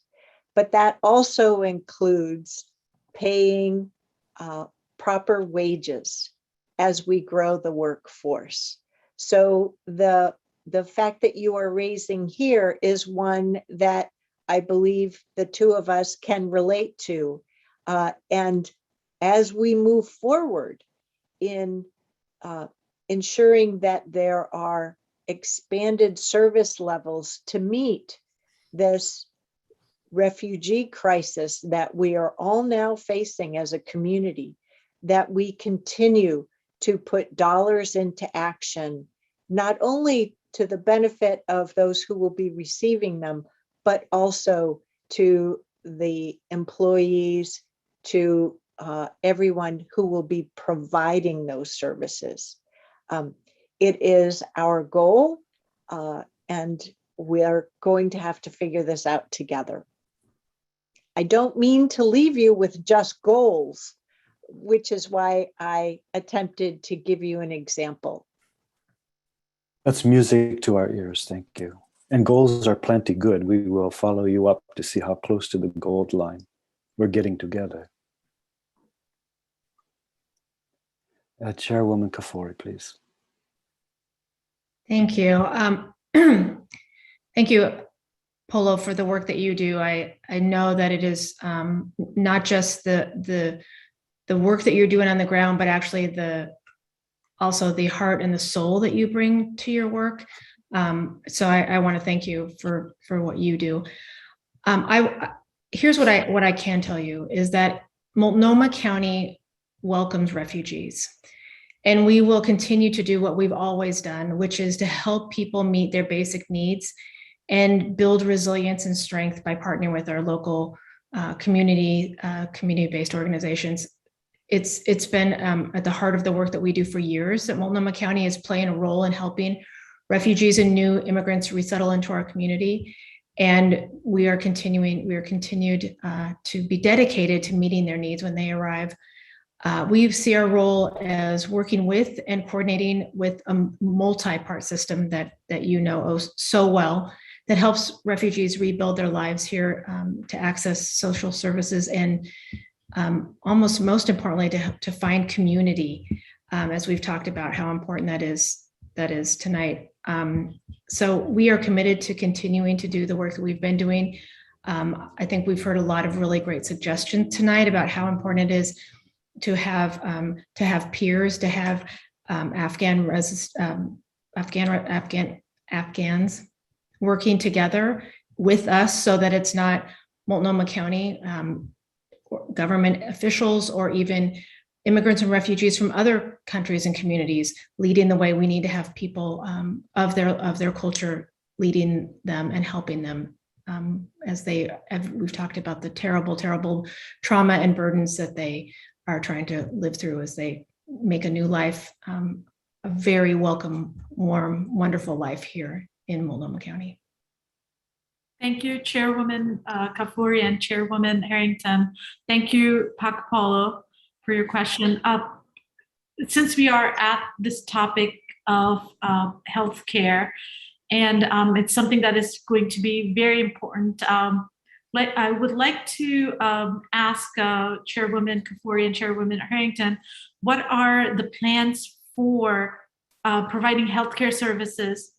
But that also includes paying proper wages as we grow the workforce. So the fact that you are raising here is one that I believe the 2 of us can relate to. And as we move forward in ensuring that there are expanded service levels to meet this refugee crisis that we are all now facing as a community, that we continue to put dollars into action, not only to the benefit of those who will be receiving them, but also to the employees, to everyone who will be providing those services. It is our goal, and we're going to have to figure this out together. I don't mean to leave you with just goals, which is why I attempted to give you an example. That's music to our ears. Thank you. And goals are plenty good. We will follow you up to see how close to the gold line we're getting together. Chairwoman Kafori, please. Thank you. Thank you, Polo, for the work that you do. I know that it is not just the work that you're doing on the ground, but actually also the heart and the soul that you bring to your work. So I want to thank you for what you do. Here's what I can tell you is that Multnomah County welcomes refugees. And we will continue to do what we've always done, which is to help people meet their basic needs and build resilience and strength by partnering with our local community-based organizations. It's been at the heart of the work that we do for years, that Multnomah County is playing a role in helping refugees and new immigrants resettle into our community. And we are continued to be dedicated to meeting their needs when they arrive. We see our role as working with and coordinating with a multi-part system that you know so well, that helps refugees rebuild their lives here, to access social services, and almost most importantly, to find community, as we've talked about how important that is tonight. So we are committed to continuing to do the work that we've been doing. I think we've heard a lot of really great suggestions tonight about how important it is to have peers, to have Afghans working together with us, so that it's not Multnomah County government officials or even immigrants and refugees from other countries and communities leading the way. We need to have people of their culture leading them and helping them, as we've talked about the terrible trauma and burdens that they are trying to live through as they make a new life, a very welcome, warm, wonderful life here in Multnomah County. Thank you, Chairwoman Kafuri and Chairwoman Harrington. Thank you, Pakapolo, for your question. Since we are at this topic of healthcare, And it's something that is going to be very important. I would like to ask Chairwoman Kafuri and Chairwoman Harrington, what are the plans for providing healthcare services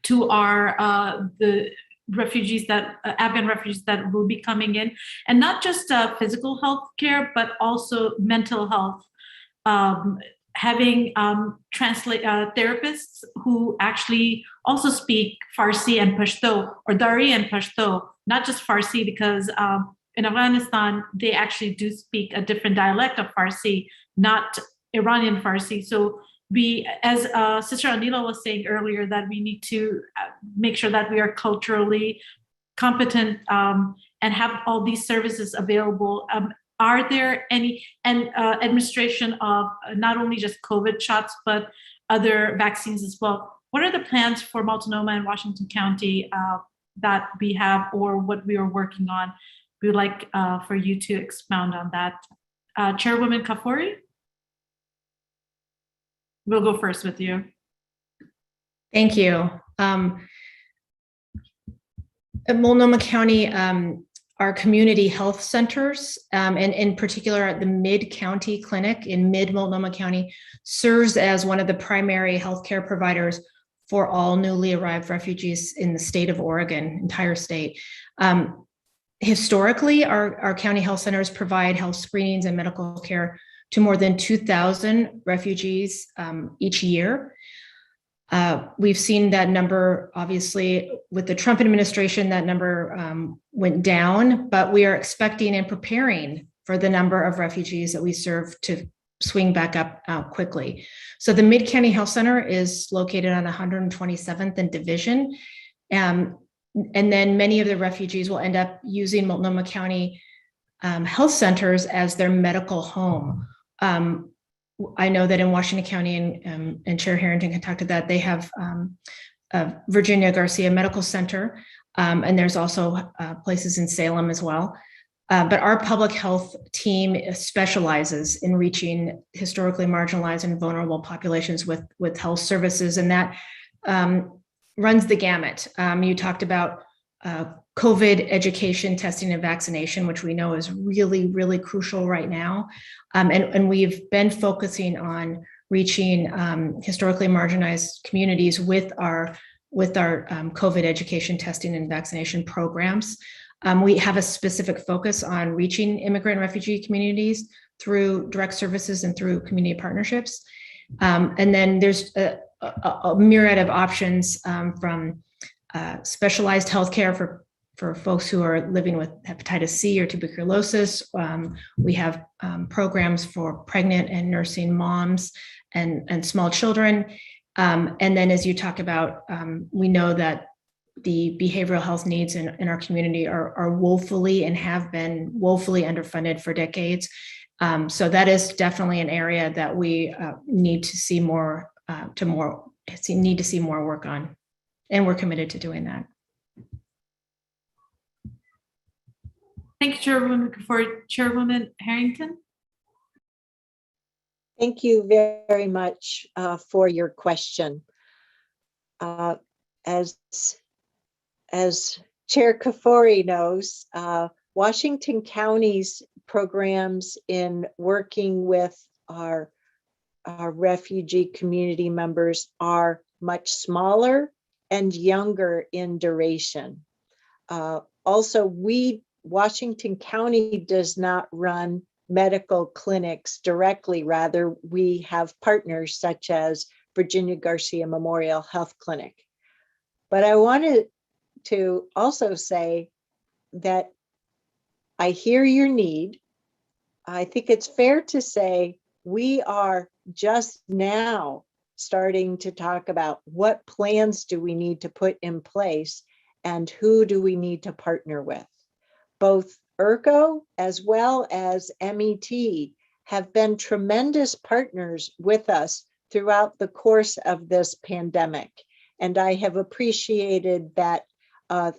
to our the refugees that Afghan refugees that will be coming in, and not just physical health care, but also mental health. Having translate therapists who actually also speak Farsi and Pashto, or Dari and Pashto, not just Farsi, because in Afghanistan, they actually do speak a different dialect of Farsi, not Iranian Farsi. So we, as Sister Anila was saying earlier, that we need to make sure that we are culturally competent and have all these services available. Are there any administration of not only just COVID shots, but other vaccines as well? What are the plans for Multnomah and Washington County that we have, or what we are working on? We would like for you to expound on that. Chairwoman Kafuri? We'll go first with you. Thank you. At Multnomah County, our community health centers, and in particular the Mid-County Clinic in Mid-Multnomah County, serves as one of the primary healthcare providers for all newly arrived refugees in the state of Oregon, entire state. Historically, our county health centers provide health screenings and medical care to more than 2,000 refugees each year. We've seen that number, obviously, with the Trump administration, that number went down, but we are expecting and preparing for the number of refugees that we serve to swing back up quickly. So the Mid-County Health Center is located on 127th and Division. And then many of the refugees will end up using Multnomah County health centers as their medical home. I know that in Washington County, and Chair Harrington can talk to that, they have Virginia Garcia Medical Center, and there's also places in Salem as well. But our public health team specializes in reaching historically marginalized and vulnerable populations with health services, and that runs the gamut. You talked about COVID education, testing, and vaccination, which we know is really, really crucial right now. And we've been focusing on reaching historically marginalized communities with our COVID education, testing, and vaccination programs. We have a specific focus on reaching immigrant and refugee communities through direct services and through community partnerships. And then there's a myriad of options from specialized healthcare for folks who are living with hepatitis C or tuberculosis. We have programs for pregnant and nursing moms and small children. And then as you talk about, we know that the behavioral health needs in our community are woefully and have been woefully underfunded for decades. So that is definitely an area that we need to see more work on, and we're committed to doing that. Thank you, Chairwoman. For Chairwoman Harrington. Thank you very much for your question. As Chair Kafuri knows, Washington County's programs in working with our refugee community members are much smaller and younger in duration. Also, Washington County does not run medical clinics directly. Rather, we have partners such as Virginia Garcia Memorial Health Clinic. But I wanted to also say that I hear your need. I think it's fair to say we are just now starting to talk about what plans do we need to put in place and who do we need to partner with. Both ERCO as well as MET have been tremendous partners with us throughout the course of this pandemic. And I have appreciated that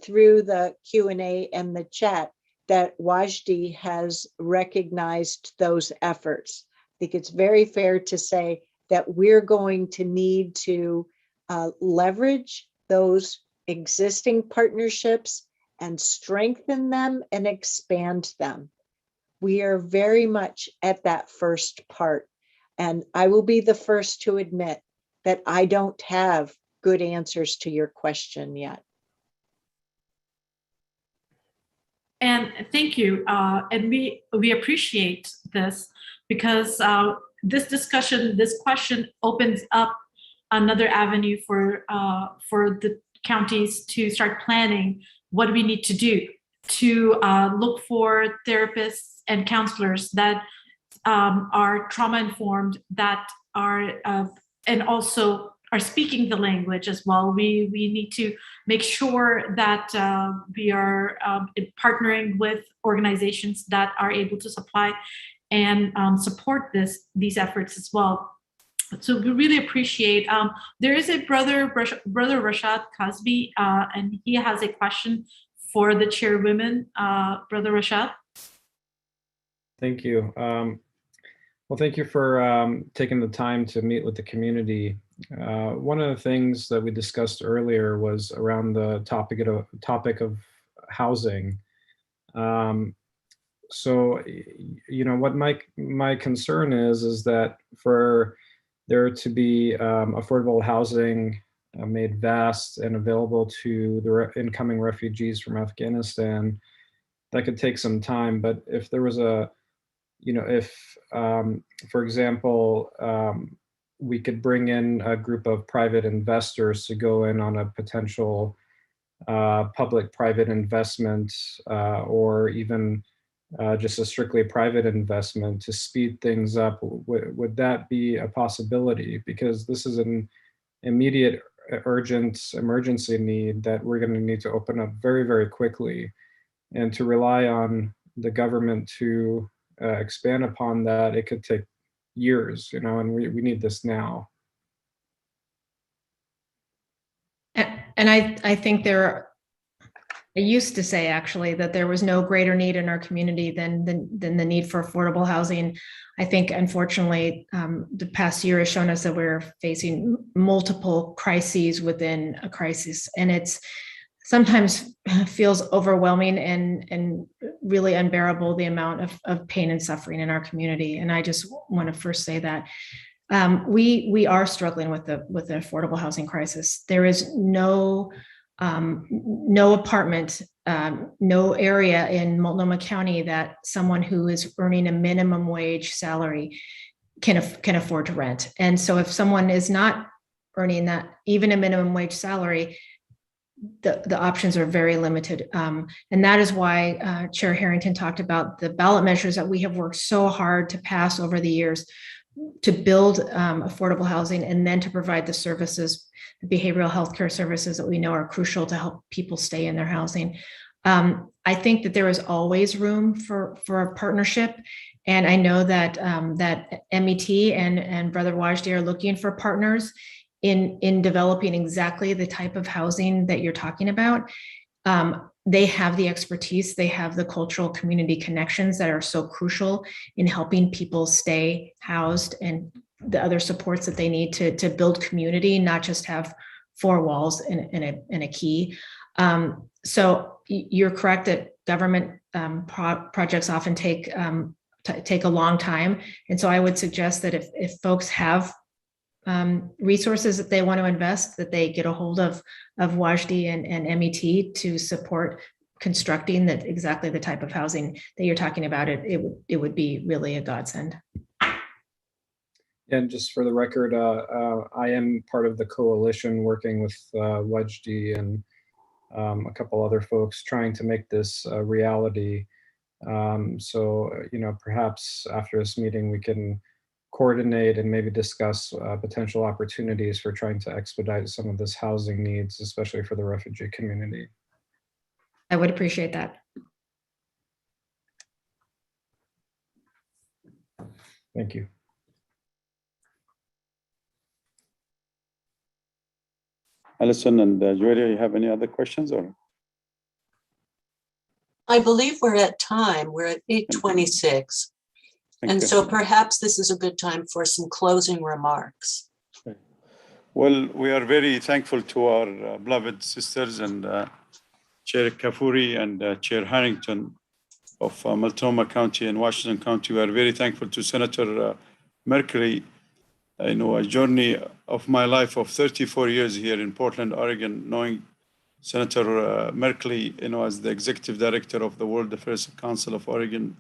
through the Q&A and the chat that Wajdi has recognized those efforts. I think it's very fair to say that we're going to need to leverage those existing partnerships and strengthen them and expand them. We are very much at that first part. And I will be the first to admit that I don't have good answers to your question yet. And thank you. And we appreciate this because this discussion, this question opens up another avenue for the counties to start planning what we need to do to look for therapists and counselors that are trauma informed, that are and also are speaking the language as well. We need to make sure that we are partnering with organizations that are able to supply and support these efforts as well. So we really appreciate. There is a brother Rashad Kasbi, and he has a question for the chairwoman, Brother Rashad. Thank you. Well, thank you for taking the time to meet with the community. One of the things that we discussed earlier was around the topic of housing. So, you know, what my concern is that for there to be affordable housing made vast and available to the incoming refugees from Afghanistan, that could take some time. But if there was for example, we could bring in a group of private investors to go in on a potential public-private investment or even just a strictly private investment to speed things up, would that be a possibility? Because this is an immediate, urgent emergency need that we're going to need to open up very, very quickly. And to rely on the government to expand upon that, it could take years, you know, and we need this now. And I think I used to say actually that there was no greater need in our community than the need for affordable housing. I think unfortunately the past year has shown us that we're facing multiple crises within a crisis, and it's sometimes feels overwhelming and really unbearable, the amount of pain and suffering in our community. And I just want to first say that we are struggling with the affordable housing crisis. There is no apartment, no area in Multnomah County that someone who is earning a minimum wage salary can afford to rent. And so if someone is not earning that, even a minimum wage salary, the options are very limited. And that is why Chair Harrington talked about the ballot measures that we have worked so hard to pass over the years to build affordable housing and then to provide the services, the behavioral health care services that we know are crucial to help people stay in their housing. I think that there is always room for a partnership. And I know that that MET and Brother Wajdi are looking for partners in developing exactly the type of housing that you're talking about. They have the expertise, they have the cultural community connections that are so crucial in helping people stay housed and the other supports that they need to build community, not just have four walls and a key. So you're correct that government projects often take a long time. And so I would suggest that if folks have resources that they want to invest, that they get a hold of Wajdi and MET to support constructing exactly the type of housing that you're talking about. It would be really a godsend. And just for the record, I am part of the coalition working with Wajdi and a couple other folks trying to make this a reality. So, you know, perhaps after this meeting, we can coordinate and maybe discuss potential opportunities for trying to expedite some of this housing needs, especially for the refugee community. I would appreciate that. Thank you. Alison and Julia, you have any other questions or? I believe we're at time. We're at 8:26. And so perhaps this is a good time for some closing remarks. Well, we are very thankful to our beloved sisters and Chair Kafuri and Chair Harrington of Multnomah County and Washington County. We are very thankful to Senator Merkley. I know a journey of my life of 34 years here in Portland, Oregon, knowing Senator Merkley, as the executive director of the World Affairs Council of Oregon.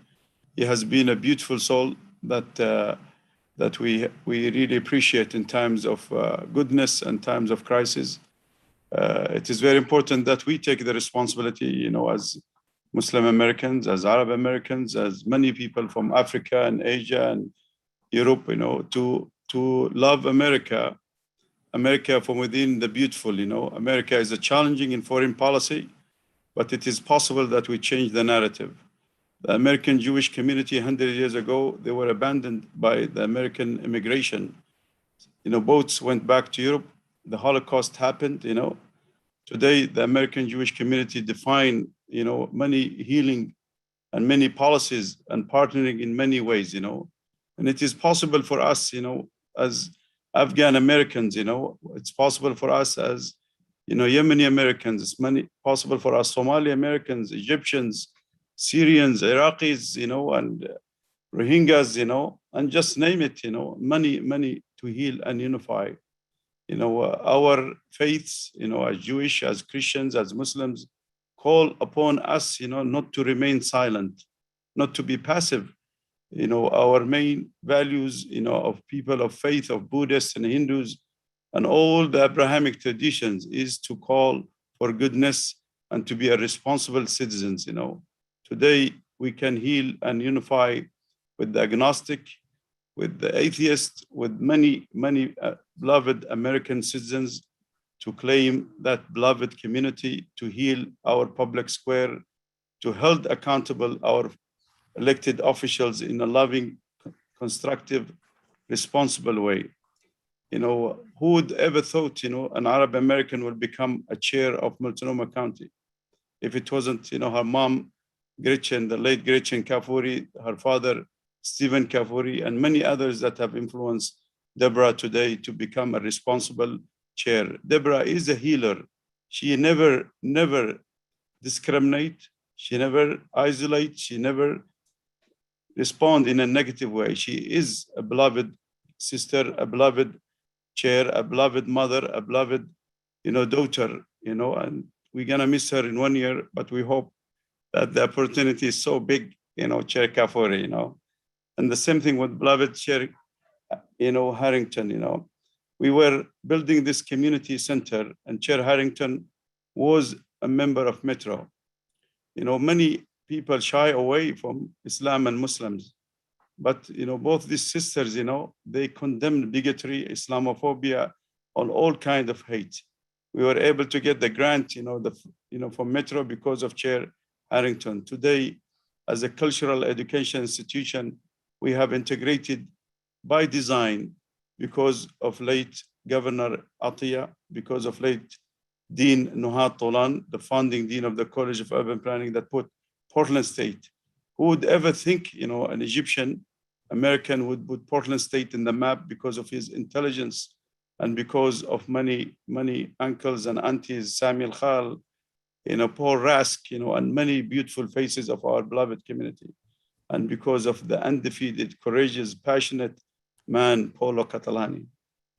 He has been a beautiful soul that we really appreciate in times of goodness and times of crisis. It is very important that we take the responsibility, as Muslim Americans, as Arab Americans, as many people from Africa and Asia and Europe, to love America from within the beautiful. America is a challenging in foreign policy, but it is possible that we change the narrative. The American Jewish community 100 years ago, they were abandoned by the American immigration. Boats went back to Europe. The Holocaust happened. Today, the American Jewish community define, many healing and many policies and partnering in many ways, And it is possible for us, as Afghan Americans, it's possible for us as, Yemeni Americans, it's possible for us Somali Americans, Egyptians, Syrians, Iraqis, and Rohingyas, and just name it, many to heal and unify. Our faiths, as Jewish, as Christians, as Muslims, call upon us, not to remain silent, not to be passive. Our main values, of people of faith, of Buddhists and Hindus, and all the Abrahamic traditions is to call for goodness and to be a responsible citizens, Today, we can heal and unify with the agnostic, with the atheist, with many beloved American citizens to claim that beloved community, to heal our public square, to hold accountable our elected officials in a loving, constructive, responsible way. Who would ever thought, an Arab American would become a chair of Multnomah County? If it wasn't, her mom, Gretchen, the late Gretchen Kafuri, her father, Stephen Kafuri, and many others that have influenced Deborah today to become a responsible chair. Deborah is a healer. She never discriminate. She never isolate. She never respond in a negative way. She is a beloved sister, a beloved chair, a beloved mother, a beloved, daughter, and we're gonna miss her in 1 year, but we hope that the opportunity is so big, Chair Kafuri, And the same thing with beloved Chair, Harrington, We were building this community center and Chair Harrington was a member of Metro. Many people shy away from Islam and Muslims, but, both these sisters, they condemned bigotry, Islamophobia, on all kinds of hate. We were able to get the grant, from Metro because of Chair Harrington. Today, as a cultural education institution, we have integrated by design because of late Governor Atiyah, because of late Dean Nuhat Tolan, the founding dean of the College of Urban Planning that put Portland State. Who would ever think, an Egyptian American would put Portland State in the map because of his intelligence and because of many uncles and aunties, Samuel Khal, Paul Rask, and many beautiful faces of our beloved community. And because of the undefeated, courageous, passionate man, Paulo Catalani.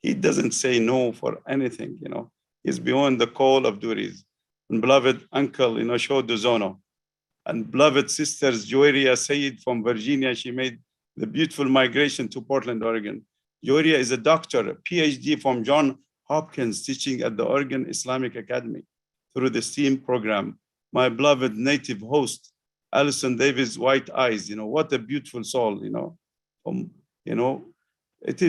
He doesn't say no for anything, He's beyond the call of duties. And beloved uncle, Sho Dozono. And beloved sisters, Joiria Sayed from Virginia, she made the beautiful migration to Portland, Oregon. Joiria is a doctor, a PhD from Johns Hopkins, teaching at the Oregon Islamic Academy through the STEAM program. My beloved native host, Alison Davis, White Eyes, what a beautiful soul, it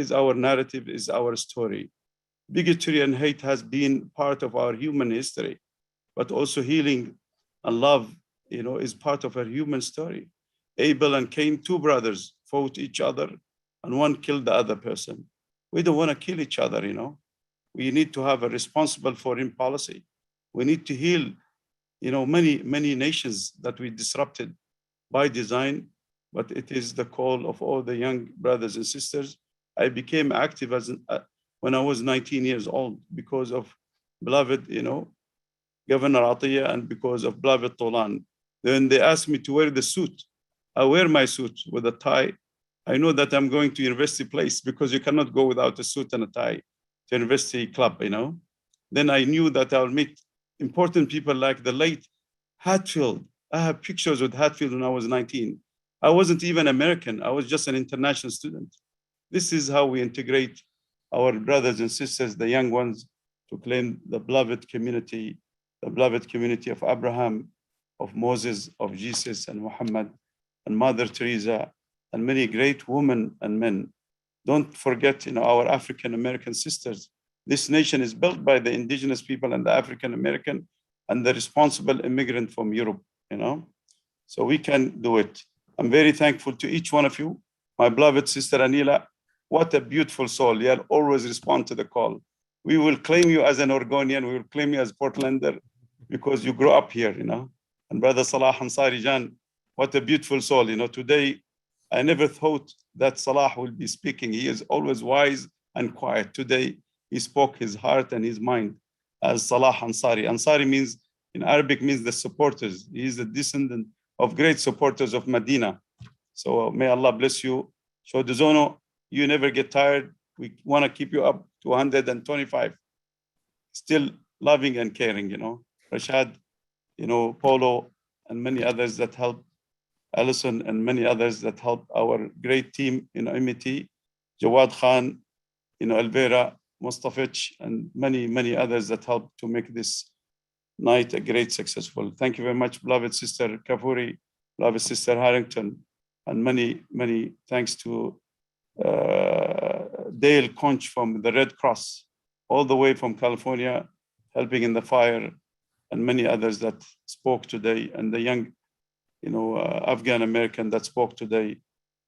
is our narrative, is our story. Bigotry and hate has been part of our human history, but also healing and love, is part of our human story. Abel and Cain, two brothers, fought each other and one killed the other person. We don't want to kill each other, We need to have a responsible foreign policy. We need to heal, many nations that we disrupted by design, but it is the call of all the young brothers and sisters. I became active when I was 19 years old because of beloved, Governor Atiyah and because of beloved Tolan. Then they asked me to wear the suit. I wear my suit with a tie. I know that I'm going to university place because you cannot go without a suit and a tie to university club, Then I knew that I'll meet important people like the late Hatfield. I have pictures with Hatfield when I was 19. I wasn't even American. I was just an international student. This is how we integrate our brothers and sisters, the young ones, to claim the beloved community of Abraham, of Moses, of Jesus and Muhammad, and Mother Teresa, and many great women and men. Don't forget, our African American sisters. This nation is built by the indigenous people and the African American and the responsible immigrant from Europe, So we can do it. I'm very thankful to each one of you. My beloved sister Anila, what a beautiful soul. You'll always respond to the call. We will claim you as an Oregonian. We will claim you as Portlander because you grew up here, And Brother Salah Ansari Jan, what a beautiful soul. Today, I never thought that Salah will be speaking. He is always wise and quiet. Today, he spoke his heart and his mind as Salah Ansari. Ansari means, in Arabic, means the supporters. He is a descendant of great supporters of Medina. So may Allah bless you. Shodozono, you never get tired. We want to keep you up to 125. Still loving and caring, Rashad, Polo, and many others that help. Alison and many others that help our great team in MIT, Jawad Khan, Elvira, Mustafich, and many, many others that help to make this night a great successful. Thank you very much, beloved sister Kafuri, beloved sister Harrington, and many, many thanks to Dale Conch from the Red Cross, all the way from California, helping in the fire, and many others that spoke today, and the young Afghan American that spoke today,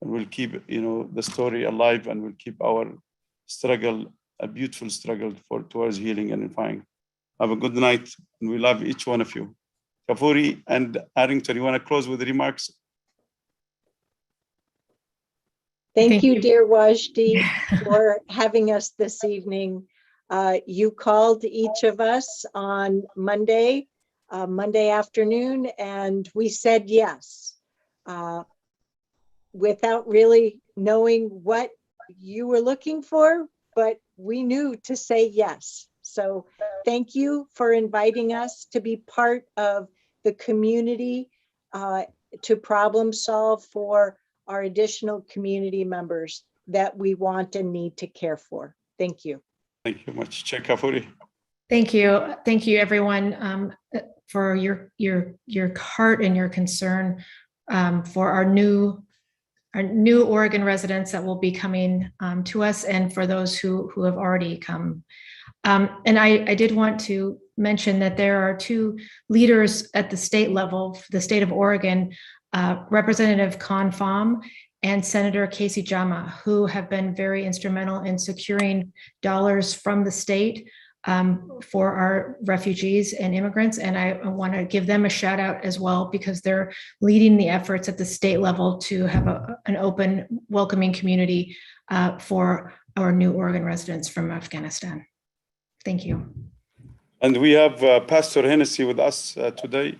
and will keep, the story alive, and will keep our struggle, a beautiful struggle towards healing and unifying. Have a good night, and we love each one of you. Kafuri and Harrington, you want to close with remarks? Thank you, dear Wajdi, for having us this evening. You called each of us on Monday afternoon, and we said yes, without really knowing what you were looking for, but we knew to say yes. So thank you for inviting us to be part of the community to problem solve for our additional community members that we want and need to care for. Thank you. Thank you much. Check Kafuri. Thank you, everyone, for your heart and your concern for our new Oregon residents that will be coming to us, and for those who have already come. And I did want to mention that there are two leaders at the state level, the state of Oregon, Representative Con Pham and Senator Casey Jama, who have been very instrumental in securing dollars from the state for our refugees and immigrants. And I want to give them a shout out as well, because they're leading the efforts at the state level to have an open, welcoming community for our new Oregon residents from Afghanistan. Thank you. And we have Pastor Hennessy with us today,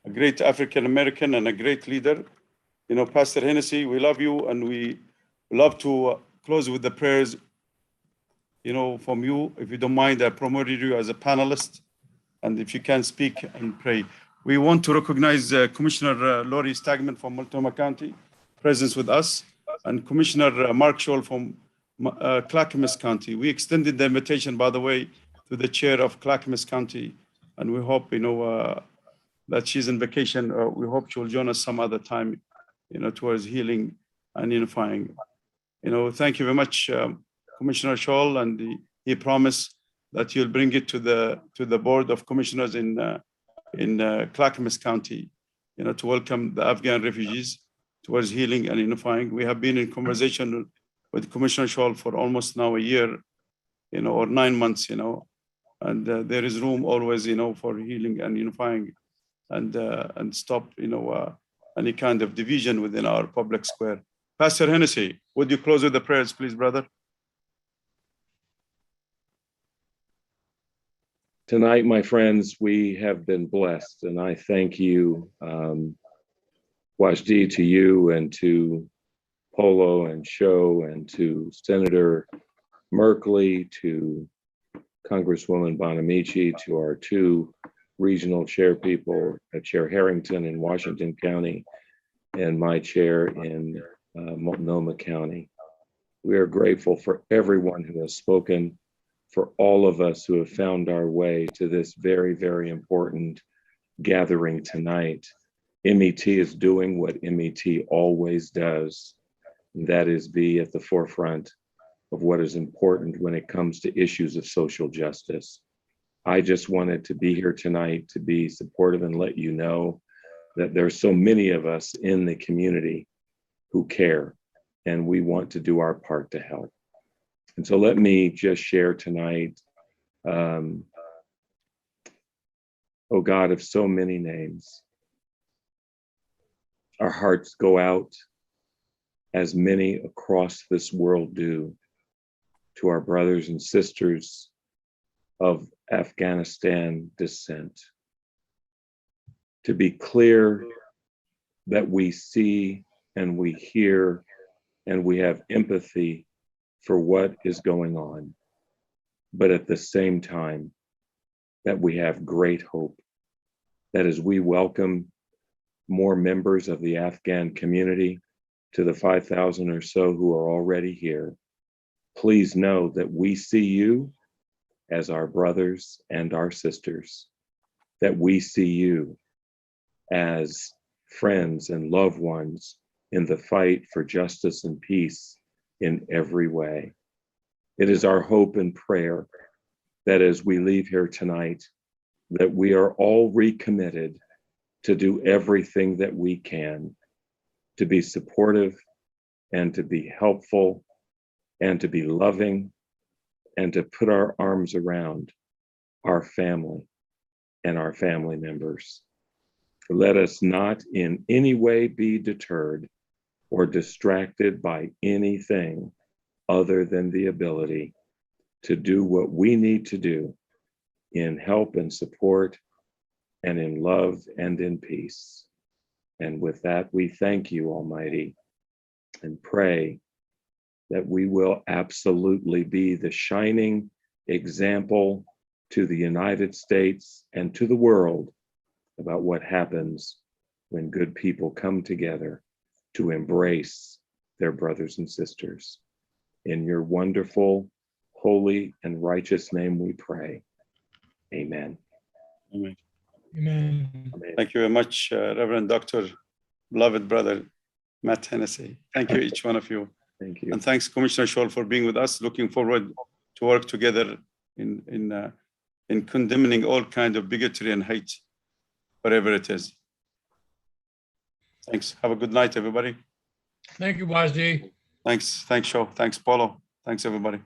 a great African-American and a great leader. Pastor Hennessy, we love you, and we love to close with the prayers, from you. If you don't mind, I promoted you as a panelist, and if you can speak and pray. We want to recognize Commissioner Lori Stagman from Multnomah County, presence with us, and Commissioner Mark Scholl from Clackamas County. We extended the invitation, by the way, to the chair of Clackamas County, and we hope, that she's on vacation. We hope she will join us some other time, towards healing and unifying. Thank you very much, Commissioner Scholl, and he promised that you'll bring it to the Board of Commissioners in Clackamas County, to welcome the Afghan refugees towards healing and unifying. We have been in conversation with Commissioner Scholl for almost now a year, or 9 months, and there is room always, for healing and unifying, and stop, any kind of division within our public square. Pastor Hennessy, would you close with the prayers, please, brother? Tonight, my friends, we have been blessed, and I thank you, Wajdi, to you and to Polo and Sho and to Senator Merkley, to Congresswoman Bonamici, to our two regional chair people, Chair Harrington in Washington County and my chair in Multnomah County. We are grateful for everyone who has spoken, for all of us who have found our way to this very, very important gathering tonight. MET is doing what MET always does, and that is be at the forefront of what is important when it comes to issues of social justice. I just wanted to be here tonight to be supportive and let you know that there's so many of us in the community who care, and we want to do our part to help. And so let me just share tonight, oh God of so many names, our hearts go out, as many across this world do, to our brothers and sisters of Afghanistan descent. To be clear that we see and we hear and we have empathy for what is going on, but at the same time that we have great hope that as we welcome more members of the Afghan community to the 5,000 or so who are already here, please know that we see you as our brothers and our sisters, that we see you as friends and loved ones in the fight for justice and peace in every way. It is our hope and prayer that as we leave here tonight, that we are all recommitted to do everything that we can to be supportive and to be helpful and to be loving and to put our arms around our family and our family members. Let us not in any way be deterred or distracted by anything other than the ability to do what we need to do in help and support and in love and in peace. And with that, we thank you, Almighty, and pray that we will absolutely be the shining example to the United States and to the world about what happens when good people come together to embrace their brothers and sisters. In your wonderful, holy, and righteous name we pray. Amen. Amen. Amen. Thank you very much, Reverend Dr. Beloved Brother Matt Hennessy. Thank you, each one of you. Thank you. And thanks, Commissioner Scholl, for being with us. Looking forward to work together in condemning all kinds of bigotry and hate, whatever it is. Thanks. Have a good night, everybody. Thank you, Wajdi. Thanks. Thanks, Sho. Thanks, Paulo. Thanks, everybody.